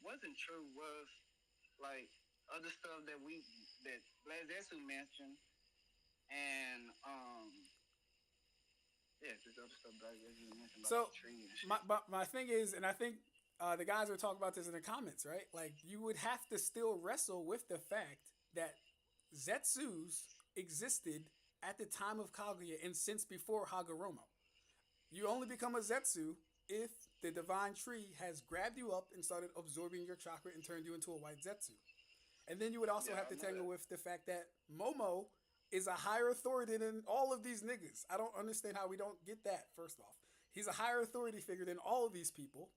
[SPEAKER 3] wasn't true was like other stuff that Black Zetsu mentioned, and there's other stuff Black Zetsu mentioned about
[SPEAKER 1] So
[SPEAKER 3] the tree and shit.
[SPEAKER 1] my thing is, and I think the guys were talking about this in the comments, right? Like you would have to still wrestle with the fact that Zetsus existed at the time of Kaguya and since before Hagoromo. You only become a Zetsu if the divine tree has grabbed you up and started absorbing your chakra and turned you into a white Zetsu. And then you would also
[SPEAKER 3] Yeah,
[SPEAKER 1] have
[SPEAKER 3] I
[SPEAKER 1] to
[SPEAKER 3] know
[SPEAKER 1] tangle
[SPEAKER 3] that.
[SPEAKER 1] with the fact that Momo is a higher authority than all of these niggas. I don't understand how we don't get that, first off. He's a higher authority figure than all of these people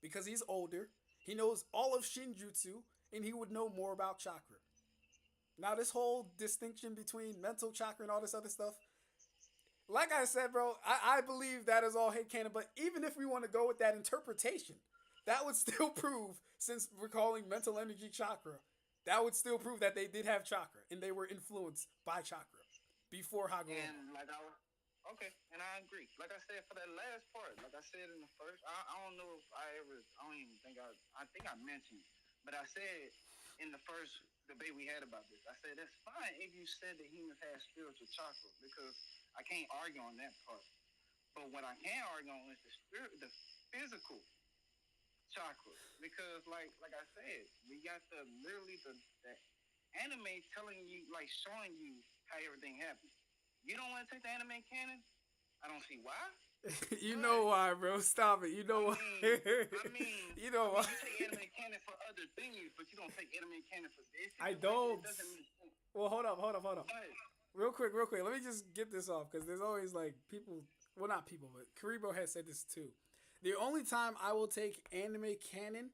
[SPEAKER 1] because he's older. He knows all of Shinjutsu, and he would know more about chakra. Now, this whole distinction between mental chakra and all this other stuff, like I said, bro, I believe that is all headcanon, but even if we want to go with that interpretation, that would still prove, since we're calling mental energy chakra, that would still prove that they did have chakra and they were influenced by chakra before Hagoromo.
[SPEAKER 3] And okay, and I agree. Like I said for that last part, like I said in the first, I don't know if I don't even think I think I mentioned, but I said in the first debate we had about this, I said that's fine if you said that humans have spiritual chakra because I can't argue on that part. But what I can argue on is the physical chakra because like I said, we got the anime telling you, like showing you how everything happened. You don't want to take the anime canon? I don't see why.
[SPEAKER 1] You
[SPEAKER 3] But
[SPEAKER 1] know why, bro? Stop it. You know why? You know why?
[SPEAKER 3] you take anime canon for other things, but you don't take anime canon for this
[SPEAKER 1] I
[SPEAKER 3] situation.
[SPEAKER 1] don't.
[SPEAKER 3] It doesn't make sense.
[SPEAKER 1] Well, hold up.
[SPEAKER 3] But
[SPEAKER 1] Real quick. Let me just get this off because there's always like people. Well, not people, but Karibo has said this too. The only time I will take anime canon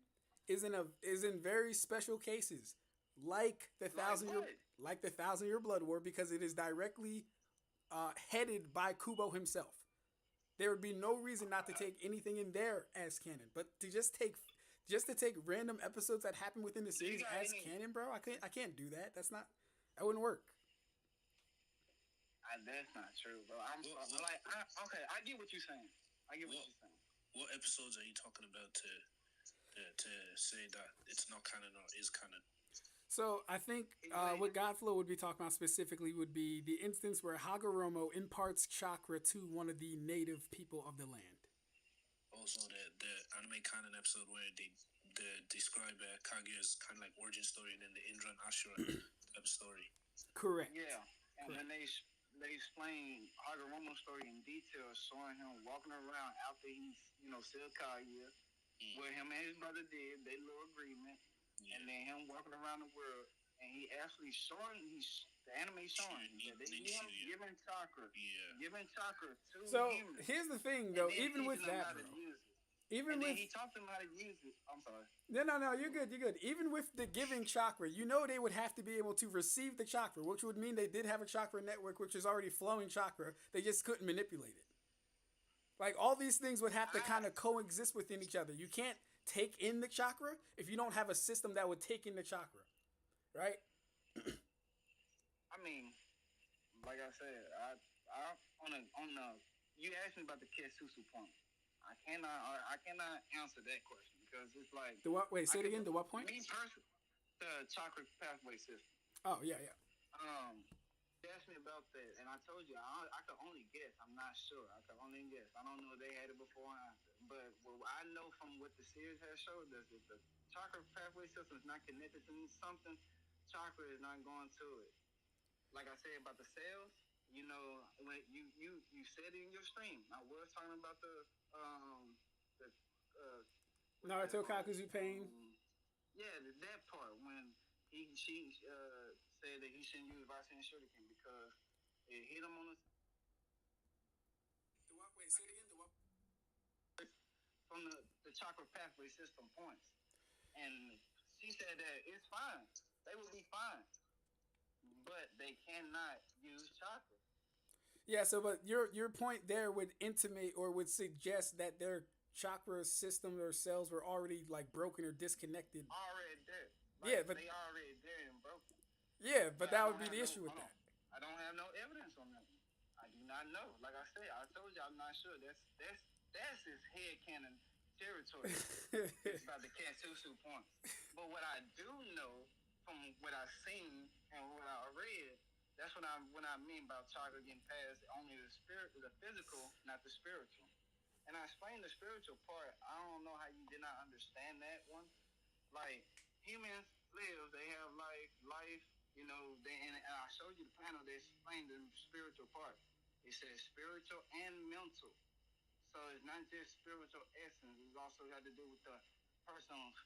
[SPEAKER 1] is in very special cases, like the
[SPEAKER 3] what?
[SPEAKER 1] like the Thousand Year Blood War, because it is directly headed by Kubo himself. There would be no reason not to take anything in there as canon, but to just to take random episodes that happen within the series
[SPEAKER 3] got
[SPEAKER 1] as
[SPEAKER 3] any-
[SPEAKER 1] canon, bro. I can't do that. That wouldn't work.
[SPEAKER 3] That's not true, bro. Okay, I get what you're saying. I get what you're saying.
[SPEAKER 4] What episodes are you talking about to say that it's not canon or is canon?
[SPEAKER 1] So I think what Godflow would be talking about specifically would be the instance where Hagoromo imparts chakra to one of the native people of the land.
[SPEAKER 4] Also, the anime canon episode where they describe Kaguya's kind of like origin story and then the Indra and Ashura type story.
[SPEAKER 1] Correct.
[SPEAKER 3] Yeah, and they explain Hagoromo's story in detail, showing him walking around after he's, said Kaguya, what him and his brother did, they little agreement, and then him walking around the world, and he actually showing, the anime showing that they giving chakra to
[SPEAKER 1] So
[SPEAKER 3] humans,
[SPEAKER 1] here's the thing, though. Even with that, bro. Even with
[SPEAKER 3] he taught them how to use it. I'm sorry.
[SPEAKER 1] No, you're good, you're good. Even with the giving chakra, you know they would have to be able to receive the chakra, which would mean they did have a chakra network, which is already flowing chakra. They just couldn't manipulate it. Like, all these things would have to kind of coexist within each other. You can't take in the chakra if you don't have a system that would take in the chakra, right?
[SPEAKER 3] I mean, like I said, I on the you asked me about the Ketsusu point. I cannot answer that question because it's like
[SPEAKER 1] The what? Wait, say it again. The what point?
[SPEAKER 3] Me personally, the chakra pathway system.
[SPEAKER 1] Oh yeah.
[SPEAKER 3] You asked me about that, and I told you I could only guess. I'm not sure. I could only guess. I don't know if they had it before or after. But what I know from what the series has showed us is the chakra pathway system is not connected to something. Chakra is not going to it. Like I said about the cells, when you said it in your stream. I was talking about the
[SPEAKER 1] Naruto Kakuzu pain.
[SPEAKER 3] Yeah, that part when she said that he shouldn't use Vaseline Shuriken because it hit him on the.
[SPEAKER 1] Wait, say it again. The what?
[SPEAKER 3] From the chakra pathway system points, and she said that it's fine. They will be fine, but they cannot use chakra.
[SPEAKER 1] Yeah. So, but your point there would intimate or would suggest that their chakra system or cells were already like broken or disconnected.
[SPEAKER 3] Already there.
[SPEAKER 1] Yeah, but
[SPEAKER 3] they already there and broken.
[SPEAKER 1] Yeah, but that would be the issue with that.
[SPEAKER 3] I don't have no evidence on that. I do not know. Like I said, I told you I'm not sure. That's his headcanon territory. It's about the Ketsusu point. But what I do know from what I've seen and what I read, that's what I mean about chakra getting past only the physical, not the spiritual. And I explained the spiritual part. I don't know how you did not understand that one. Like, humans live, they have life, and I showed you the panel that explained the spiritual part. It says spiritual and mental. So it's not just spiritual essence, it's also got to do with the person's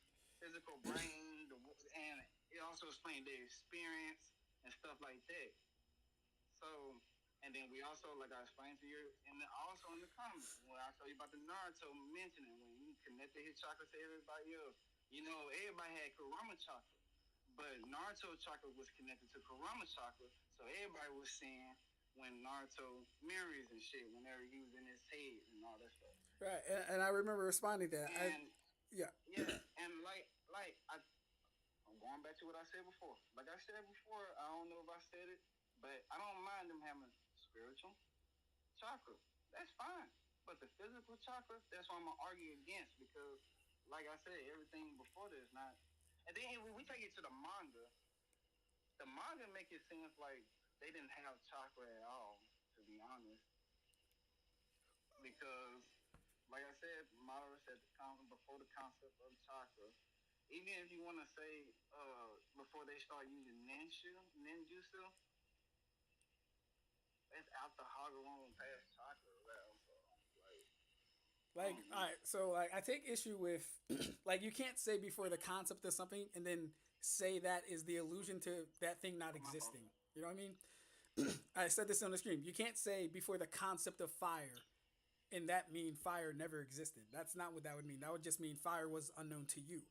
[SPEAKER 3] physical brain, and it also explained their experience and stuff like that. So, and then we also, like I explained to you, and also in the comments, when I told you about the Naruto mentioning, when he connected his chakra to everybody else, everybody had Kurama chakra, but Naruto chakra was connected to Kurama chakra, so everybody was seeing when Naruto memories and shit, whenever he was in his head and all that stuff.
[SPEAKER 1] Right, and I remember responding to that.
[SPEAKER 3] Yeah, and I'm going back to what I said before. Like I said before, I don't know if I said it, but I don't mind them having spiritual chakra. That's fine. But the physical chakra, that's what I'm going to argue against because, like I said, everything before this not. And then when we take it to the manga make it seem like they didn't have chakra at all, to be honest. Because, like I said, Madara said before the concept of chakra, even if you want to say before they start using ninjutsu, it's after Hagoromo past chakra level.
[SPEAKER 1] All right, so I take issue with like you can't say before the concept of something and then say that is the allusion to that thing not existing. You know what I mean? I said this on the screen. You can't say before the concept of fire and that mean fire never existed. That's not what that would mean. That would just mean fire was unknown to you.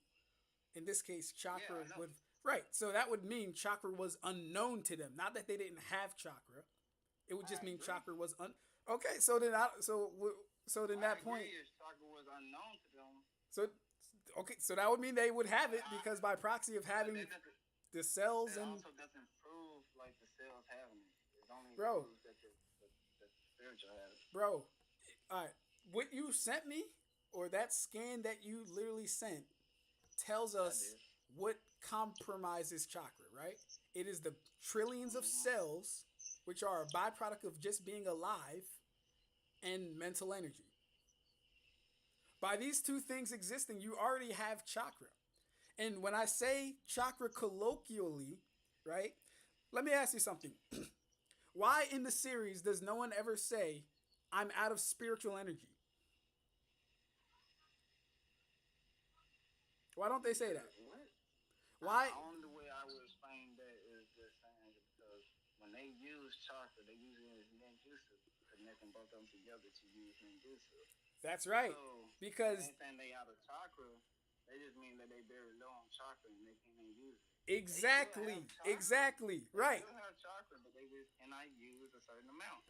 [SPEAKER 1] In this case, chakra would right. So that would mean chakra was unknown to them. Not that they didn't have chakra. It would just mean chakra was okay. So then that point,
[SPEAKER 3] chakra was unknown to them.
[SPEAKER 1] So that would mean they would have it because by proxy of having the cells and
[SPEAKER 3] also doesn't prove like the cells having it. It only
[SPEAKER 1] bro,
[SPEAKER 3] proves that the spiritual have it.
[SPEAKER 1] Bro, all right. What you sent me or that scan that you literally sent tells us what compromises chakra, right? It is the trillions of cells, which are a byproduct of just being alive, and mental energy. By these two things existing, you already have chakra. And when I say chakra colloquially, right? Let me ask you something. Why in the series does no one ever say, I'm out of spiritual energy? Why don't they say that?
[SPEAKER 3] What?
[SPEAKER 1] Why?
[SPEAKER 3] Only way I would explain that is just saying it because when they use chakra, they use it as genjutsu, connecting both of them together to use ninjutsu.
[SPEAKER 1] That's right.
[SPEAKER 3] So
[SPEAKER 1] Because
[SPEAKER 3] anything they out of chakra, they just mean that they very low on chakra and they can't use it. They still have
[SPEAKER 1] exactly,
[SPEAKER 3] chakra.
[SPEAKER 1] exactly,
[SPEAKER 3] They
[SPEAKER 1] right.
[SPEAKER 3] still have chakra, but they just cannot use a certain amount.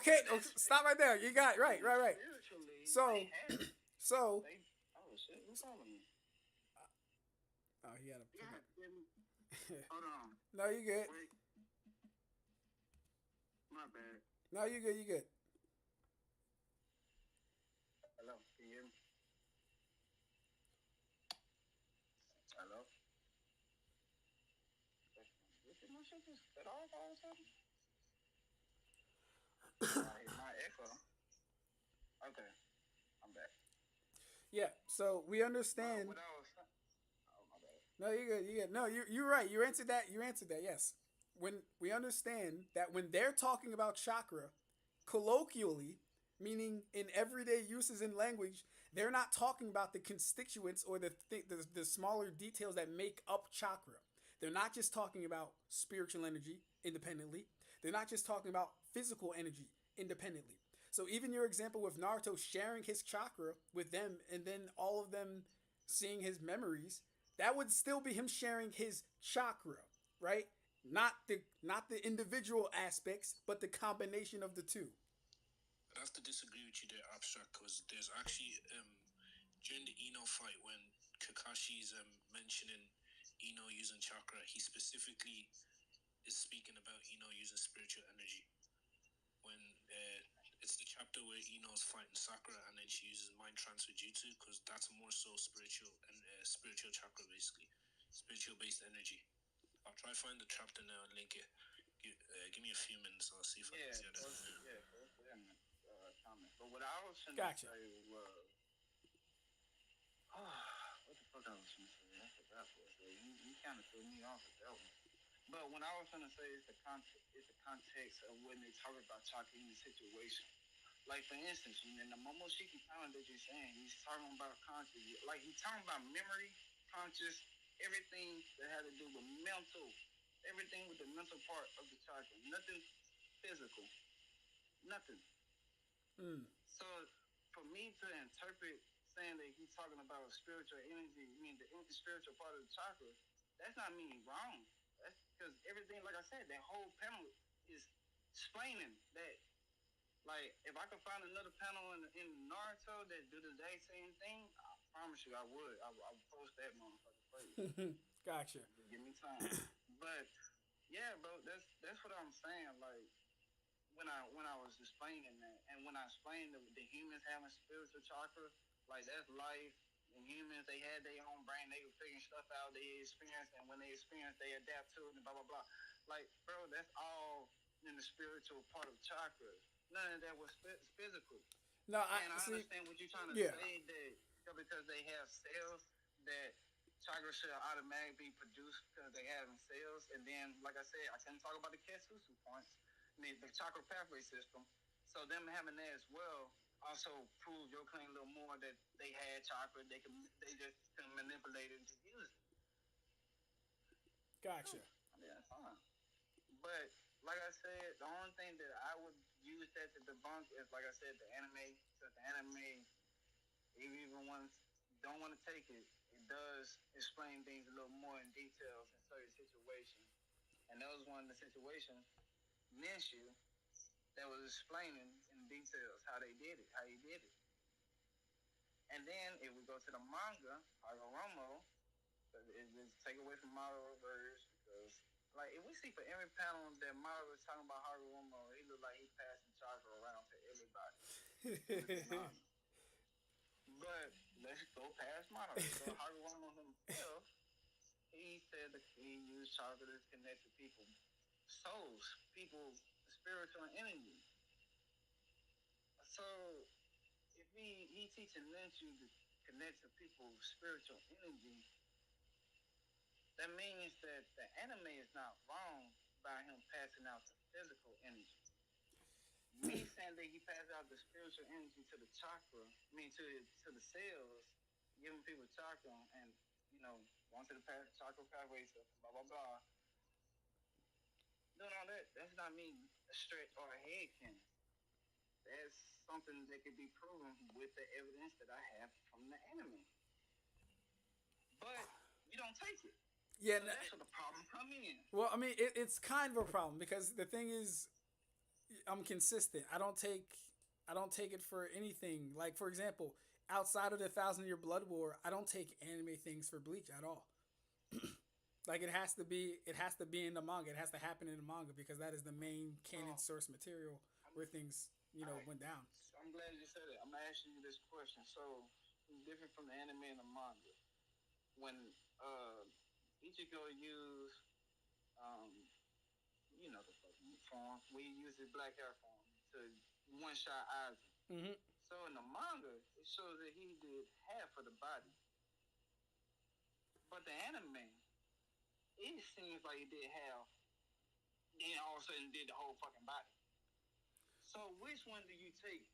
[SPEAKER 1] Okay, stop right there. You got it. Right, right, right.
[SPEAKER 3] Spiritually, they
[SPEAKER 1] So,
[SPEAKER 3] have it.
[SPEAKER 1] so.
[SPEAKER 3] They, oh shit, who's calling me?
[SPEAKER 1] Oh, he had a
[SPEAKER 3] God,
[SPEAKER 1] pickup.
[SPEAKER 3] hold on.
[SPEAKER 1] No, you good.
[SPEAKER 3] Wait. My bad.
[SPEAKER 1] No, you good. You good.
[SPEAKER 3] Hello, can you hear me? Hello? Did my shit just cut off all of a sudden? I hear my echo. Okay, I'm back.
[SPEAKER 1] Yeah. So we understand.
[SPEAKER 3] What I was saying. Oh, my bad.
[SPEAKER 1] No, you're good. You're good. No, you're right. You answered that. You answered that. Yes. When we understand that when they're talking about chakra, colloquially, meaning in everyday uses in language, they're not talking about the constituents or the smaller details that make up chakra. They're not just talking about spiritual energy independently. They're not just talking about physical energy independently. So even your example with Naruto sharing his chakra with them and then all of them seeing his memories, that would still be him sharing his chakra, right? Not the individual aspects, but the combination of the two.
[SPEAKER 4] I'd have to disagree with you there, Ab-Stract, because there's actually during the Ino fight when Kakashi's mentioning Ino using chakra, he specifically is speaking about Ino using spiritual energy. When it's the chapter where Ino's fighting Sakura and then she uses mind transfer jutsu, because that's more so spiritual and spiritual chakra, basically spiritual based energy. I'll try to find the chapter now and link it. Give me a few minutes. I'll see if I can see it.
[SPEAKER 3] Comment. But what I was trying
[SPEAKER 1] Gotcha.
[SPEAKER 3] to say was, what the fuck I was trying to say? I forgot what I said. You kind of threw me off with that one. But when I was trying to say is the context of when they talk about chakra in the situation. Like for instance, in the Momoshiki canon that you're saying, he's talking about conscious. Like he's talking about memory, conscious, everything that had to do with mental, everything with the mental part of the chakra. Nothing physical, nothing. So for me to interpret saying that he's talking about spiritual energy, I mean the spiritual part of the chakra, that's not meaning wrong. That's because everything, like I said, that whole panel is explaining that. Like, if I could find another panel in Naruto that do the exact same thing, I promise you I would. I would post that motherfucker for you.
[SPEAKER 1] Gotcha.
[SPEAKER 3] Just give me time. But yeah, bro, that's what I'm saying. Like when I was explaining that, and when I explained the humans having spiritual chakra, like that's life. And humans, they had their own brain. They were figuring stuff out. They experienced, and when they experience, they adapt to it, and blah blah blah. Like, bro, that's all in the spiritual part of chakras. None of that was physical.
[SPEAKER 1] No,
[SPEAKER 3] And I
[SPEAKER 1] see.
[SPEAKER 3] understand what you're trying to
[SPEAKER 1] Yeah.
[SPEAKER 3] say that because they have cells that chakra should automatically be produced because they have cells. And then, like I said, I couldn't talk about the Ketsusu points, the chakra pathway system. So them having that as well also proves your claim a little more that they had chakra. They just can manipulate it and just use it.
[SPEAKER 1] Gotcha.
[SPEAKER 3] I mean, that's fine. But like I said, the only thing that I would use that to debunk is, like I said, the anime. Because the anime, even ones don't want to take it, it does explain things a little more in details in certain situations. And that was one of the situations, Ninshu, that was explaining in details how they did it, how he did it. And then if we go to the manga, Hagoromo, it just take away from Mario verse because, like, if we see for every panel that Mario was talking about Hagoromo, he looked like he passing chakra around to everybody. But let's go past Mario. So Hagoromo himself, he said that he used chakra to connect to people, souls, people, spiritual energy. So if he teaching Ninshu to connect to people's spiritual energy, that means that the anime is not wrong by him passing out the physical energy. Me saying that he passed out the spiritual energy to the chakra, I mean to the cells, giving people chakra, and going to the chakra pathways, blah blah blah. Doing all that, that's not me a stretch or a head canon. That's something that could be proven with the evidence that I have from the anime. But you don't take it.
[SPEAKER 1] Yeah,
[SPEAKER 3] So that's where the problem come in.
[SPEAKER 1] well, I mean, it's kind of a problem because the thing is, I'm consistent. I don't take it for anything. Like for example, outside of the Thousand Year Blood War, I don't take anime things for Bleach at all. Like it has to be in the manga. It has to happen in the manga because that is the main canon source material where things went down.
[SPEAKER 3] I'm glad you said it. I'm asking you this question. So, different from the anime and the manga. When Ichigo used, um, the fucking form, we use his black hair form to one shot Aizen.
[SPEAKER 1] Mm-hmm.
[SPEAKER 3] So in the manga, it shows that he did half of the body. But the anime, it seems like he did half, then all of a sudden did the whole fucking body. So which one do you take?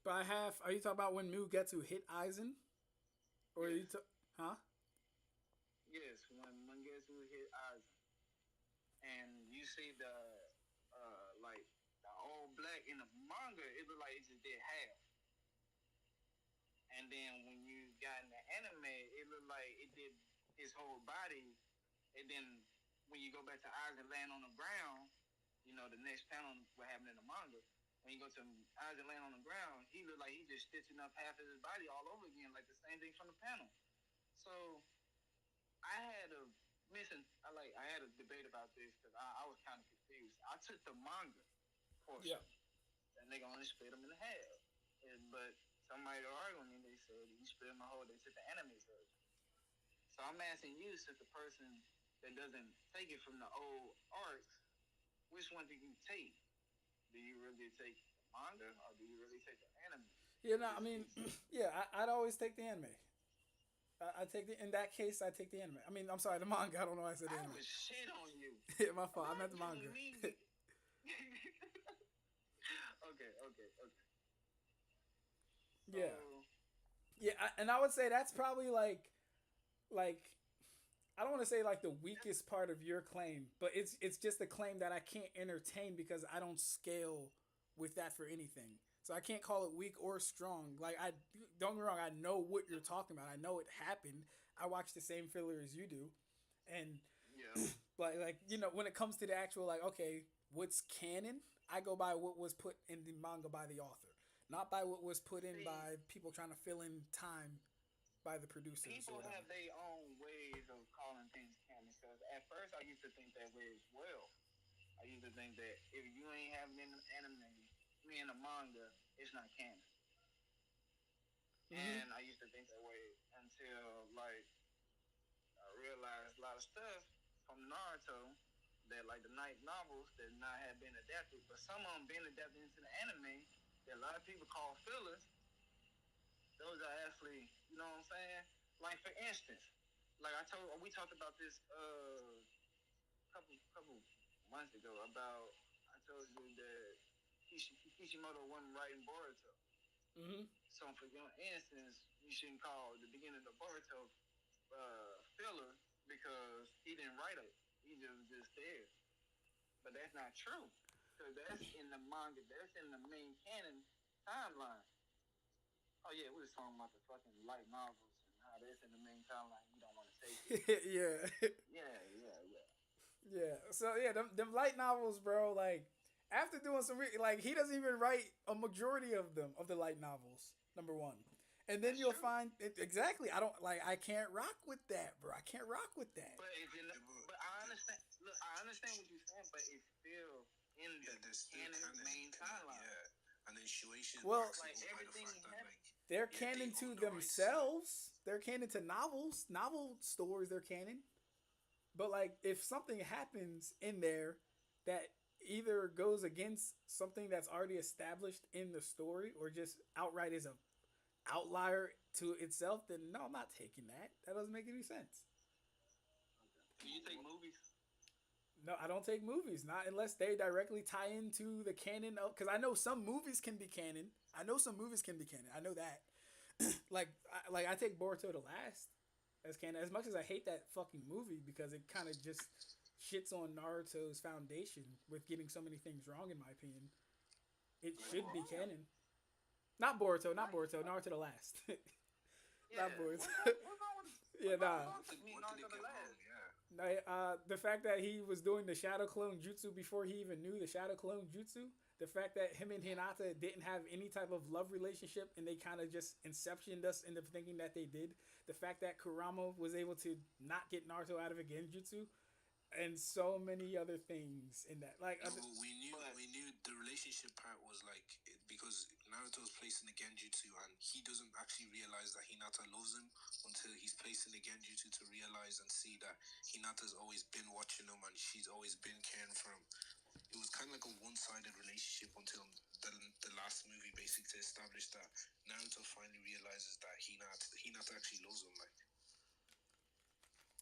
[SPEAKER 1] By half, are you talking about when Mugetsu hit Aizen? Or
[SPEAKER 3] yes.
[SPEAKER 1] Huh?
[SPEAKER 3] Yes, when Mugetsu hit Aizen. And you see the all black in the manga, it looked like it just did half. And then when you got in the anime, it looked like it did his whole body. And then when you go back to Aizen laying on the ground, the next panel, what happened in the manga, when you go to Aizen laying on the ground, he looked like he just stitching up half of his body all over again, like the same thing from the panel. So I had a debate about this because I was kind of confused. I took the manga portion.
[SPEAKER 1] Yeah.
[SPEAKER 3] And they only split them in half. But somebody arguing me, they said you split them a whole. They took the anime version. So I'm asking you, since the person that doesn't take it from the old arcs, which one do you take? Do you really take the manga or do you really take the anime?
[SPEAKER 1] Yeah, no, I mean, yeah, I'd always take the anime. I take in that case, I take the anime. I mean, I'm sorry, the manga. I don't know why I said the anime.
[SPEAKER 3] I would shit on you.
[SPEAKER 1] Yeah, my fault. I meant the manga.
[SPEAKER 3] Okay.
[SPEAKER 1] Yeah. Yeah, and I would say that's probably like I don't want to say like the weakest part of your claim, but it's just a claim that I can't entertain because I don't scale with that for anything. So I can't call it weak or strong. Like don't get me wrong, I know what you're talking about. I know it happened. I watch the same filler as you do, and like when it comes to the actual like okay, what's canon? I go by what was put in the manga by the author, not by what was put in by people trying to fill in time by the producers.
[SPEAKER 3] People have their own ways of calling things canon. Because at first I used to think that way as well. I used to think that if you ain't having an anime, in the manga, it's not canon. Mm-hmm. And I used to think that way until I realized a lot of stuff from Naruto that like the night novels that not have been adapted, but some of them been adapted into the anime that a lot of people call fillers. Those are actually, you know what I'm saying? Like for instance, like we talked about this couple months ago about I told you that Kishimoto wasn't writing Boruto.
[SPEAKER 1] Mm-hmm.
[SPEAKER 3] So for instance, you shouldn't call the beginning of Boruto filler because he didn't write it. He was just there. But that's not true. Because that's in the manga. That's in the main canon timeline. Oh yeah, we was talking about the fucking light novels and how that's in the main timeline. You don't want to take it.
[SPEAKER 1] Yeah. Yeah. So yeah, them light novels, bro. Like after doing some like he doesn't even write a majority of them of the light novels. Number one. And then you'll find exactly. I can't rock with that, bro. I can't rock with that.
[SPEAKER 3] But I understand. Look, I understand what you're saying, but it's still in the canon main timeline.
[SPEAKER 4] Yeah. And then Shueisha's
[SPEAKER 1] well,
[SPEAKER 3] like everything
[SPEAKER 1] they're canon to themselves. They're canon to novels, novel stories. They're canon. But like, if something happens in there that either goes against something that's already established in the story, or just outright is a outlier to itself, then no, I'm not taking that. That doesn't make any sense.
[SPEAKER 3] Do you take movies?
[SPEAKER 1] No, I don't take movies, not unless they directly tie into the canon of. Because I know some movies can be canon. I know some movies can be canon. I know that. Like I take Boruto the last as canon. As much as I hate that fucking movie because it kind of just shits on Naruto's foundation with getting so many things wrong. In my opinion, it should be canon. Not Boruto, not Boruto. Naruto the last.
[SPEAKER 3] Yeah.
[SPEAKER 1] Not Boruto.
[SPEAKER 3] What's wrong with
[SPEAKER 1] Yeah, nah.
[SPEAKER 3] Naruto? To me,
[SPEAKER 4] What did
[SPEAKER 3] Naruto
[SPEAKER 4] it
[SPEAKER 3] the
[SPEAKER 4] get
[SPEAKER 3] last.
[SPEAKER 4] wrong? Yeah.
[SPEAKER 1] The fact that he was doing the shadow clone jutsu before he even knew the shadow clone jutsu, the fact that him and Hinata didn't have any type of love relationship and they kind of just inceptioned us into thinking that they did, the fact that Kurama was able to not get Naruto out of a genjutsu, and so many other things in that. Like,
[SPEAKER 4] No, but we knew the relationship part was like because Naruto's placed in the genjutsu and he doesn't actually realize that Hinata loves him until he's placed in the genjutsu to realize and see that Hinata's always been watching him and she's always been caring for him. It was kind of like a one-sided relationship until the last movie basically to establish that Naruto finally realizes that Hinata actually loves him. Like,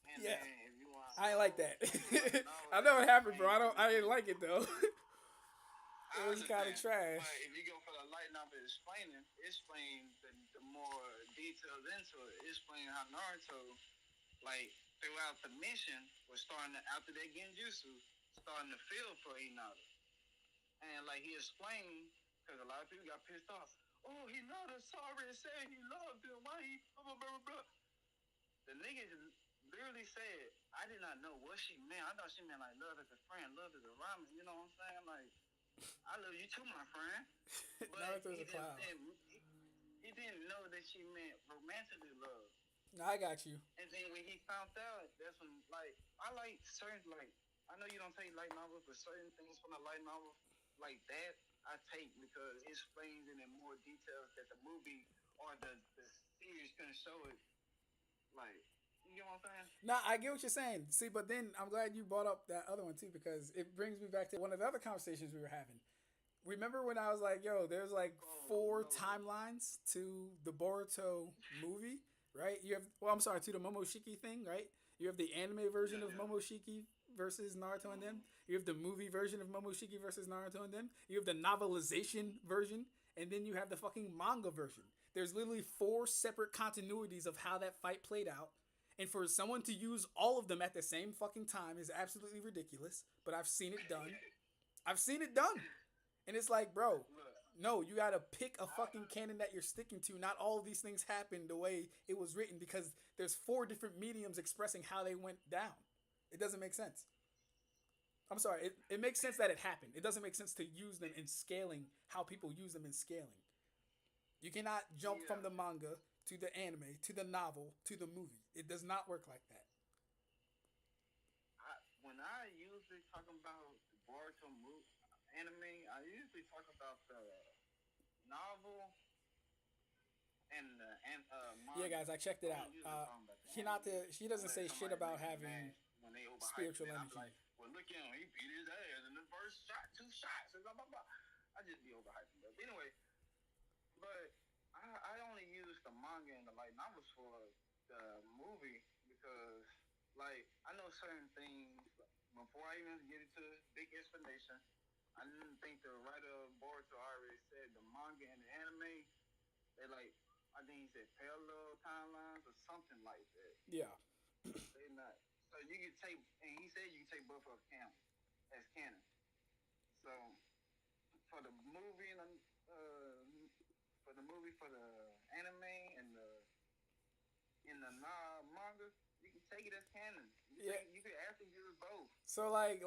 [SPEAKER 3] And
[SPEAKER 1] yeah.
[SPEAKER 3] then if you want,
[SPEAKER 1] I ain't like that. I know it happened, bro. I didn't like it though. It was kind of trash.
[SPEAKER 3] But if you go for the light novel explain the more details into it. Explain how Naruto, like throughout the mission, was starting to, after that genjutsu, starting to feel for Hinata. And like he explained, because a lot of people got pissed off. Oh, Hinata sorry and said he loved him. Why he blah blah blah blah. The nigga literally said, I did not know what she meant. I thought she meant like love as a friend, love as a ramen. You know what I'm saying? Like, I love you too, my friend. But
[SPEAKER 1] Naruto's a clown.
[SPEAKER 3] He didn't know that she meant romantically love.
[SPEAKER 1] No, I got you.
[SPEAKER 3] And then when he found out, that's when, like, I like certain, like, I know you don't take light novels, but certain things from a light novel like that, I take because it explains it in more details that the movie or the series couldn't show it. Like, you know what I'm saying?
[SPEAKER 1] No, I get what you're saying. See, but then I'm glad you brought up that other one too because it brings me back to one of the other conversations we were having. Remember when I was like, yo, there's like four timelines to the Boruto movie, right? You have, well, I'm sorry, to the Momoshiki thing, right? You have the anime version of Momoshiki versus Naruto and them. You have the movie version of Momoshiki versus Naruto and them. You have the novelization version, and then you have the fucking manga version. There's literally four separate continuities of how that fight played out. And for someone to use all of them at the same fucking time is absolutely ridiculous. But I've seen it done. I've seen it done. And it's like, bro, no, you gotta pick a fucking canon that you're sticking to. Not all of these things happen the way it was written because there's four different mediums expressing how they went down. It doesn't make sense. I'm sorry, it makes sense that it happened. It doesn't make sense to use them in scaling how people use them in scaling. You cannot jump from the manga to the anime to the novel to the movie. It does not work like that.
[SPEAKER 3] When I usually talk about the Boruto anime, I usually talk about the novel and the manga.
[SPEAKER 1] Yeah, guys, I checked it out. Hinata, she doesn't say shit about having spiritual energy.
[SPEAKER 3] Like, well, look at him, he beat his ass in the first shot, 2 shots, and blah blah blah. I just be overhyping, but anyway. But I only use the manga and the light novels for the movie because, like, I know certain things. Before I even get into big explanation, I didn't think the writer of Boruto already said the manga and the anime, they like, I think he said parallel timelines or something like that.
[SPEAKER 1] Yeah.
[SPEAKER 3] They not. So you can take, and he said you can take both of canon as canon. So for the movie and for the anime and the manga, you can take it as canon. You can actually use both.
[SPEAKER 1] So like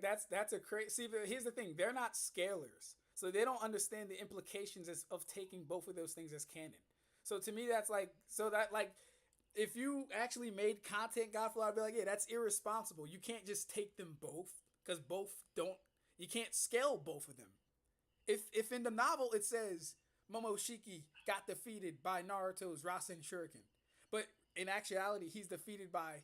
[SPEAKER 1] that's a crazy. See, but here's the thing: they're not scalers, so they don't understand the implications of taking both of those things as canon. So to me, that's like if you actually made content Godfall, I'd be like, yeah, that's irresponsible. You can't just take them both because both don't. You can't scale both of them. If in the novel it says Momoshiki got defeated by Naruto's Rasen Shuriken, but in actuality he's defeated by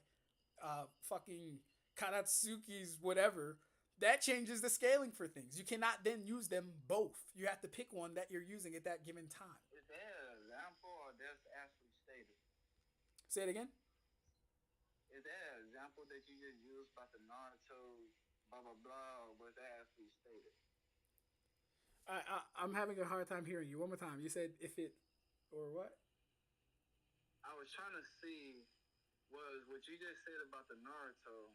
[SPEAKER 1] fucking Kanatsuki's whatever, that changes the scaling for things. You cannot then use them both. You have to pick one that you're using at that given time.
[SPEAKER 3] Is there an example or that's actually stated?
[SPEAKER 1] Say it again?
[SPEAKER 3] Is there an example that you just used about the Naruto blah blah blah was actually stated.
[SPEAKER 1] I'm having a hard time hearing you. One more time. You said if it or what?
[SPEAKER 3] I was trying to see was what you just said about the Naruto,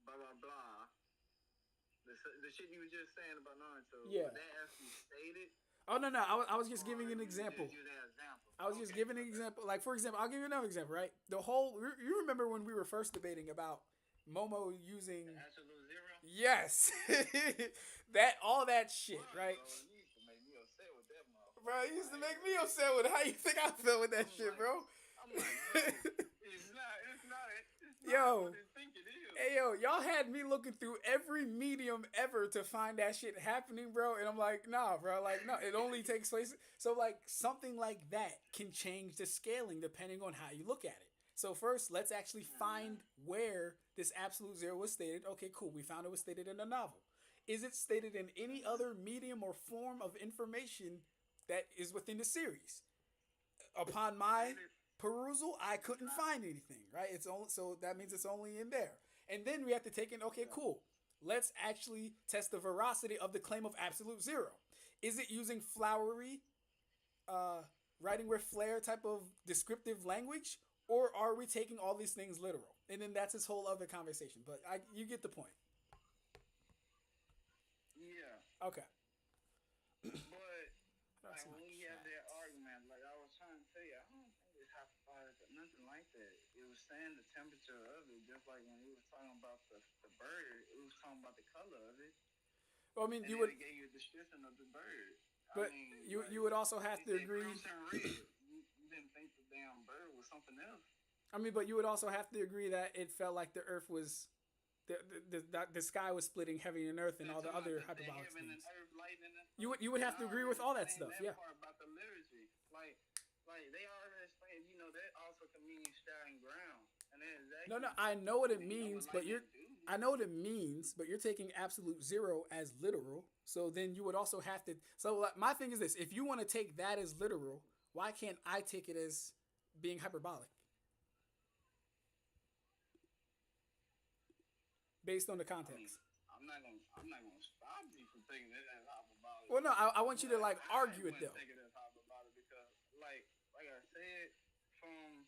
[SPEAKER 3] blah blah blah. The shit you were just saying about Naruto,
[SPEAKER 1] Yeah.
[SPEAKER 3] was that actually stated?
[SPEAKER 1] Oh no, I was just giving
[SPEAKER 3] Or
[SPEAKER 1] an
[SPEAKER 3] you
[SPEAKER 1] example.
[SPEAKER 3] just use that example?
[SPEAKER 1] I was just giving an example. Like for example, I'll give you another example. Right, the whole you remember when we were first debating about Momo using
[SPEAKER 3] Absolute zero.
[SPEAKER 1] yes, that all that shit, right?
[SPEAKER 3] Bro, you used to make me upset with that motherfucker.
[SPEAKER 1] Bro, you used to make me upset with how you think I feel with that shit,
[SPEAKER 3] like,
[SPEAKER 1] bro.
[SPEAKER 3] I'm like, bro, it's not
[SPEAKER 1] Yo.
[SPEAKER 3] what it think it is.
[SPEAKER 1] Hey yo, y'all had me looking through every medium ever to find that shit happening, bro. And I'm like, nah, bro. Like, no, it only takes place. So, like, something like that can change the scaling depending on how you look at it. So, first, let's actually find where this absolute zero was stated. Okay, cool. We found it was stated in a novel. Is it stated in any other medium or form of information that is within the series? Upon my perusal, I couldn't find anything. Right? It's only so that means it's only in there. And then we have to take in. Okay, cool. Let's actually test the veracity of the claim of absolute zero. Is it using flowery, writing with flair type of descriptive language, or are we taking all these things literal? And then that's this whole other conversation. But you get the point.
[SPEAKER 3] Yeah,
[SPEAKER 1] Okay.
[SPEAKER 3] but
[SPEAKER 1] That's
[SPEAKER 3] like
[SPEAKER 1] my
[SPEAKER 3] when we had
[SPEAKER 1] cat.
[SPEAKER 3] that argument, like I was trying to tell you, I don't think it's hyperbolic or nothing like that. It was saying the temperature of it, just like when we was talking about the bird, it was talking about the color of it,
[SPEAKER 1] Well, I mean,
[SPEAKER 3] and
[SPEAKER 1] you
[SPEAKER 3] then
[SPEAKER 1] would,
[SPEAKER 3] it gave you a description of the bird.
[SPEAKER 1] but
[SPEAKER 3] I mean,
[SPEAKER 1] you would also have
[SPEAKER 3] it
[SPEAKER 1] to
[SPEAKER 3] said
[SPEAKER 1] agree.
[SPEAKER 3] crimson red. You didn't think the damn bird was something else.
[SPEAKER 1] I mean, but you would also have to agree that it felt like the Earth was, the sky was splitting heaven and Earth and all the other hyperbolic
[SPEAKER 3] heaven and
[SPEAKER 1] things.
[SPEAKER 3] earth, lightning and
[SPEAKER 1] You would have to agree with all that
[SPEAKER 3] explain
[SPEAKER 1] stuff,
[SPEAKER 3] that
[SPEAKER 1] yeah.
[SPEAKER 3] part about the liturgy. Like they already explained, that also can mean sky and ground. And then exactly,
[SPEAKER 1] No, I know what it
[SPEAKER 3] you know
[SPEAKER 1] means,
[SPEAKER 3] what
[SPEAKER 1] but
[SPEAKER 3] lightning do.
[SPEAKER 1] I know what it means, but you're taking absolute zero as literal. So then you would also have to. So like, my thing is this: if you want to take that as literal, why can't I take it as being hyperbolic? Based on the
[SPEAKER 3] I mean,
[SPEAKER 1] context.
[SPEAKER 3] I'm not gonna stop you from thinking that as hyperbolic.
[SPEAKER 1] Well, no, I want you to like
[SPEAKER 3] I
[SPEAKER 1] argue it
[SPEAKER 3] wouldn't
[SPEAKER 1] though.
[SPEAKER 3] take it as hyperbolic because, like I said, from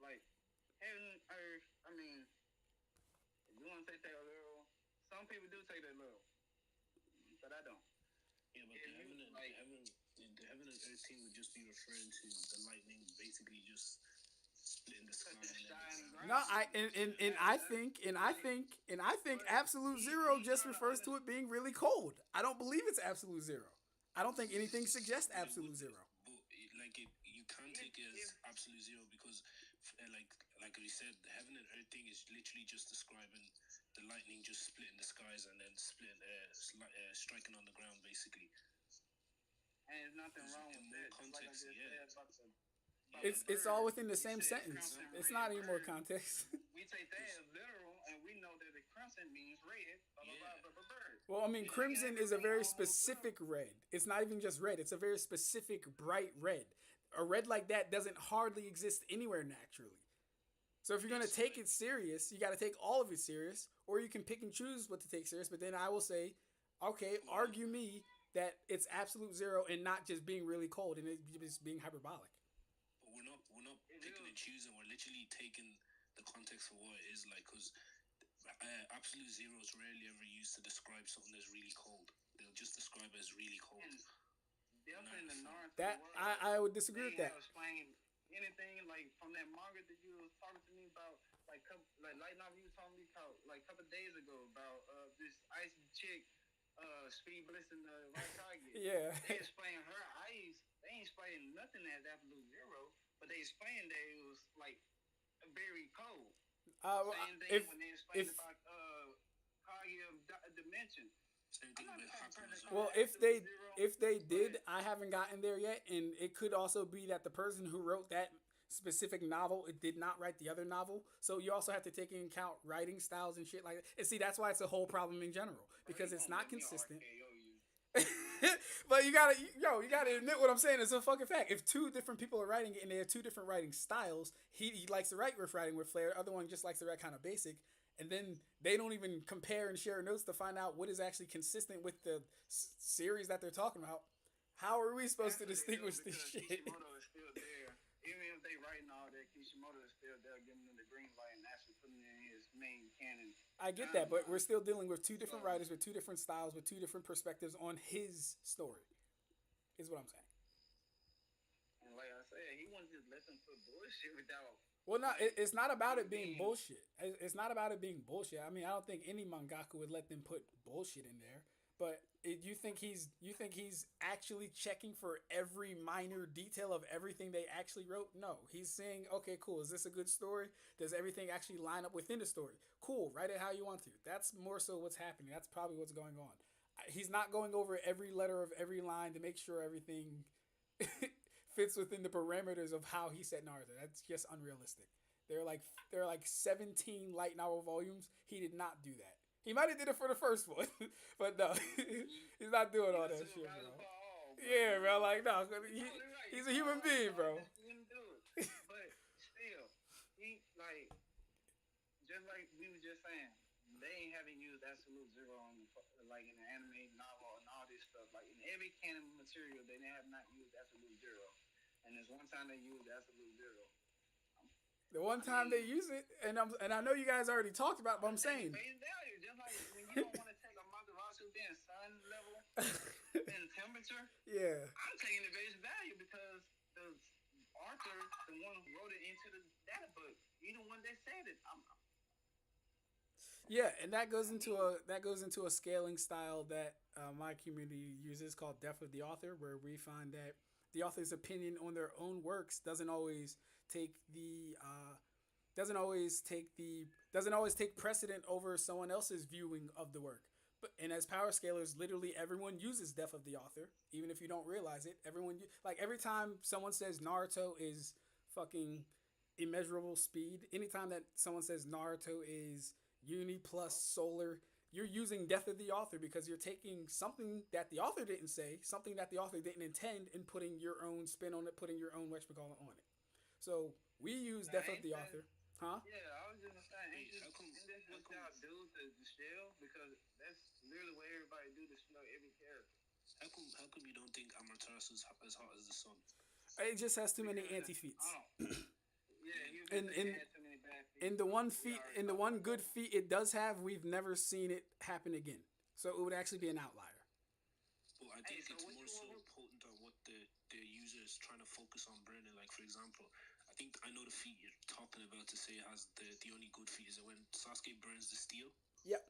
[SPEAKER 3] like heaven, earth. I mean, if you want to take that literal, some people do take that literal, but I don't.
[SPEAKER 4] Yeah, but the heaven and earth thing would just be referring to the lightning basically just splitting the sky and then the ground.
[SPEAKER 1] No, I think absolute zero just refers to it being really cold. I don't believe it's absolute zero. I don't think anything suggests absolute zero.
[SPEAKER 4] But you can't take it as absolute zero because, like we said, the heaven and earth thing is literally just describing the lightning just splitting the skies and then striking on the ground, basically.
[SPEAKER 3] And there's nothing wrong with that.
[SPEAKER 4] Context,
[SPEAKER 3] like I just said about
[SPEAKER 1] It's all within the same sentence. It's not any more context.
[SPEAKER 3] We take that as literal, and we know that the crimson means red. Bird.
[SPEAKER 1] Well, I mean, crimson is a very specific red. It's not even just red. It's a very specific bright red. A red like that doesn't hardly exist anywhere naturally. So if you're going to take it serious, you got to take all of it serious, or you can pick and choose what to take serious. But then I will say, okay, argue me that it's absolute zero and not just being really cold and it just being hyperbolic.
[SPEAKER 4] But we're not picking and choosing. We're literally taking the context for what it is, like, because absolute zero is rarely ever used to describe something that's really cold. They'll just describe it as really cold.
[SPEAKER 3] Definitely in the Naruto
[SPEAKER 1] That
[SPEAKER 3] world,
[SPEAKER 1] I would disagree with that.
[SPEAKER 3] Explain anything like from that manga that you was talking to me about, like light novel you was talking to me about like a couple of days ago about this ice chick, speed bliss in the Kaguya.
[SPEAKER 1] Yeah.
[SPEAKER 3] They explain her ice. They ain't explaining nothing as absolute zero, but they explained that it was like very cold. Same thing when they explained about Kaguya dimension.
[SPEAKER 4] Same thing with Hagoromo.
[SPEAKER 1] Well, if they did, I haven't gotten there yet, and it could also be that the person who wrote that specific novel, it did not write the other novel. So you also have to take into account writing styles and shit like that. And see, that's why it's a whole problem in general because it's not consistent. But you gotta admit what I'm saying is a fucking fact. If two different people are writing it and they have two different writing styles, he likes to write with writing with flair, the other one just likes to write kind of basic. and then they don't even compare and share notes to find out what is actually consistent with the series that they're talking about. How are we supposed to distinguish this shit?
[SPEAKER 3] Kishimoto is still there. Even if they writing all that, Kishimoto is still there, giving them the green light and actually putting it in his main canon.
[SPEAKER 1] I get that, but we're still dealing with two different writers with two different styles with two different perspectives on his story. Is what I'm saying.
[SPEAKER 3] And like I said, he wouldn't just let them put bullshit without.
[SPEAKER 1] Well, no, it's not about it being bullshit. It's not about it being bullshit. I mean, I don't think any mangaka would let them put bullshit in there. But you think he's actually checking for every minor detail of everything they actually wrote? No, he's saying, okay, cool. Is this a good story? Does everything actually line up within the story? Cool. Write it how you want to. That's more so what's happening. That's probably what's going on. He's not going over every letter of every line to make sure everything fits within the parameters of how he set Naruto. That's just unrealistic. There are like 17 light novel volumes. He did not do that. He might have did it for the first one, but no, he's not doing all that shit, bro. Yeah, bro. Like no, he's a human being, bro.
[SPEAKER 3] But still, he like just like we were just saying, they ain't haven't used absolute zero on like in the anime novel and all this stuff. Like in every canon material, they have not used absolute zero, and there's one time they used absolute zero.
[SPEAKER 1] The one time they use it, and I know you guys already talked about it, but I'm saying.
[SPEAKER 3] Face value, just like when you don't want to take a Materasu being sun level and temperature.
[SPEAKER 1] Yeah.
[SPEAKER 3] I'm taking the base value because the author, the one who wrote it into the data book, he the one that said it.
[SPEAKER 1] Yeah, and that goes into a scaling style that my community uses called depth of the author, where we find that the author's opinion on their own works doesn't always take precedent over someone else's viewing of the work. But and as power scalers, literally everyone uses depth of the author, even if you don't realize it. Every time someone says Naruto is fucking immeasurable speed, anytime that someone says Naruto is uni plus solar, you're using depth of the author because you're taking something that the author didn't say, something that the author didn't intend, and putting your own spin on it, putting your own whatchamacallit on it. So we use depth of the author. Huh?
[SPEAKER 3] Yeah, I was just saying, ain't this what y'all do to distill? Because that's literally what everybody do to distill every character.
[SPEAKER 4] How come you don't think Amaterasu is as hot as the sun?
[SPEAKER 1] It just has too many anti-feats.
[SPEAKER 3] Yeah,
[SPEAKER 1] in the one good feat it does have, we've never seen it happen again. So it would actually be an outlier.
[SPEAKER 4] Well, I think it's more so potent on what the user is trying to focus on burning. Like, for example, I know the feat you're talking about to say has the only good feat is when Sasuke burns the steel.
[SPEAKER 1] Yep.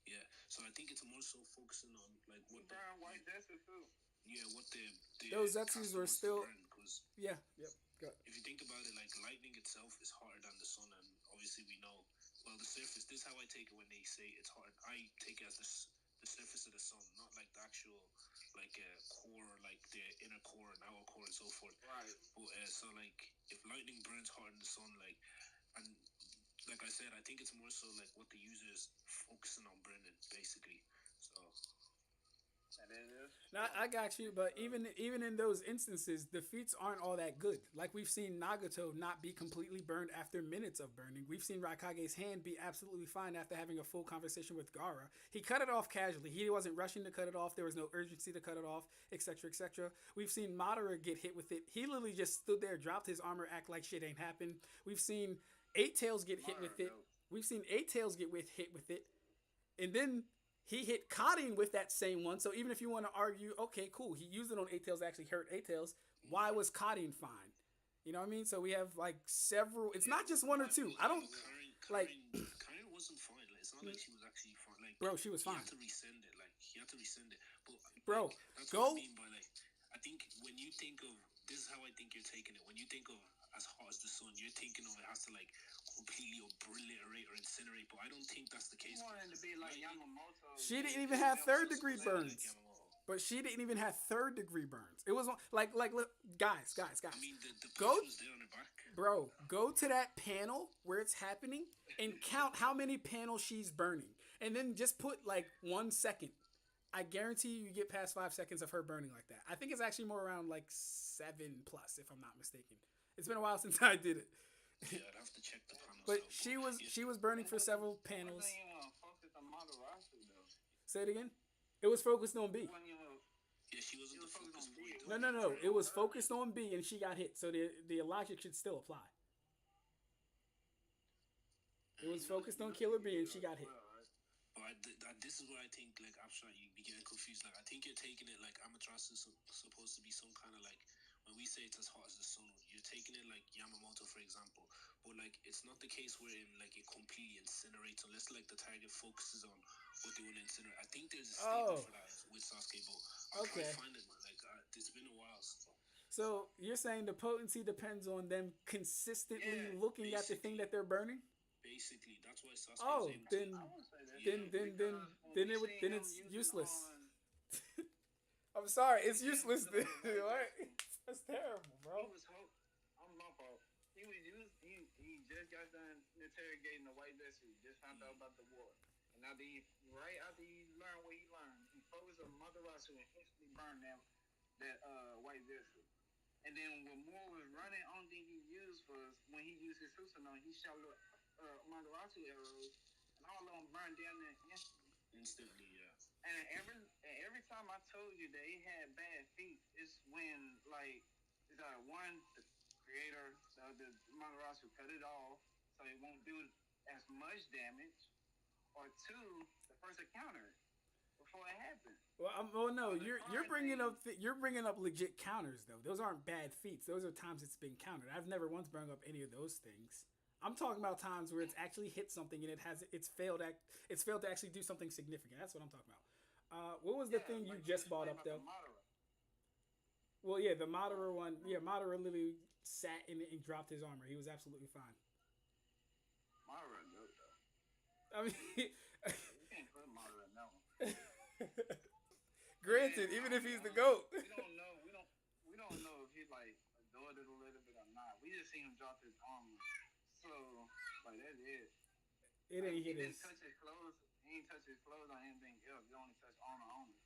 [SPEAKER 4] Yeah, so I think it's more so focusing on like what the
[SPEAKER 3] white desert too.
[SPEAKER 4] Yeah, what the
[SPEAKER 1] those Zetsus were still. Yeah. Yep.
[SPEAKER 4] If you think about it, like lightning itself is hotter than the sun, and obviously we know. Well, the surface. This is how I take it when they say it's hot. I take it as the surface of the sun, not like the actual core, like the inner core and outer core and so forth.
[SPEAKER 3] Right.
[SPEAKER 4] But so like if lightning burns hotter than the sun, like, and like I said, I think it's more so like what the user is focusing on burning, basically. So.
[SPEAKER 1] Now, I got you, but even in those instances, the feats aren't all that good. Like we've seen Nagato not be completely burned after minutes of burning. We've seen Raikage's hand be absolutely fine after having a full conversation with Gaara. He cut it off casually. He wasn't rushing to cut it off. There was no urgency to cut it off, etc., etc. We've seen Madara get hit with it. He literally just stood there, dropped his armor, act like shit ain't happened. We've seen Eight Tails get hit with it. We've seen Eight Tails get hit with it, and then he hit Karin with that same one. So even if you want to argue, okay, cool, he used it on Eight Tails to actually hurt Eight Tails, why was Karin fine? You know what I mean? So we have like several. It's not just one or two. I don't like.
[SPEAKER 4] Karin wasn't fine. Like, it's not like she was actually fine. Like,
[SPEAKER 1] bro, she was fine.
[SPEAKER 4] He had to resend it. But
[SPEAKER 1] bro,
[SPEAKER 4] like, that's what I mean by like. I think when you think of this is how I think you're taking it. When you think of as hot as the sun, you're thinking of it has to like completely obliterate or incinerate. But I don't think that's the case.
[SPEAKER 3] To be like Yamamoto.
[SPEAKER 1] She didn't even have third degree burns. But she didn't even have third degree burns. It was like look, guys.
[SPEAKER 4] I mean, the
[SPEAKER 1] go,
[SPEAKER 4] was there on the back.
[SPEAKER 1] Bro, go to that panel where it's happening and count how many panels she's burning, and then just put like 1 second. I guarantee you get past 5 seconds of her burning like that. I think it's actually more around like 7+, if I'm not mistaken. It's been a while since I did it.
[SPEAKER 4] Yeah, I'd have to check the panel
[SPEAKER 1] But
[SPEAKER 4] herself.
[SPEAKER 1] she was burning for several panels.
[SPEAKER 3] Wasn't even focused on Madarasu though.
[SPEAKER 1] Say it again. It was focused on B.
[SPEAKER 4] Yeah, she wasn't the focus point.
[SPEAKER 1] No. It was focused on B, and she got hit. So the logic should still apply. It was focused on Killer B, and she got hit.
[SPEAKER 4] But this is where I think, like, Ab-Stract, you be getting confused. Like, I think you're taking it like Amaterasu is supposed to be some kind of, like, when we say it's as hot as the sun, you're taking it like Yamamoto, for example. But, like, it's not the case where like it completely incinerates unless, like, the target focuses on what they want to incinerate. I think there's a statement for that with Sasuke, but I'll try to find it, man. Like, it's been a while.
[SPEAKER 1] So you're saying the potency depends on them consistently looking at the thing that they're burning?
[SPEAKER 4] Basically, that's why Sasuke is able
[SPEAKER 1] then it's useless. I'm sorry, it's useless. Then. What? That's terrible, bro.
[SPEAKER 3] I'm my fault. He just got done interrogating the white vessel. Just found out about the war. And now right after he learned what he learned, he focused on Madarasu and instantly burned that white vessel. And then when Moore was running, only thing he used was when he used his Susanoo, he shot Madarasu arrows, and all of them burned down there instantly. Yeah. And every time I told you that he had bad feet, it's when like it's one the creator, the Madarasu cut it off so it won't do as much damage, or two the first encounter before it happened.
[SPEAKER 1] Well, no, you're bringing up legit counters though. Those aren't bad feats. Those are times it's been countered. I've never once brought up any of those things. I'm talking about times where it's actually hit something and it's failed to actually do something significant. That's what I'm talking about. What was the thing you just brought up though? Well, yeah, the Madara one. Yeah, Madara literally sat in it and dropped his armor. He was absolutely fine.
[SPEAKER 3] Madara good though.
[SPEAKER 1] I mean,
[SPEAKER 3] you can't put Madara in that one.
[SPEAKER 1] Granted, even if he's the GOAT.
[SPEAKER 3] We don't know if he like adored it a little bit or not. We just seen him drop his armor. So, like, that's it.
[SPEAKER 1] It ain't hit
[SPEAKER 3] his. He
[SPEAKER 1] didn't
[SPEAKER 3] touch his clothes. He ain't touch his clothes on anything else. He only touched armor on it.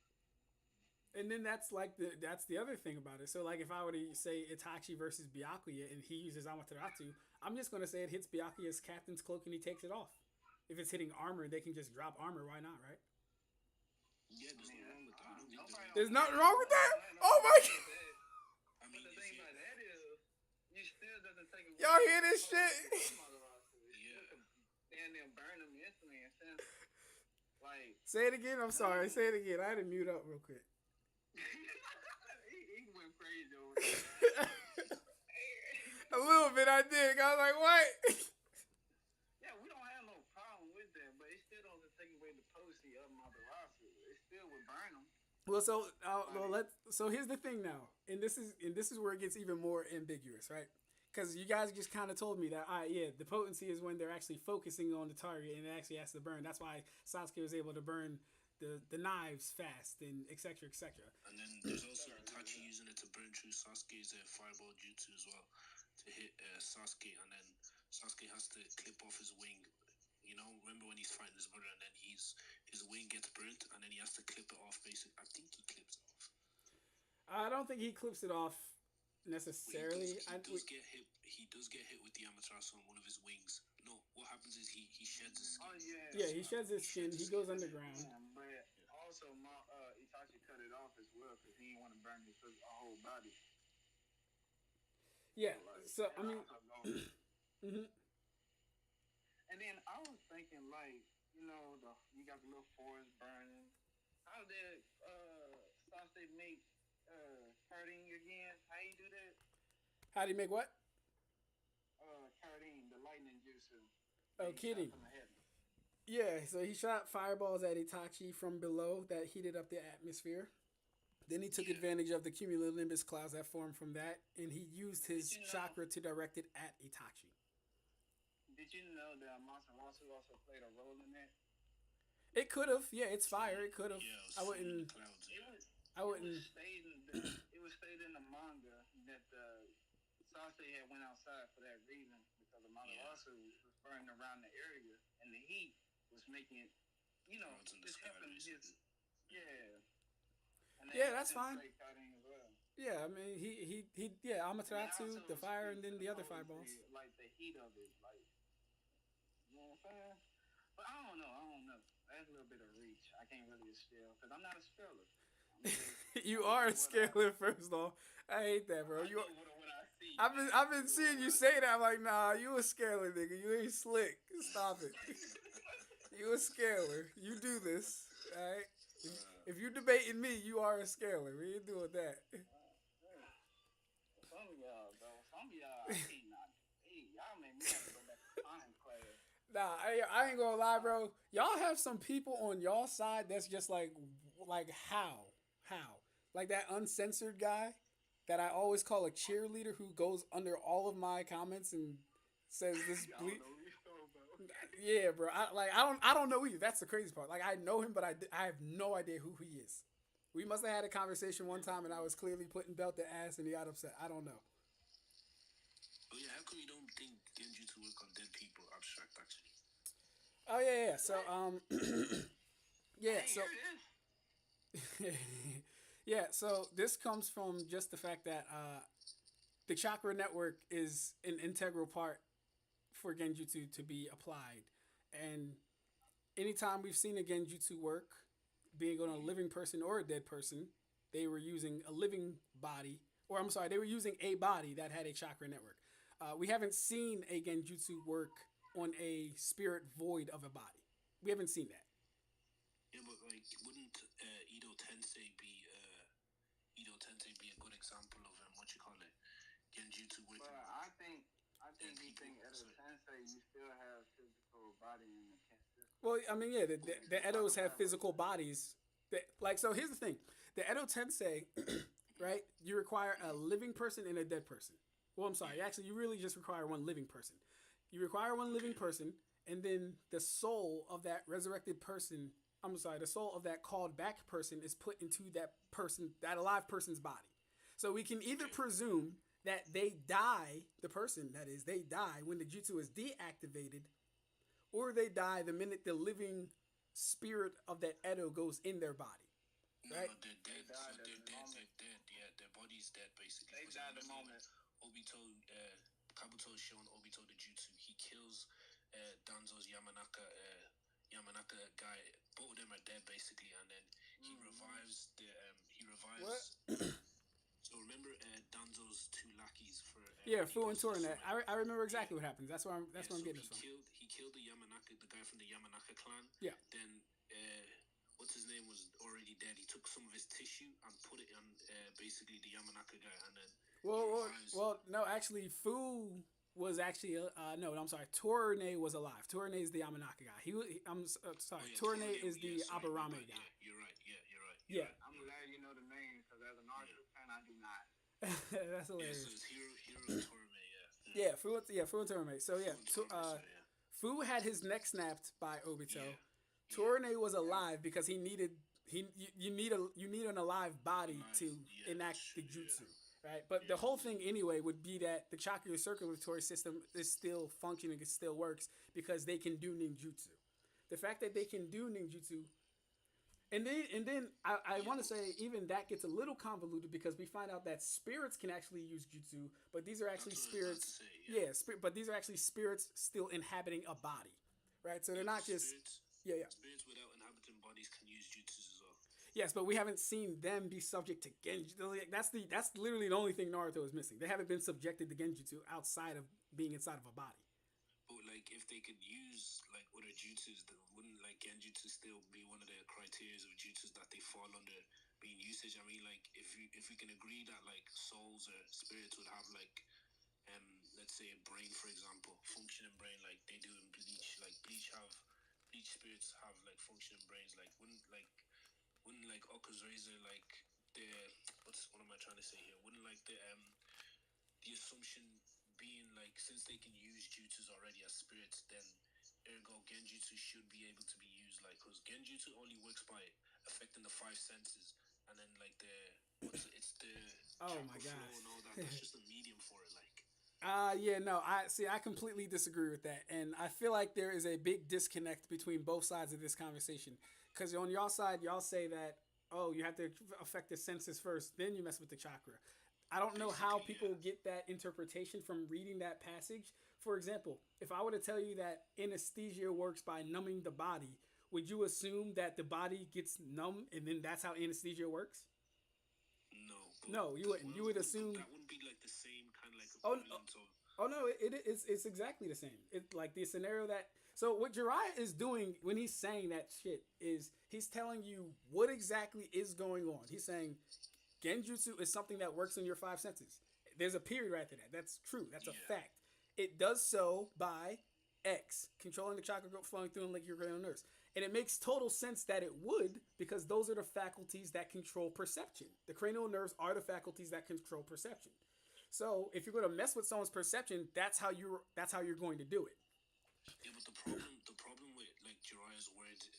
[SPEAKER 1] And then that's the other thing about it. So, like, if I were to say Itachi versus Byakuya and he uses Amaterasu, I'm just going to say it hits Byakuya's captain's cloak and he takes it off. If it's hitting armor, they can just drop armor. Why not, right?
[SPEAKER 4] Yeah, there's nothing wrong with that.
[SPEAKER 1] There's nothing wrong with that? Oh, my God.
[SPEAKER 3] I mean, the thing about that is, you still doesn't take away.
[SPEAKER 1] Y'all hear this shit?
[SPEAKER 3] And then burn them instantly. And since, like,
[SPEAKER 1] say it again. I'm sorry. Say it again. I had to mute up real quick.
[SPEAKER 3] he went crazy over there.
[SPEAKER 1] A little bit I did. I was like, what?
[SPEAKER 3] Yeah, we don't have no problem with that, but it still doesn't take away the potency of Madarasu. It still would burn them.
[SPEAKER 1] Well, so here's the thing now, and this is where it gets even more ambiguous, right? Because you guys just kind of told me that, the potency is when they're actually focusing on the target and it actually has to burn. That's why Sasuke was able to burn the knives fast and et cetera, et cetera. And
[SPEAKER 4] then there's also Itachi using it to burn through Sasuke's fireball jutsu as well to hit Sasuke, and then Sasuke has to clip off his wing. You know, remember when he's fighting his brother and then his wing gets burnt and then he has to clip it off, basically. I think he clips it off.
[SPEAKER 1] I don't think he clips it off necessarily.
[SPEAKER 4] He does get hit with the Amaterasu on one of his wings. No, what happens is he sheds his skin.
[SPEAKER 3] Oh, yeah.
[SPEAKER 1] Yeah, he sheds his skin. He goes underground.
[SPEAKER 3] Yeah, but also, Itachi cut it off as well because he didn't want to burn his whole body.
[SPEAKER 1] Yeah, so I mean... mm-hmm.
[SPEAKER 3] And then I was thinking, like, you know, you got the little forest burning. How did Sasuke make Cardine again? How you do that?
[SPEAKER 1] How do you make what?
[SPEAKER 3] Cardine, the lightning jutsu.
[SPEAKER 1] Oh, kidding. Yeah, so he shot fireballs at Itachi from below that heated up the atmosphere. Then he took advantage of the cumulonimbus clouds that formed from that, and he used his chakra to direct it at Itachi.
[SPEAKER 3] Did you know that Amaterasu also played a role in that?
[SPEAKER 1] It could have. Yeah, it's fire. It could have.
[SPEAKER 4] Yeah,
[SPEAKER 1] I wouldn't.
[SPEAKER 3] It was stated in the manga that Sasuke had went outside for that reason because Amaterasu was burning around the area and the heat was making it, you know, just helping his. Yeah,
[SPEAKER 1] that's fine. Yeah, I mean, he Amaterasu, the fire, and then the other fireballs.
[SPEAKER 3] Like the heat of it, like saying? But I don't know. That's a little bit of reach. I can't really spell because I'm not a speller.
[SPEAKER 1] You are a scaler, first off. I hate that, bro.
[SPEAKER 3] I know what I see.
[SPEAKER 1] I've been seeing you say that. I'm like, nah, you a scaler, nigga. You ain't slick. Stop it. You a scaler. You do this, all right? If you debating me, you are a scaler. We ain't doing that.
[SPEAKER 3] Some of y'all, though. Some of y'all, I can't not. Hey, y'all make me have to go back to science class.
[SPEAKER 1] Nah, I ain't gonna lie, bro. Y'all have some people on y'all side that's just like how, like that uncensored guy that I always call a cheerleader who goes under all of my comments and says this. Yeah, bro. I don't know either. That's the crazy part. Like I know him, but I have no idea who he is. We must have had a conversation one time, and I was clearly putting belt to ass, and he got upset. I don't know.
[SPEAKER 4] Oh yeah, how come you don't think genjutsu work on dead people? Ab-Stract actually.
[SPEAKER 1] Oh yeah. So yeah. So yeah. So this comes from just the fact that the chakra network is an integral part for genjutsu to be applied, and anytime we've seen a genjutsu work, being on a living person or a dead person, they were using a living body, or I'm sorry, they were using a body that had a chakra network. We haven't seen a genjutsu work on a spirit void of a body. We haven't seen that.
[SPEAKER 4] Yeah, but like, wouldn't Edo Tensei be a good example of what you call it, genjutsu working?
[SPEAKER 3] But I think you think Edo Tensei, you still have physical body in the system.
[SPEAKER 1] Well, I mean, yeah, the Edos have physical bodies. So here's the thing: the Edo Tensei, right? You require a living person and a dead person. Well, I'm sorry. Actually, you really just require one living person. You require one living person, and then the soul of that resurrected person. I'm sorry, the soul of that called back person is put into that alive person's body. So we can either presume that they die, the person that is, they die when the jutsu is deactivated, or they die the minute the living spirit of that Edo goes in their body. Right?
[SPEAKER 4] No, they're dead. They're dead. Yeah, their body's dead basically.
[SPEAKER 3] They died the moment.
[SPEAKER 4] Obito, Kabuto is showing Obito the jutsu. He kills Danzo's Yamanaka guy. Both of them are dead basically, and then he revives the
[SPEAKER 1] What?
[SPEAKER 4] So remember Danzo's two lackeys for
[SPEAKER 1] Fu and Tornet. I remember exactly what happens. That's where I'm getting this from.
[SPEAKER 4] He killed the guy from the Yamanaka clan.
[SPEAKER 1] Yeah.
[SPEAKER 4] Then what's his name was already dead. He took some of his tissue and put it on basically the Yamanaka guy, and then
[SPEAKER 1] well, no, actually, Fu was actually no, I'm sorry. Torne was alive. Torne is the Yamanaka guy. I'm sorry. Torne is the Aburame guy.
[SPEAKER 4] Yeah, you're right.
[SPEAKER 1] Yeah.
[SPEAKER 3] I'm glad you know the name because as a Naruto fan, I do not.
[SPEAKER 1] That's hilarious.
[SPEAKER 4] Yeah, so it's Hiro Torme,
[SPEAKER 1] yeah. Fu and Torme. So yeah, Fu had his neck snapped by Obito.
[SPEAKER 4] Yeah.
[SPEAKER 1] Torne was alive because you need an alive body to enact the jutsu. Right? But the whole thing anyway would be that the chakra circulatory system is still functioning, it still works because they can do ninjutsu. The fact that they can do ninjutsu, and then I want to say even that gets a little convoluted because we find out that spirits can actually use jutsu, but these are actually spirits. But these are actually spirits still inhabiting a body, right? So they're not just
[SPEAKER 4] spirits without inhabiting bodies can use jutsus as well.
[SPEAKER 1] Yes, but we haven't seen them be subject to genjutsu. That's literally the only thing Naruto is missing. They haven't been subjected to genjutsu outside of being inside of a body.
[SPEAKER 4] But like, if they could use like other jutsus, then wouldn't like genjutsu still be one of the criteria of jutsus that they fall under being usage? I mean, like if we can agree that like souls or spirits would have like let's say a brain, for example, functioning brain like they do in Bleach. Like Bleach spirits have like functioning brains. Like wouldn't Oka's razor like what am I trying to say here? Wouldn't like the assumption being like since they can use jutsus already as spirits, then ergo genjutsu should be able to be used like because genjutsu only works by affecting the five senses, and then like it's the
[SPEAKER 1] oh my
[SPEAKER 4] flow
[SPEAKER 1] gosh
[SPEAKER 4] and all that. That's just a medium for it, like.
[SPEAKER 1] I completely disagree with that, and I feel like there is a big disconnect between both sides of this conversation. Because on y'all side, y'all say that you have to affect the senses first, then you mess with the chakra. I don't know how people get that interpretation from reading that passage. for example, if I were to tell you that anesthesia works by numbing the body, would you assume that the body gets numb and then that's how anesthesia works?
[SPEAKER 4] No,
[SPEAKER 1] No, you wouldn't. You would assume.
[SPEAKER 4] that wouldn't be like the same kind of like
[SPEAKER 1] Oh,
[SPEAKER 4] equivalent of.
[SPEAKER 1] oh no, it's exactly the same. It like the scenario that so what Jiraiya is doing when he's saying that shit is he's telling you what exactly is going on. He's saying genjutsu is something that works in your five senses. There's a period right after that. That's true. That's a fact. It does so by X, controlling the chakra flowing through and like your cranial nerves. And it makes total sense that it would because those are the faculties that control perception. The cranial nerves are the faculties that control perception. So if you're going to mess with someone's perception, that's how you're going to do it.
[SPEAKER 4] Yeah, but the problem with like Jiraiya's words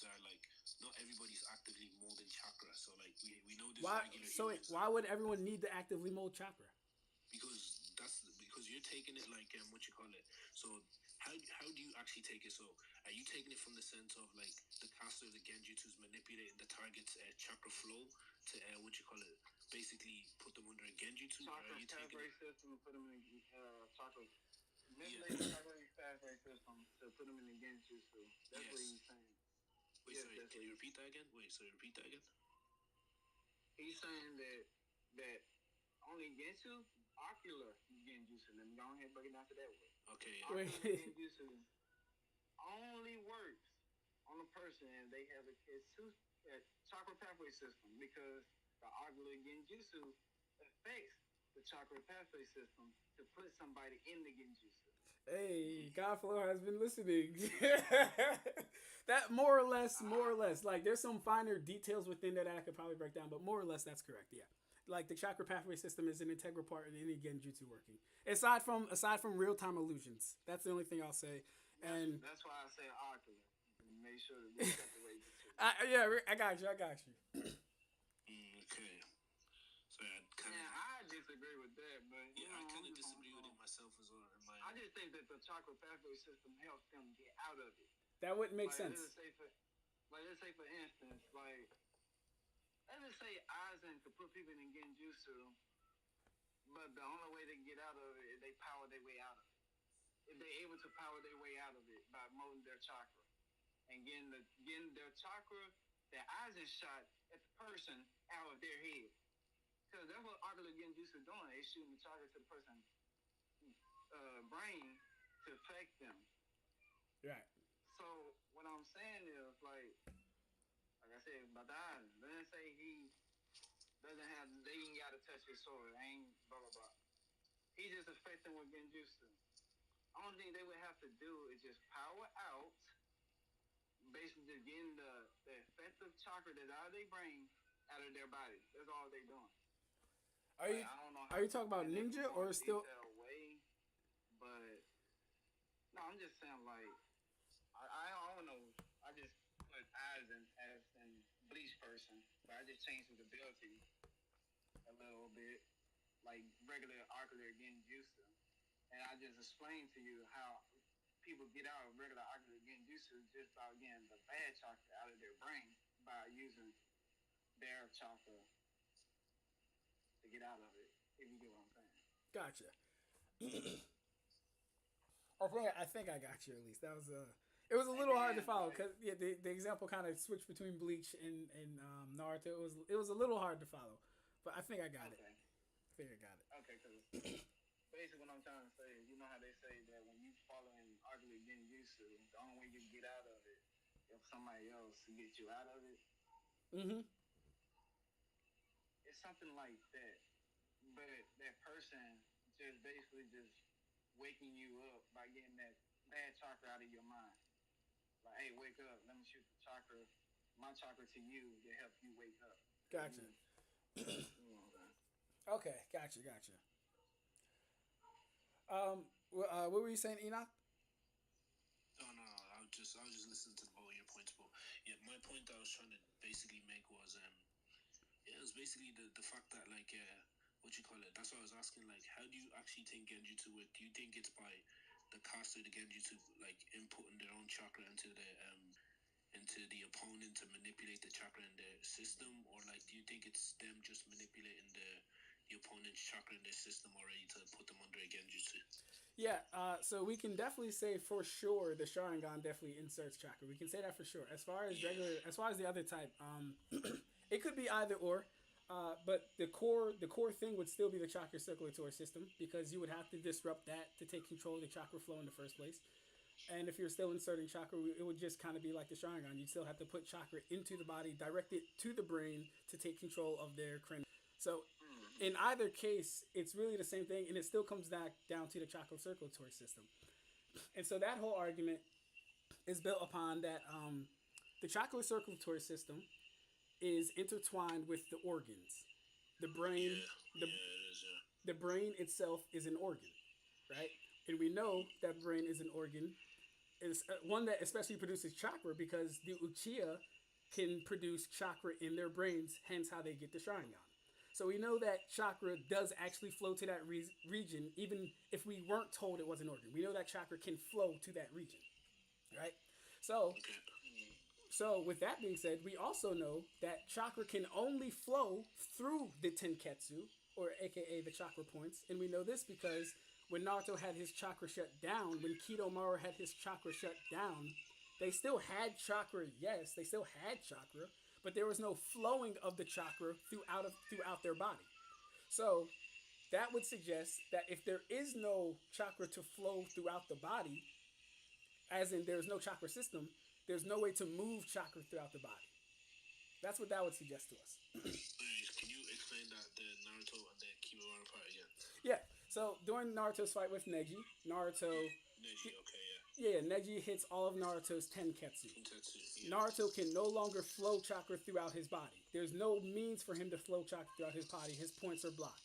[SPEAKER 4] are like not everybody's actively molding chakra. So like we know this.
[SPEAKER 1] Why would everyone need to actively mold chakra?
[SPEAKER 4] Because you're taking it like what you call it. So how do you actually take it? So are you taking it from the sense of like the caster of the genjutsu is manipulating the target's chakra flow to what you call it, basically put them under a genjutsu?
[SPEAKER 3] Chakra
[SPEAKER 4] or are you taking
[SPEAKER 3] pathway
[SPEAKER 4] it?
[SPEAKER 3] system, put them in chakra. Manipulate the chakra pathway system to put them in the genjutsu. That's what he's saying.
[SPEAKER 4] Wait,
[SPEAKER 3] Yes,
[SPEAKER 4] sorry, can you repeat that again?
[SPEAKER 3] He's saying that only genjutsu, ocular genjutsu. Let me go ahead and break it down to that way.
[SPEAKER 4] Okay.
[SPEAKER 3] Ocular genjutsu only works on a person and they have a chakra pathway system because the ocular genjutsu affects the chakra pathway system to put somebody in the genjutsu.
[SPEAKER 1] Hey, Godflow has been listening. That more or less. Like, there's some finer details within that I could probably break down, but more or less, that's correct. Yeah, like the chakra pathway system is an integral part of any genjutsu working. Aside from real time illusions, that's the only thing I'll say. And
[SPEAKER 3] that's why I say ocular. Make sure that we separate the two.
[SPEAKER 1] I got you.
[SPEAKER 4] Okay. So
[SPEAKER 3] I disagree with that, but
[SPEAKER 4] I kind of disagree with it myself as well.
[SPEAKER 3] I just think that the chakra pathway system helps them get out of it.
[SPEAKER 1] That wouldn't make
[SPEAKER 3] Let's
[SPEAKER 1] sense.
[SPEAKER 3] say for instance, let's just say Aizen could put people in genjutsu, but the only way they can get out of it is they power their way out of it. If they're able to power their way out of it by molding their chakra and getting their chakra that Aizen shot at the person out of their head. Because that's what ocular genjutsu doing. They shooting the chakra to the person's brain to affect them.
[SPEAKER 1] Right.
[SPEAKER 3] So what I'm saying is like I said, about the Aizen. Let's say he they ain't got to touch his sword. Ain't blah blah blah. He just affecting with genjutsu. Only thing they would have to do is just power out, basically just getting the effective chakra that's out of their brain out of their body. That's all they doing.
[SPEAKER 1] Are you talking about ninja or still?
[SPEAKER 3] Way, but no, I'm just saying like I don't know. I just put Aizen as a bleach person, but I just changed his ability a little bit, like regular ocular genjutsu, and I just explained to you how people get out of regular ocular genjutsu just by getting the bad chakra out of their brain by using their chakra to get out of it. If you get what I'm saying.
[SPEAKER 1] Gotcha. I think I got you at least. That was it was a little hard to follow because the example kind of switched between Bleach and Naruto. It was a little hard to follow, but I think I got it. I think I got it.
[SPEAKER 3] Okay, because basically what I'm trying to say is, you know how they say that when you follow in ocular genjutsu, the only way you get out of it if somebody else to get you out of it.
[SPEAKER 1] Mm-hmm.
[SPEAKER 3] It's something like that, but that person just basically just waking you up by getting that bad chakra out of your mind. Like, hey, wake up. Let me shoot the chakra, my chakra to you to help you wake up.
[SPEAKER 1] Gotcha. Okay, gotcha. What were you saying, Enoch?
[SPEAKER 4] No. I was just listening to all your points, but yeah, my point that I was trying to basically make was it was basically the fact that like what you call it. That's why I was asking like, how do you actually think genjutsu work? Do you think it's by the caster of the genjutsu like inputting their own chakra into the opponent to manipulate the chakra in their system, or like do you think it's them just manipulating the opponent's chakra in their system already to put them under a genjutsu.
[SPEAKER 1] Yeah, so we can definitely say for sure the Sharingan definitely inserts chakra. We can say that for sure. As far as as far as the other type, it could be either or. But the core thing would still be the chakra circulatory system because you would have to disrupt that to take control of the chakra flow in the first place. And if you're still inserting chakra, it would just kind of be like the Sharingan. You'd still have to put chakra into the body, direct it to the brain to take control of their cranium. So in either case, it's really the same thing, and it still comes back down to the chakra circulatory system. And so that whole argument is built upon that the chakra circulatory system is intertwined with the organs. The brain, the brain itself is an organ, right? And we know that brain is an organ, is one that especially produces chakra because the Uchiha can produce chakra in their brains, hence how they get the Sharingan. So we know that chakra does actually flow to that region, even if we weren't told it was an organ. We know that chakra can flow to that region, right? So with that being said, we also know that chakra can only flow through the tenketsu, or aka the chakra points. And we know this because when Naruto had his chakra shut down, when Kidomaru had his chakra shut down, they still had chakra, yes, they still had chakra, but there was no flowing of the chakra throughout their body. So that would suggest that if there is no chakra to flow throughout the body, as in there's no chakra system, there's no way to move chakra throughout the body. That's what that would suggest to us.
[SPEAKER 4] Can you explain that, the Naruto and the Kidomaru part again?
[SPEAKER 1] Yeah. So during Naruto's fight with Neji,
[SPEAKER 4] Neji,
[SPEAKER 1] yeah, Neji hits all of Naruto's tenketsu. Naruto can no longer flow chakra throughout his body. There's no means for him to flow chakra throughout his body. His points are blocked.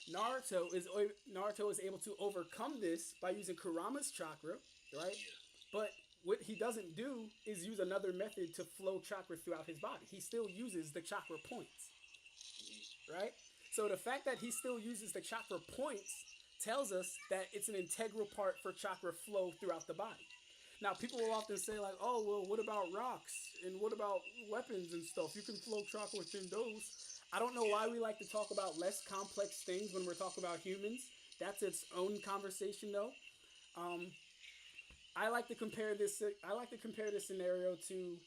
[SPEAKER 1] Naruto is able to overcome this by using Kurama's chakra, right?
[SPEAKER 4] Yeah.
[SPEAKER 1] But what he doesn't do is use another method to flow chakra throughout his body. He still uses the chakra points, right? So the fact that he still uses the chakra points tells us that it's an integral part for chakra flow throughout the body. Now, people will often say like, oh, well, what about rocks? And what about weapons and stuff? You can flow chakra within those. I don't know why we like to talk about less complex things when we're talking about humans. That's its own conversation, though. I like to compare this scenario to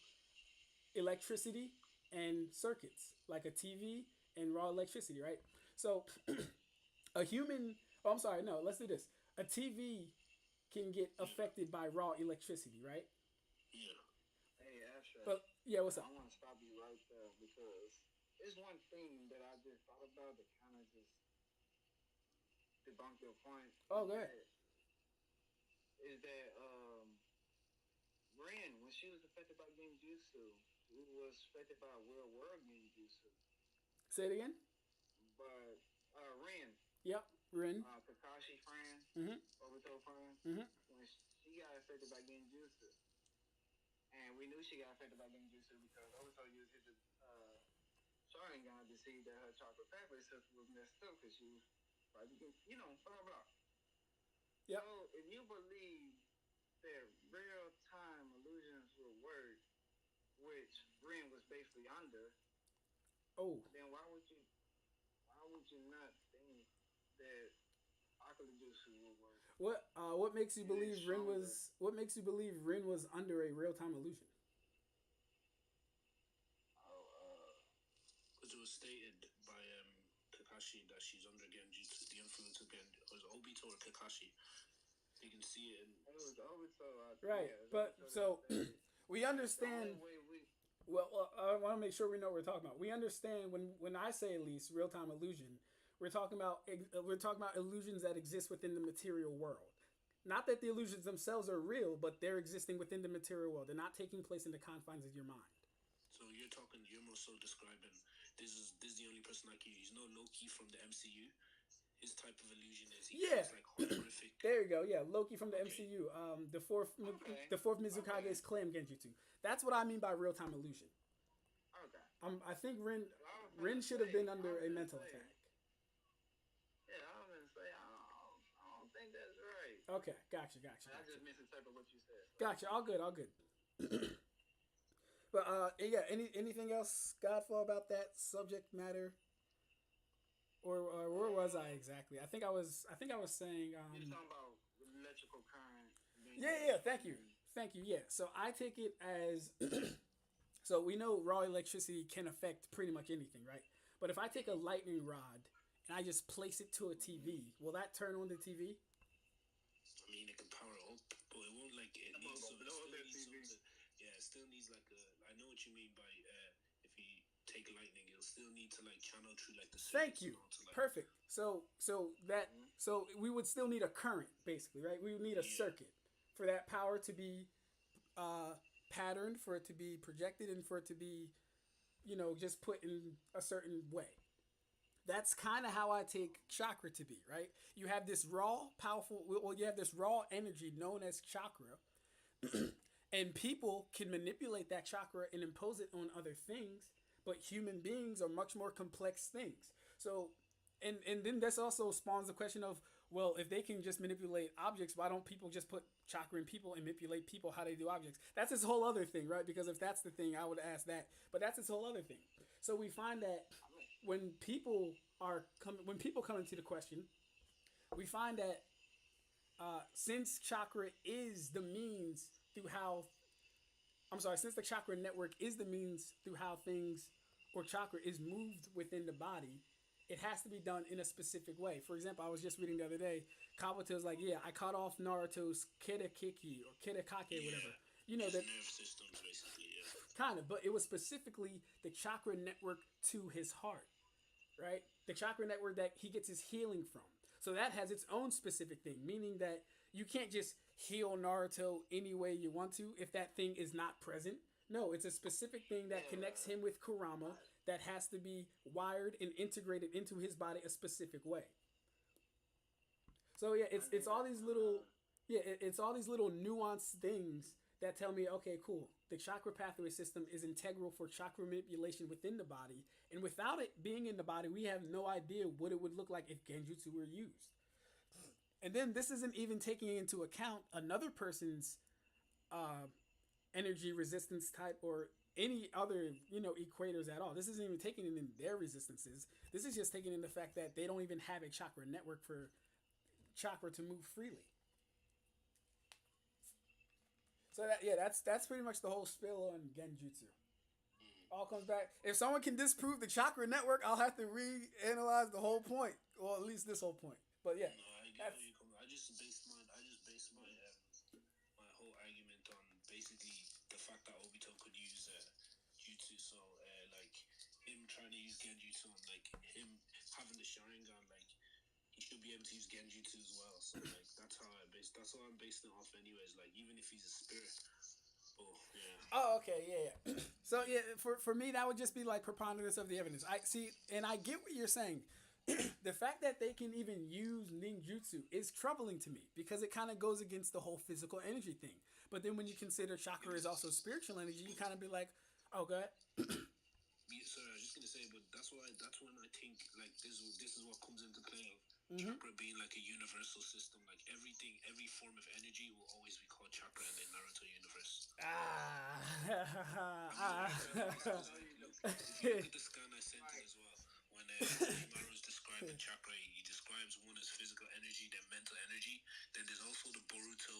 [SPEAKER 1] electricity and circuits, like a TV and raw electricity, right? So a human, oh, I'm sorry, no, let's do this. A TV can get affected by raw electricity, right?
[SPEAKER 4] Yeah.
[SPEAKER 3] Hey, Abstract.
[SPEAKER 1] But yeah, what's up?
[SPEAKER 3] I want to stop you right there because there's one thing that I just thought about that kind of just debunk your point.
[SPEAKER 1] Oh, go ahead.
[SPEAKER 3] Is that Ren, when she was affected by genjutsu, she was affected by real world genjutsu.
[SPEAKER 1] Say it again.
[SPEAKER 3] But Ren.
[SPEAKER 1] Yep, Ren.
[SPEAKER 3] Kakashi friend, Obito friend. When she got affected by genjutsu, and we knew she got affected by genjutsu because Obito used his Sharingan to see that her chakra pathway system was messed up because she was, blah blah blah.
[SPEAKER 1] Yep.
[SPEAKER 3] So if you believe that real-time illusions will work, which Ren was basically under, then why would you not think that Akujutsu will work?
[SPEAKER 1] What makes you believe Ren was under a real-time illusion?
[SPEAKER 4] Because it was stated by Kakashi that she's under genjutsu, the influence of was Obito or Kakashi. You can see it. It was Obito.
[SPEAKER 1] Right, yeah, but so we understand. Well, I want to make sure we know what we're talking about. We understand when I say at least real-time illusion, we're talking about illusions that exist within the material world. Not that the illusions themselves are real, but they're existing within the material world. They're not taking place in the confines of your mind.
[SPEAKER 4] So you're more so describing this is the only person like you. He's no Loki from the MCU. His type of illusion is like horrific.
[SPEAKER 1] There you go. Yeah, Loki from the MCU. The fourth Mizukage's clam genjutsu. That's what I mean by real time illusion.
[SPEAKER 3] Okay.
[SPEAKER 1] I think Ren should have been under a mental attack.
[SPEAKER 3] Yeah, I was gonna say I don't think that's right.
[SPEAKER 1] Okay, gotcha.
[SPEAKER 3] I just misinterpreted what you said.
[SPEAKER 1] Gotcha. All good. But yeah, anything else, Godfall, about that subject matter? or where was I exactly? I think I was saying
[SPEAKER 3] You're talking about electrical current.
[SPEAKER 1] yeah, thank you. Yeah, so I take it as so we know raw electricity can affect pretty much anything, right? But if I take a lightning rod and I just place it to a TV, will that turn on the TV?
[SPEAKER 4] I mean, it can power up, but it won't like it needs some. It still needs some to, yeah, it still needs like a. I know what you mean by if you take lightning, it'll still need to like channel through like the circuits.
[SPEAKER 1] Thank you.
[SPEAKER 4] And all to, like,
[SPEAKER 1] Perfect. So we would still need a current, basically, right? We would need a circuit for that power to be patterned, for it to be projected, and for it to be, just put in a certain way. That's kind of how I take chakra to be, right? You have this raw, powerful, well, you have this raw energy known as chakra, and people can manipulate that chakra and impose it on other things, but human beings are much more complex things. So, and then this also spawns the question of, well, if they can just manipulate objects, why don't people just put chakra in people and manipulate people how they do objects? That's this whole other thing, right? Because if that's the thing, I would ask that. But that's this whole other thing. So we find that when people come into the question, we find that since chakra is the means through how since the chakra network is the means through how things or chakra is moved within the body, it has to be done in a specific way. For example, I was just reading the other day, Kabuto's like, yeah, I cut off Naruto's Kitakiki or Kitakake, whatever.
[SPEAKER 4] his
[SPEAKER 1] That
[SPEAKER 4] nerve systems basically. Yeah.
[SPEAKER 1] kind of, but it was specifically the chakra network to his heart, right? The chakra network that he gets his healing from. So that has its own specific thing, meaning that you can't just heal Naruto any way you want to if that thing is not present. No, it's a specific thing that connects him with Kurama that has to be wired and integrated into his body a specific way. So yeah, it's all these little it's all these little nuanced things that tell me, okay, cool. The chakra pathway system is integral for chakra manipulation within the body, and without it being in the body, we have no idea what it would look like if genjutsu were used. And then this isn't even taking into account another person's energy resistance type or any other equators at all. This isn't even taking in their resistances. This is just taking in the fact that they don't even have a chakra network for chakra to move freely. So that's pretty much the whole spill on genjutsu. All comes back. If someone can disprove the chakra network, I'll have to reanalyze the whole point, or at least this whole point. But yeah,
[SPEAKER 4] No, I get where you come. I just based my my whole argument on basically the fact that Obito could use jutsu. So like him trying to use genjutsu and like him having the Sharingan, like he should be able to use genjutsu as well. So like that's how I'm basing it off anyways. Like even if he's a spirit. Oh yeah.
[SPEAKER 1] Oh, okay, yeah. So yeah, for me that would just be like preponderance of the evidence. I see, and I get what you're saying. The fact that they can even use ninjutsu is troubling to me because it kind of goes against the whole physical energy thing. But then when you consider chakra is also spiritual energy, you kind of be like, oh, go ahead.
[SPEAKER 4] Yeah, sorry, I was just gonna say, but that's when I think like this is what comes into play of chakra being like a universal system. Like every form of energy will always be called chakra in the Naruto universe. If you look at the scan I sent you as well, when Himaru is describing chakra, he describes one as physical energy, then mental energy. Then there's also the Boruto,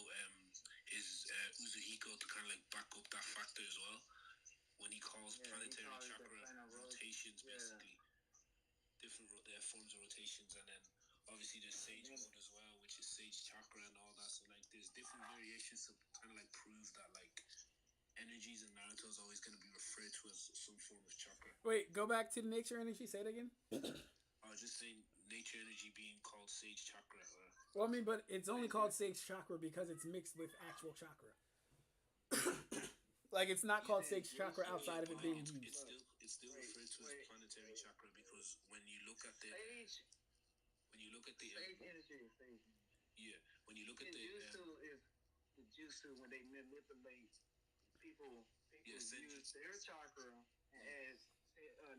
[SPEAKER 4] his Uzuhiko to kind of like back up that factor as well. When he calls planetary chakra rotations, basically different forms of rotations, and then obviously there's sage mode as well, which is sage chakra and all that. So like there's different variations to kind of like prove that like energies in Naruto is always going to be referred to as some form of chakra.
[SPEAKER 1] Wait, go back to the nature energy. Say it again.
[SPEAKER 4] I was just saying nature energy being called sage chakra.
[SPEAKER 1] Well, I mean, but it's only called sage chakra because it's mixed with actual chakra. Like it's not called sage chakra outside of it being used.
[SPEAKER 4] It's still referred to as planetary chakra because when you look at the
[SPEAKER 3] Sage
[SPEAKER 4] energy, yeah, when you look at the
[SPEAKER 3] jutsu is the jutsu when they manipulate people use their chakra and add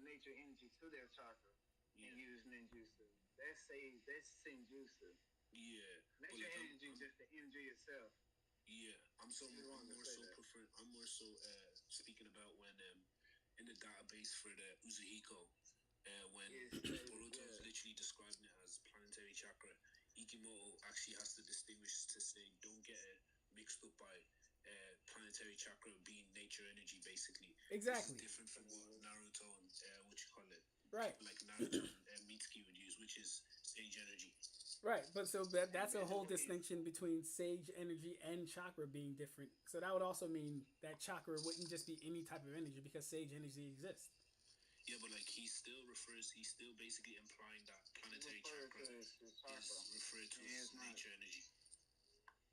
[SPEAKER 3] nature energy to their chakra and use ninjutsu. That's senjutsu.
[SPEAKER 4] Yeah,
[SPEAKER 3] Nature energy is just the energy itself.
[SPEAKER 4] Yeah, I'm more so speaking about when in the database for the Uzuhiko, when Boruto is literally specifically describing it as planetary chakra, Ikimoto actually has to distinguish to say don't get it mixed up by planetary chakra being nature energy, basically.
[SPEAKER 1] Exactly.
[SPEAKER 4] This is different from what Naruto and what you call it,
[SPEAKER 1] right.
[SPEAKER 4] like Naruto and Mitsuki would use, which is sage energy.
[SPEAKER 1] Right, but so that's a whole distinction between sage energy and chakra being different. So that would also mean that chakra wouldn't just be any type of energy because sage energy exists.
[SPEAKER 4] Yeah, but like he's still basically implying that planetary chakra is referred to as nature energy.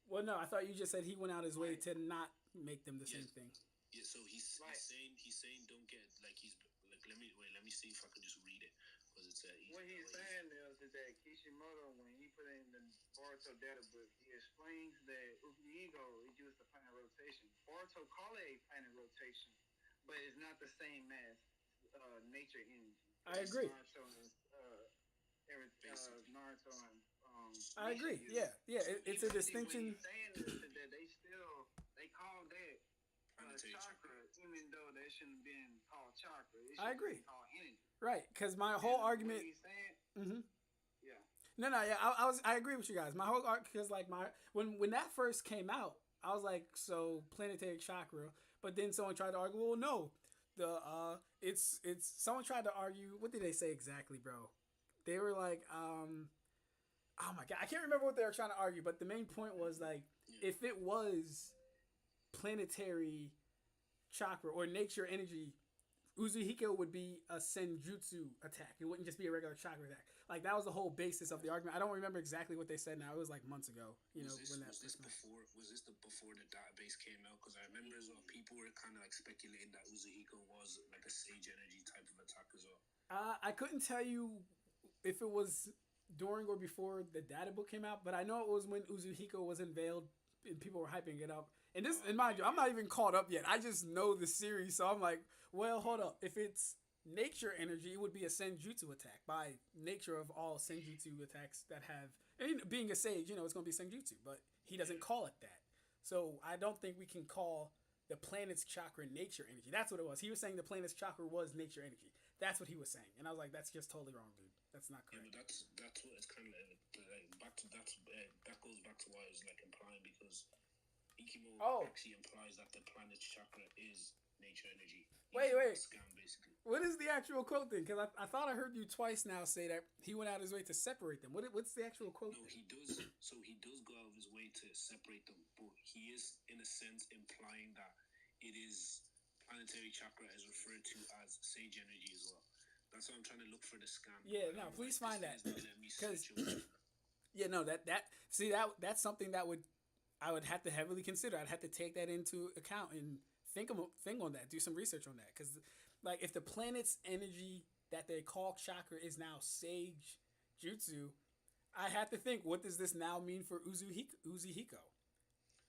[SPEAKER 1] Well, no, I thought you just said he went out his way to not make them the same thing.
[SPEAKER 4] Yeah, so he's saying don't get like he's like let me see if I can just read it because it's
[SPEAKER 3] what he's saying is that Kishimoto, when he put in the Boruto data book, he explains that Ukiigo is used to planet rotation. Boruto call it a planet rotation, but it's not the same as nature energy.
[SPEAKER 1] I agree.
[SPEAKER 3] Naruto and
[SPEAKER 1] I agree. Yeah. It's a distinction.
[SPEAKER 3] What he's saying is that they call that chakra, even though they shouldn't have been called chakra. It should
[SPEAKER 1] I agree.
[SPEAKER 3] Be called energy.
[SPEAKER 1] Right, because my whole argument.
[SPEAKER 3] Mm-hmm. Yeah.
[SPEAKER 1] No, yeah, I agree with you guys. My whole because like when that first came out, I was like, so planetary chakra, but then someone tried to argue, well, no, it's someone tried to argue. What did they say exactly, bro? They were like, oh my god, I can't remember what they were trying to argue, but the main point was like, if it was planetary chakra or nature energy, Uzuhiko would be a senjutsu attack. It wouldn't just be a regular chakra attack. Like that was the whole basis of the argument. I don't remember exactly what they said now. It was like months ago.
[SPEAKER 4] Was this before the database came out? Because I remember as well, people were kind of like speculating that Uzuhiko was like a sage energy type of attack as well.
[SPEAKER 1] I couldn't tell you if it was during or before the data book came out, but I know it was when Uzuhiko was unveiled and people were hyping it up. And this, and mind you, I'm not even caught up yet. I just know the series, so I'm like, well, hold up. If it's nature energy, it would be a senjutsu attack by nature of all senjutsu attacks that have. And being a sage, it's going to be senjutsu, but he doesn't call it that. So I don't think we can call the planet's chakra nature energy. That's what it was. He was saying the planet's chakra was nature energy. That's what he was saying, and I was like, that's just totally wrong, dude. That's not correct.
[SPEAKER 4] Yeah, but that's what it's kind of like back to that goes back to what I was like implying because Ikimo actually implies that the planet's chakra is nature energy.
[SPEAKER 1] Wait.
[SPEAKER 4] Scam, basically.
[SPEAKER 1] What is the actual quote then? Because I thought I heard you twice now say that he went out of his way to separate them. What's the actual quote?
[SPEAKER 4] No, he does. So he does go out of his way to separate them, but he is in a sense implying that it is planetary chakra is referred to as sage energy as well. That's why I'm trying to look for the scan.
[SPEAKER 1] Yeah, no, please find that. Because that's something that I would have to heavily consider. I'd have to take that into account and think on that, do some research on that. Because like if the planet's energy that they call chakra is now sage jutsu, I have to think, what does this now mean for Uzuhiko?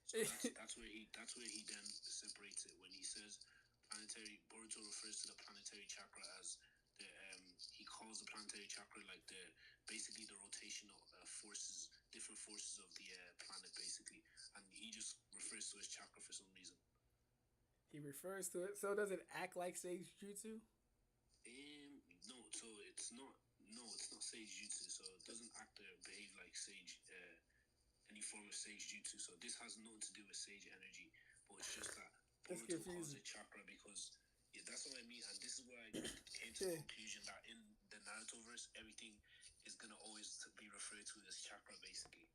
[SPEAKER 4] So that's where he then separates it when he says planetary. Boruto refers to the planetary chakra as the he calls the planetary chakra like basically the rotational forces, different forces of the planet basically, and he just refers to his chakra for some reason.
[SPEAKER 1] He refers to it. So does it act like sage jutsu?
[SPEAKER 4] No. So it's not. No, it's not sage jutsu. So it doesn't act or behave like sage. Any form of sage jutsu. So this has nothing to do with sage energy, but it's just that Boruto calls it chakra because that's what I mean. And this is where I came to the conclusion that in the Naruto verse, everything is gonna always be referred to as chakra, basically.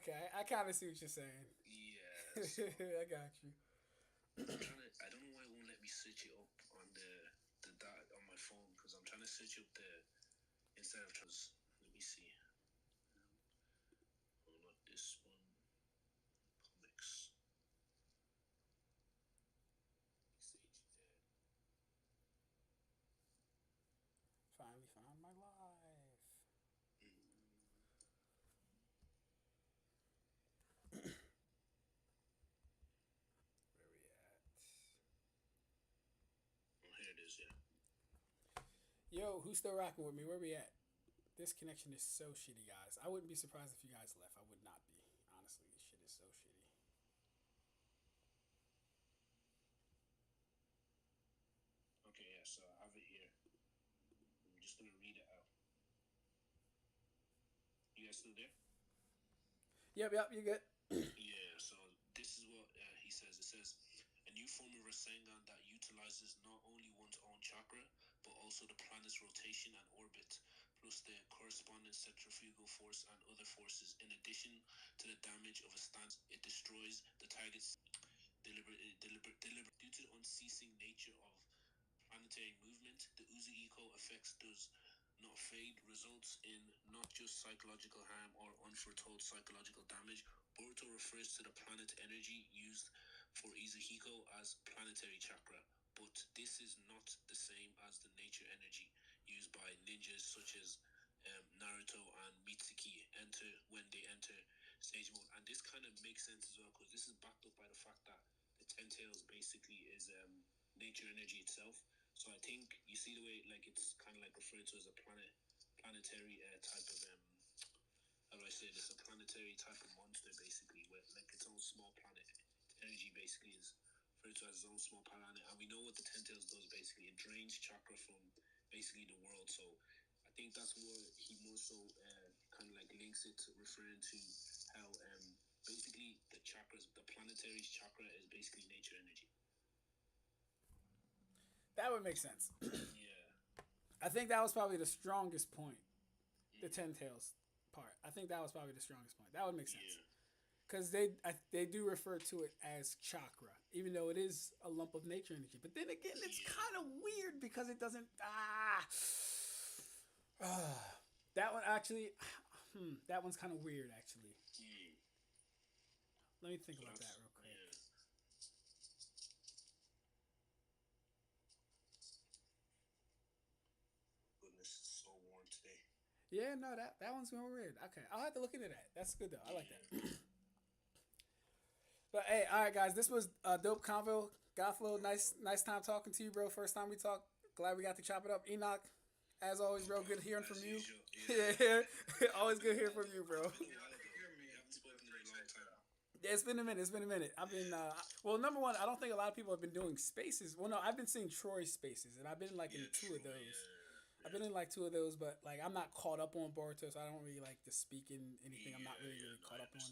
[SPEAKER 1] Okay. I kind of see what you're saying.
[SPEAKER 4] Yeah. So
[SPEAKER 1] I got you.
[SPEAKER 4] I don't know why it won't let me search it up on the on my phone because I'm trying to search up instead of let me see. Not this one. Comics.
[SPEAKER 1] Finally found my life. Where we at?
[SPEAKER 4] Oh, here it is, yeah.
[SPEAKER 1] Yo, who's still rocking with me? Where we at? This connection is so shitty, guys. I wouldn't be surprised if you guys left. I would not be. Honestly, this shit is so shitty.
[SPEAKER 4] Okay, yeah, so I have it here. just gonna read it out. You guys still there?
[SPEAKER 1] Yep, you good.
[SPEAKER 4] Yeah, so this is what he says. It says, a new form of Rasengan that utilizes not only one's own chakra, but also the planet's rotation and orbit, plus the corresponding centrifugal force and other forces. In addition to the damage of a stance, it destroys the target's deliberate. Due to the unceasing nature of planetary movement, the Uzi-Eco effects does not fade, results in not just psychological harm or unforetold psychological damage. Boruto refers to the planet energy used for Izuhiko as planetary chakra, but this is not the same as the nature energy used by ninjas such as Naruto and Mitsuki when they enter stage mode. And this kind of makes sense as well, because this is backed up by the fact that the Ten Tails basically is nature energy itself. So I think you see the way, like, it's kind of like referred to as a planetary type of how do I say this? A planetary type of monster, basically, where like its own small planet. Energy basically is referred to as its own small planet, and we know what the Ten Tails does. Basically, it drains chakra from basically the world. So I think that's what he more so kind of like links it to, referring to how basically the chakras, the planetary's chakra is basically nature energy.
[SPEAKER 1] That would make sense.
[SPEAKER 4] Yeah.
[SPEAKER 1] I think that was probably the strongest point. The Ten Tails part. I think that was probably the strongest point. That would make sense. Because they do refer to it as chakra, even though it is a lump of nature energy. But then again, it's kind of weird because it doesn't. That one actually. That one's kind of weird, actually. Let me think about that real quick.
[SPEAKER 4] Yeah. Goodness, it's so warm today.
[SPEAKER 1] Yeah, no, that one's more weird. Okay, I'll have to look into that. That's good though. I like that. But hey, all right, guys, this was a dope convo. Gothlo, nice time talking to you, bro. First time we talked. Glad we got to chop it up. Enoch, as always, bro. Good hearing from you. Yeah, always good hearing from you, bro. Yeah, it's been a minute. I've been well, number one, I don't think a lot of people have been doing spaces. Well, no, I've been seeing Troy's spaces, and I've been like in two of those. I've been in like two of those, but like I'm not caught up on Boruto, so I don't really like to speak in anything I'm not really caught up on.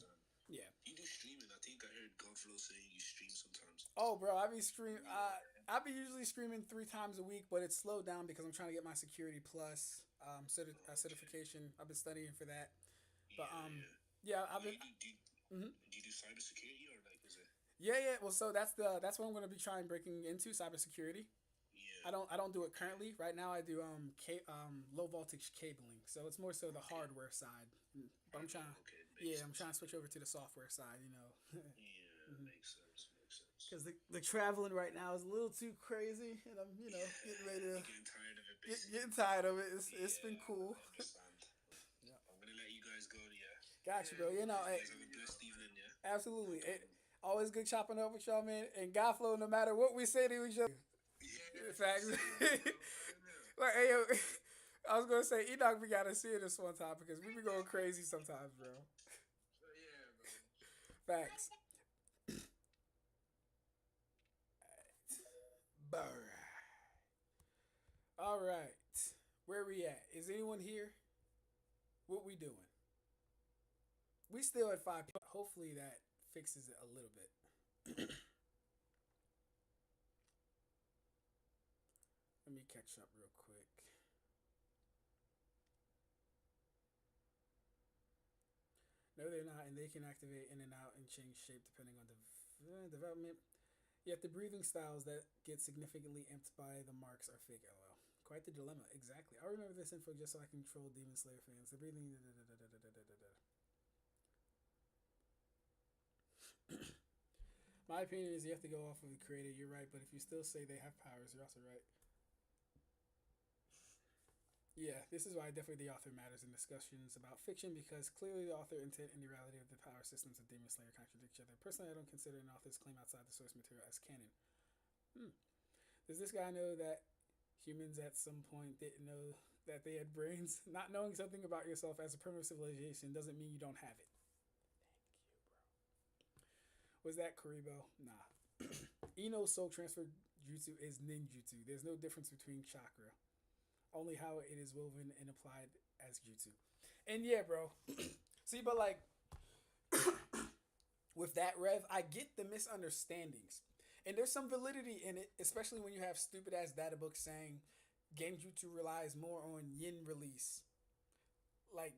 [SPEAKER 1] Yeah.
[SPEAKER 4] You do streaming. I think I heard Godflow saying you stream sometimes.
[SPEAKER 1] Oh, bro, I be usually streaming 3 times a week, but it's slowed down because I'm trying to get my Security Plus certification. I've been studying for that. But yeah, I've been.
[SPEAKER 4] Do you do cybersecurity or like is it?
[SPEAKER 1] Yeah. Well, so that's what I'm going to be trying breaking into cybersecurity.
[SPEAKER 4] Yeah.
[SPEAKER 1] I don't do it currently. Right now, I do low voltage cabling, so it's more so the hardware side. But I'm trying. I'm trying to switch over to the software side. You know.
[SPEAKER 4] Yeah, makes sense.
[SPEAKER 1] Because the traveling right now is a little too crazy, and I'm getting ready to
[SPEAKER 4] getting tired of it.
[SPEAKER 1] Getting tired of it. It's been cool.
[SPEAKER 4] I understand. Yeah. I'm gonna let you guys go. Yeah.
[SPEAKER 1] Gotcha, bro. You know,
[SPEAKER 4] you guys have a blessed evening. Yeah.
[SPEAKER 1] Absolutely. Always good chopping up with y'all, man. And Gothlo, no matter what we say to each other. Yeah. Facts. Like, hey, yo, I was gonna say, Enoch, we gotta see this one time because we be going crazy sometimes, bro.
[SPEAKER 5] Yeah, bro.
[SPEAKER 1] Facts. All right. Where we at? Is anyone here? What we doing? We still at 5 people. Hopefully that fixes it a little bit. Let me catch up real quick. No, they're not, and they can activate in and out and change shape depending on the development. Yet the breathing styles that get significantly imped by the marks are fake. LOL. Quite the dilemma. Exactly. I'll remember this info just so I can control Demon Slayer fans. The breathing. My opinion is you have to go off of the creator. You're right, but if you still say they have powers, you're also right. Yeah, this is why definitely the author matters in discussions about fiction, because clearly the author intent and the reality of the power systems of Demon Slayer contradict each other. Personally, I don't consider an author's claim outside the source material as canon. Does this guy know that humans at some point didn't know that they had brains? Not knowing something about yourself as a primitive civilization doesn't mean you don't have it. Thank you, bro. Was that Karibo? Nah. Ino's soul transfer jutsu is ninjutsu. There's no difference between chakra. only how it is woven and applied as jutsu. And yeah, bro. See, but like with that, Rev, I get the misunderstandings. And there's some validity in it, especially when you have stupid ass data books saying genjutsu relies more on yin release. Like,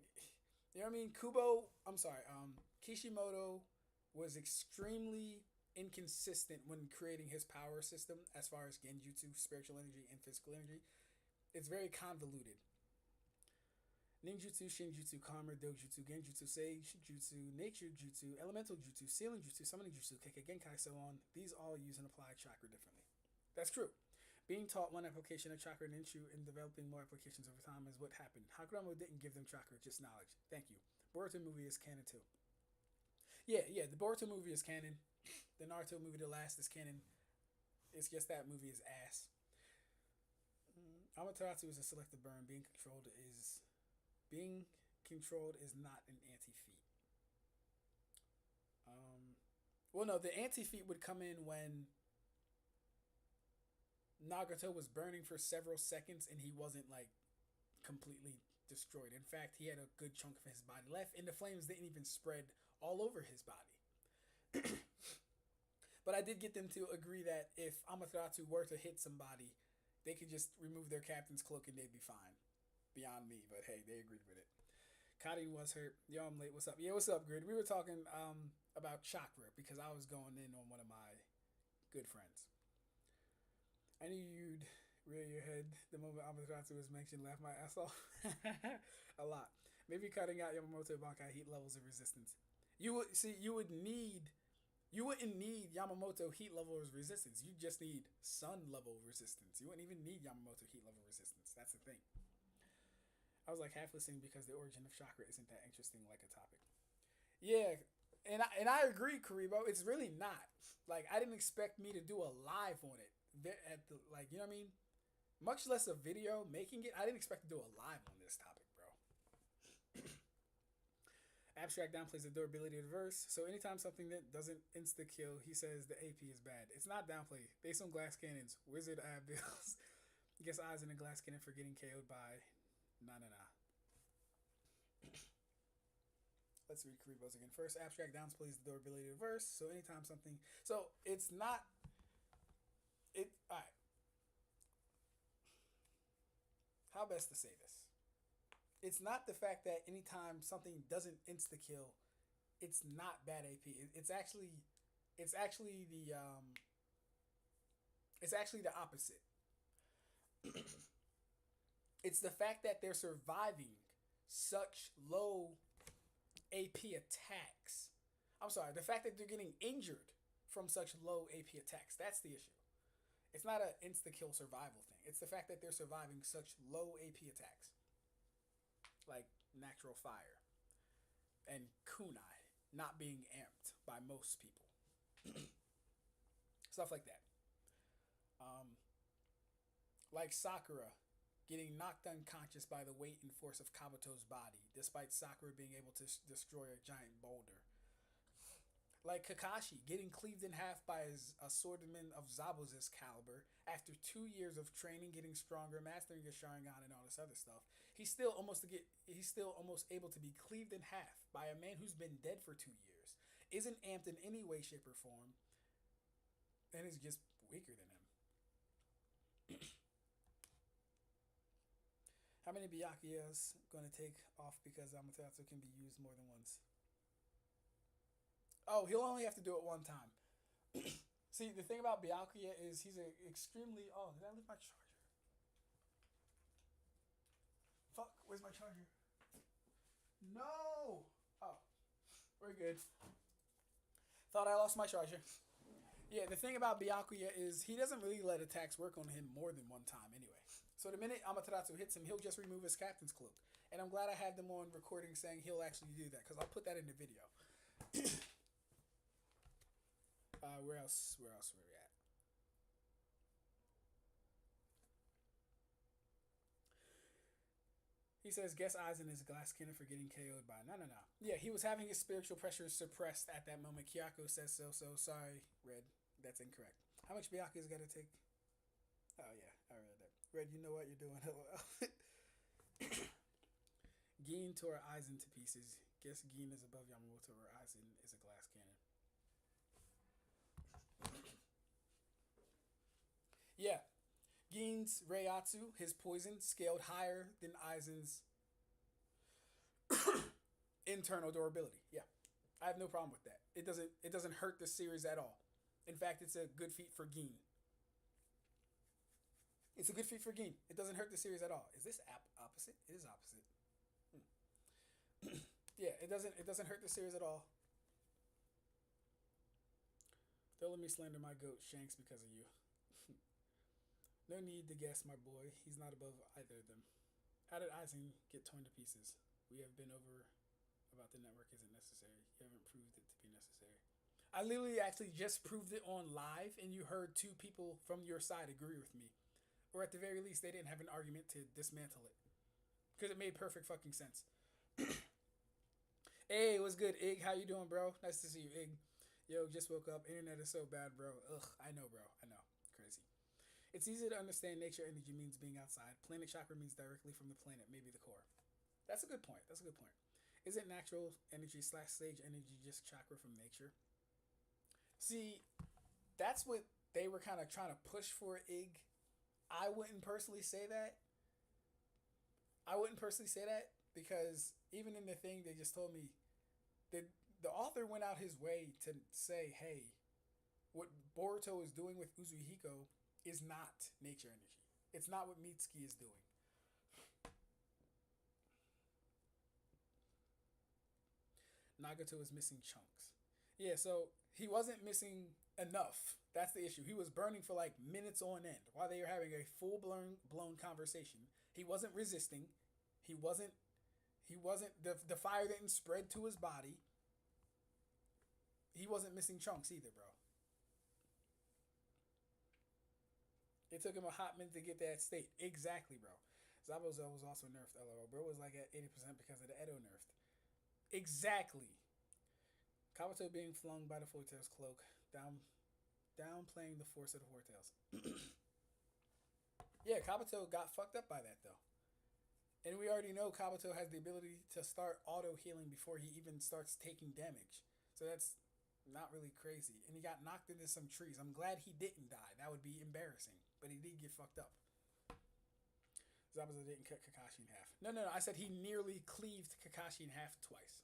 [SPEAKER 1] you know what I mean? Kishimoto was extremely inconsistent when creating his power system as far as genjutsu, spiritual energy, and physical energy. It's very convoluted. Ninjutsu, Shinjutsu, Karma, Dojutsu, Genjutsu, Sage Jutsu, Nature Jutsu, Elemental Jutsu, Sealing Jutsu, Summoning Jutsu, Kekkei Genkai, so on. These all use and apply chakra differently. That's true. Being taught one application of chakra ninju and developing more applications over time is what happened. Hagoromo didn't give them chakra, just knowledge. Thank you. Boruto movie is canon too. Yeah, the Boruto movie is canon. The Naruto movie, The Last, is canon. It's just that movie is ass. Amaterasu is a selective burn. Being controlled is not an anti-feat. Well, no, the anti-feat would come in when Nagato was burning for several seconds and he wasn't like completely destroyed. In fact, he had a good chunk of his body left and the flames didn't even spread all over his body. But I did get them to agree that if Amaterasu were to hit somebody, they could just remove their captain's cloak and they'd be fine. Beyond me, but hey, they agreed with it. Kari was hurt. Yo, I'm late. What's up? Yeah, what's up, Grid? We were talking about chakra because I was going in on one of my good friends. I knew you'd rear your head the moment Amaterasu was mentioned. Laugh my ass off. A lot. Maybe cutting out Yamamoto Bankai heat levels of resistance. You wouldn't need Yamamoto heat level of resistance. You just need sun level resistance. You wouldn't even need Yamamoto heat level resistance. That's the thing. I was like half listening because the origin of chakra isn't that interesting like a topic. Yeah, and I agree, Karibo. It's really not. Like, I didn't expect me to do a live on it. At the, like, you know what I mean? Much less a video making it. I didn't expect to do a live on this topic, bro. Ab-Stract downplays the durability of the verse. So anytime something that doesn't insta-kill, he says the AP is bad. It's not downplay. Based on glass cannons, Wizard Ab Bills gets eyes in a glass cannon for getting KO'd by... Nah. Let's read Karibo's again. First, Ab-Stract downplays the durability of the verse. So anytime something... So it's not... Alright. How best to say this? It's not the fact that anytime something doesn't insta-kill, it's not bad AP. It's actually the opposite. It's the fact that they're surviving such low AP attacks. I'm sorry, the fact that they're getting injured from such low AP attacks. That's the issue. It's not an insta-kill survival thing. It's the fact that they're surviving such low AP attacks. Like natural fire. And kunai not being amped by most people. Stuff like that. Like Sakura getting knocked unconscious by the weight and force of Kabuto's body, despite Sakura being able to destroy a giant boulder. Like Kakashi getting cleaved in half by a swordsman of Zabuza's caliber after 2 years of training, getting stronger, mastering his Sharingan and all this other stuff. He's still almost able to be cleaved in half by a man who's been dead for 2 years, isn't amped in any way, shape, or form, and is just weaker than him. How many Byakuya's gonna take off because Amaterasu can be used more than once? Oh, he'll only have to do it one time. See, the thing about Byakuya is he's an extremely... Oh, did I leave my charger? Fuck, where's my charger? No! Oh, we're good. Thought I lost my charger. Yeah, the thing about Byakuya is he doesn't really let attacks work on him more than one time anyway. So the minute Amaterasu hits him, he'll just remove his captain's cloak. And I'm glad I have them on recording saying he'll actually do that, because I'll put that in the video. Where else were we at? He says, guess eyes in his glass cannon for getting KO'd by... No. Yeah, he was having his spiritual pressure suppressed at that moment. Kyako says so sorry, Red. That's incorrect. How much Byakuya's got to take? Oh, yeah, I read that. Red, you know what you're doing. Gin tore Aizen to pieces. Guess Gin is above Yamamoto or Aizen is a glass cannon. Yeah. Gin's Reiatsu, his poison, scaled higher than Aizen's internal durability. Yeah. I have no problem with that. It doesn't hurt the series at all. In fact, it's a good feat for Gin. It's a good feat for Gin. It doesn't hurt the series at all. Is this opposite? It is opposite. Yeah, it doesn't hurt the series at all. Don't let me slander my goat Shanks because of you. No need to guess, my boy. He's not above either of them. How did Aizen get torn to pieces? We have been over about the network isn't necessary. You haven't proved it to be necessary. I literally actually just proved it on live, and you heard two people from your side agree with me. Or at the very least, they didn't have an argument to dismantle it. Because it made perfect fucking sense. Hey, what's good, Ig? How you doing, bro? Nice to see you, Ig. Yo, just woke up. Internet is so bad, bro. Ugh, I know, bro. I know. Crazy. It's easy to understand nature energy means being outside. Planet chakra means directly from the planet, maybe the core. That's a good point. That's a good point. Isn't natural energy / stage energy just chakra from nature? See, that's what they were kind of trying to push for, Ig. I wouldn't personally say that. Because even in the thing, they just told me that the author went out his way to say, hey, what Boruto is doing with Uzuhiko is not nature energy. It's not what Mitsuki is doing. Nagato is missing chunks. Yeah, so he wasn't missing enough. That's the issue. He was burning for like minutes on end while they were having a full blown conversation. He wasn't resisting. He wasn't the fire didn't spread to his body. He wasn't missing chunks either, bro. It took him a hot minute to get that state. Exactly, bro. Zabuza was also nerfed, LOL. Bro was like at 80% because of the Edo nerfed. Exactly. Kabuto being flung by the Four-Tails cloak. Downplaying the force of the Four-Tails. Yeah, Kabuto got fucked up by that, though. And we already know Kabuto has the ability to start auto-healing before he even starts taking damage. So that's not really crazy. And he got knocked into some trees. I'm glad he didn't die. That would be embarrassing. But he did get fucked up. Zabuza didn't cut Kakashi in half. No. I said he nearly cleaved Kakashi in half twice.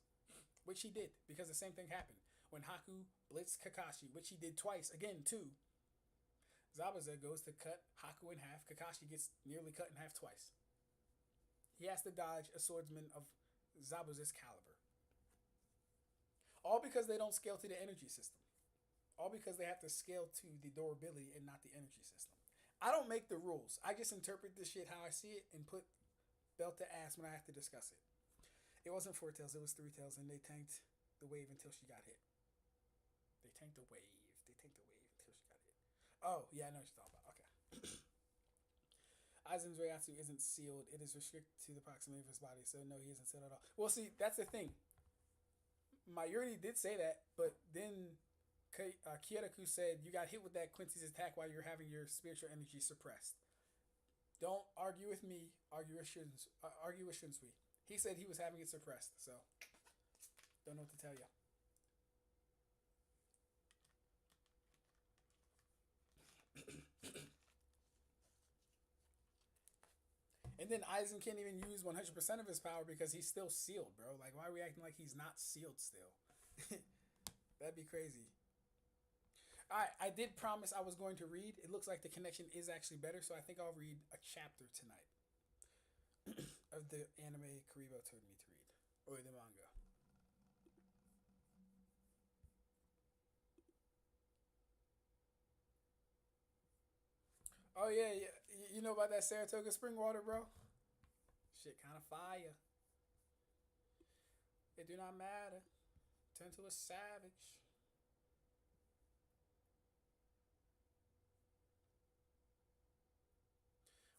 [SPEAKER 1] Which he did. Because the same thing happened. When Haku blitzed Kakashi, which he did twice, again, too. Zabuza goes to cut Haku in half. Kakashi gets nearly cut in half twice. He has to dodge a swordsman of Zabuza's caliber. All because they don't scale to the energy system. All because they have to scale to the durability and not the energy system. I don't make the rules. I just interpret this shit how I see it and put belt to ass when I have to discuss it. It wasn't Four Tails, it was Three Tails, and they tanked the wave until she got hit. They tanked the wave until she got hit. Oh, yeah, I know what you're talking about. Okay. Aizen's Reiatsu isn't sealed. It is restricted to the proximity of his body, so no, he isn't sealed at all. Well, see, that's the thing. Mayuri did say that, but then Kyoraku said you got hit with that Quincy's attack while you're having your spiritual energy suppressed. Don't argue with me. Argue with Shunsui. He said he was having it suppressed, so don't know what to tell you. And then Aizen can't even use 100% of his power because he's still sealed, bro. Like, why are we acting like he's not sealed still? That'd be crazy. I did promise I was going to read. It looks like the connection is actually better, so I think I'll read a chapter tonight of the anime Karibo told me to read. Or the manga. Oh, yeah. You know about that Saratoga spring water, bro? Shit kind of fire. It do not matter. Turn to a savage.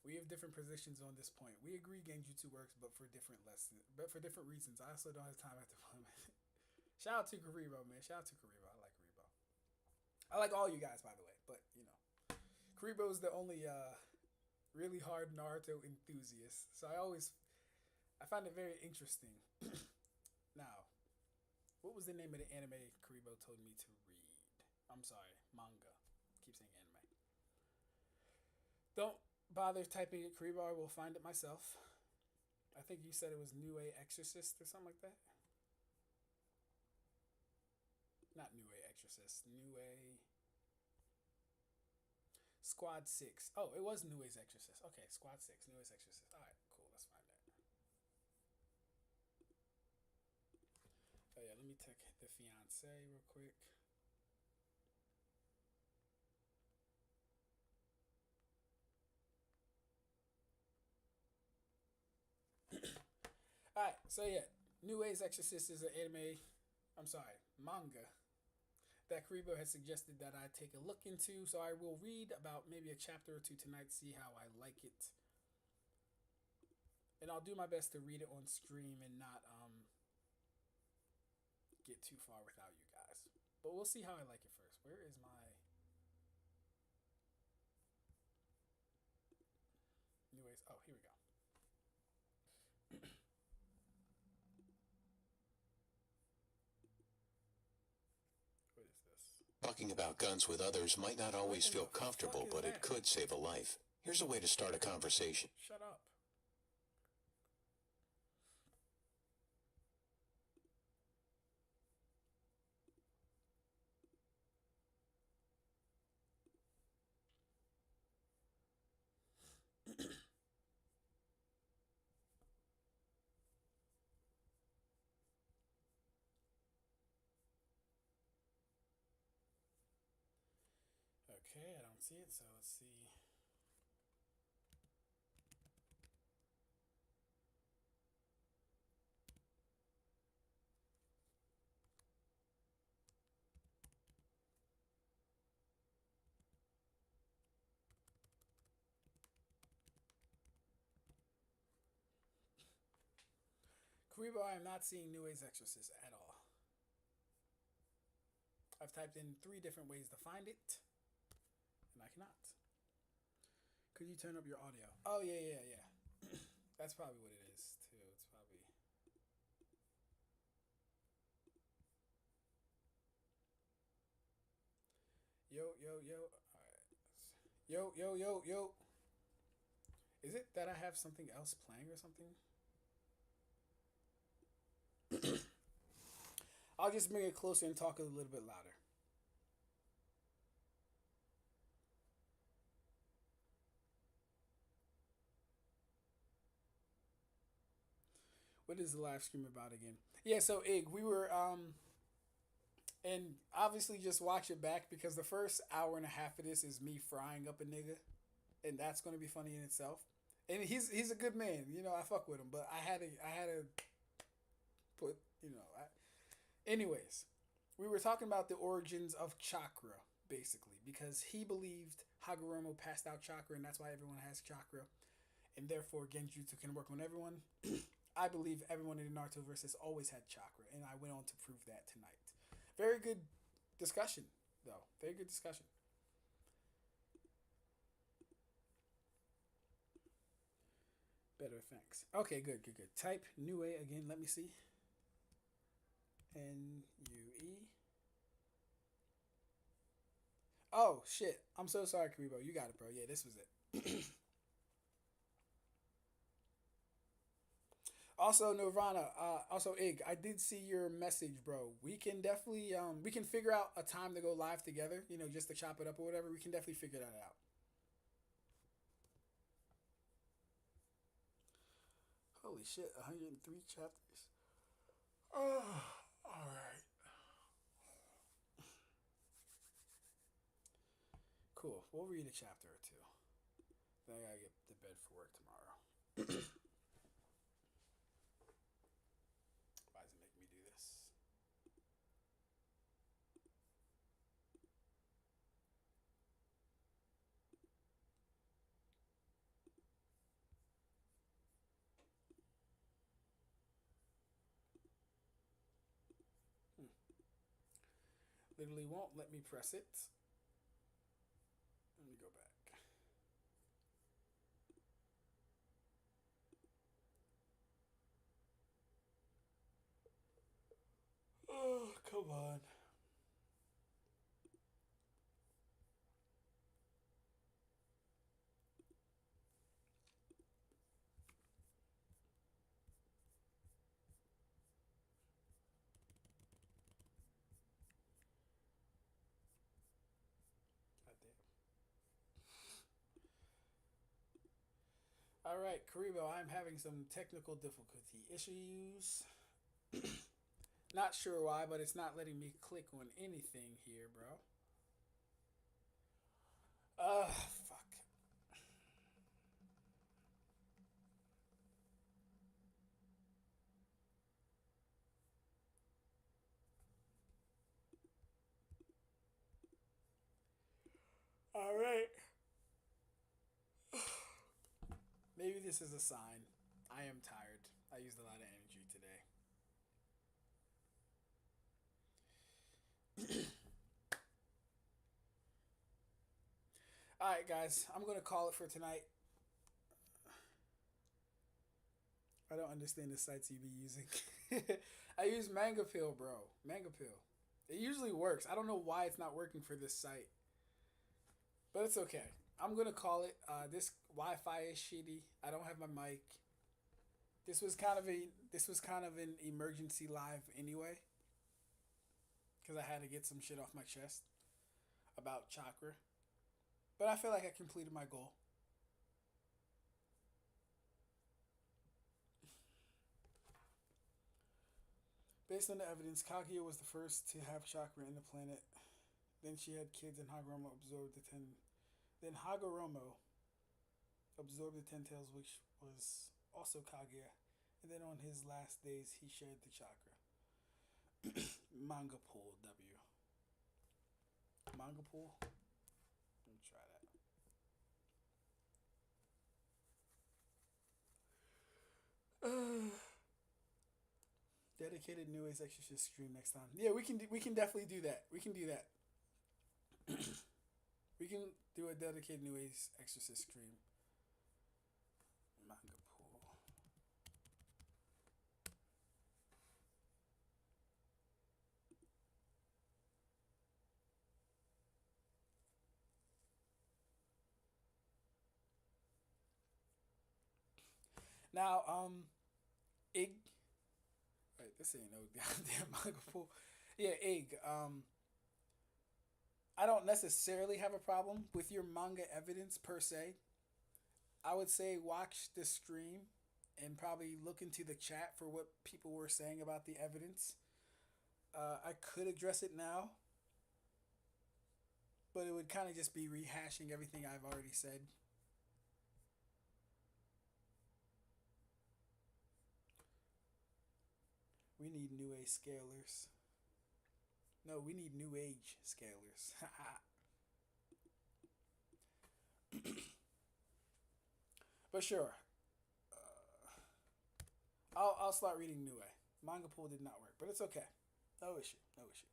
[SPEAKER 1] We have different positions on this point. We agree genjutsu works, but for different lessons, but for different reasons. I also don't have time at the moment. Shout out to Karibo, man. Shout out to Karibo. I like Karibo. I like all you guys, by the way. But, you know, Karibo is the only really hard Naruto enthusiast. So I find it very interesting. Now, what was the name of the anime Karibo told me to read? I'm sorry, manga. I keep saying anime. Don't bother typing it, Karibo. I will find it myself. I think you said it was New A Exorcist or something like that. Not New A Exorcist. New A Squad 6. Oh, it was New A's Exorcist. Okay, Squad 6. New A's Exorcist. Alright, cool. Let's find that. Oh, yeah, let me take the fiance real quick. Alright, so yeah. New A's Exorcist is an anime. I'm sorry, manga that Karibo has suggested that I take a look into. So I will read about maybe a chapter or two tonight, see how I like it. And I'll do my best to read it on stream and not get too far without you guys. But we'll see how I like it first. Where is my... Anyways, oh, here we go. What is this?
[SPEAKER 6] Talking about guns with others might not always feel comfortable, but it could save a life. Here's a way to start a conversation.
[SPEAKER 1] Shut up. Okay, I don't see it, so let's see. Karibo, I am not seeing New A's Exorcist at all. I've typed in 3 different ways to find it, and I cannot. Could you turn up your audio? Oh, yeah. That's probably what it is, too. It's probably... Yo. Alright. Yo. Is it that I have something else playing or something? I'll just bring it closer and talk a little bit louder. What is the live stream about again? Yeah, so Ig, we were and obviously just watch it back because the first hour and a half of this is me frying up a nigga, and that's gonna be funny in itself. And he's a good man, you know. I fuck with him, but I had to put, you know. Anyways, we were talking about the origins of chakra basically because he believed Hagoromo passed out chakra, and that's why everyone has chakra, and therefore genjutsu can work on everyone. I believe everyone in the Naruto verse has always had chakra, and I went on to prove that tonight. Very good discussion, though. Very good discussion. Better, thanks. Okay, good. Type Nue again. Let me see. N-U-E. Oh, shit. I'm so sorry, Karibo. You got it, bro. Yeah, this was it. Also, Nirvana, also Ig, I did see your message, bro. We can definitely, we can figure out a time to go live together, you know, just to chop it up or whatever. We can definitely figure that out. Holy shit, 103 chapters. Oh, all right. Cool. We'll read a chapter or 2. Then I gotta get to bed for work tomorrow. Why does it make me do this? Literally won't let me press it. Let me go back. Come on. God damn. All right, Karibo, I'm having some technical difficulty issues. Not sure why, but it's not letting me click on anything here, bro. Fuck. All right. Maybe this is a sign. I am tired. I used a lot of energy today. All right, guys. I'm going to call it for tonight. I don't understand the sites you be using. I use Manga Pill, bro. Manga Pill. It usually works. I don't know why it's not working for this site. But it's okay. I'm going to call it. This Wi-Fi is shitty. I don't have my mic. This was kind of an emergency live anyway. Because I had to get some shit off my chest about Chakra. But I feel like I completed my goal. Based on the evidence, Kaguya was the first to have chakra in the planet. Then she had kids and Hagoromo absorbed the 10. Then Hagoromo absorbed the 10 tails, which was also Kaguya. And then on his last days, he shared the chakra. Manga pool, W. Manga pool? Let me try that. Dedicated New Age Exorcist stream next time. Yeah, we can definitely do that. We can do that. We can do a dedicated New Age Exorcist stream. Manga pool. Now, Ig. Wait, this ain't no goddamn manga pool. Yeah, Ig. I don't necessarily have a problem with your manga evidence per se. I would say watch the stream and probably look into the chat for what people were saying about the evidence. I could address it now, but it would kind of just be rehashing everything I've already said. We need new age scalers. No, we need new age scalers. But sure, I'll start reading New Age. Manga pool did not work, but it's okay. No issue. No issue.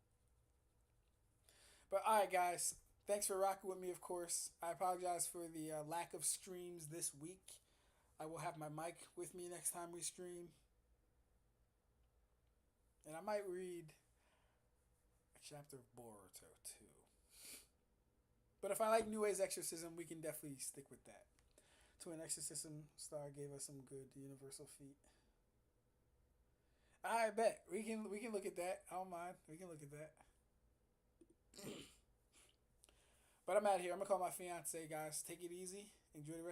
[SPEAKER 1] But alright, guys. Thanks for rocking with me, of course. I apologize for the lack of streams this week. I will have my mic with me next time we stream. And I might read a chapter of Boruto, too. But if I like New Age Exorcism, we can definitely stick with that. Twin Exorcism Star gave us some good universal feet. I bet we can look at that. I don't mind. We can look at that. But I'm out of here. I'm gonna call my fiance, guys. Take it easy. Enjoy the rest.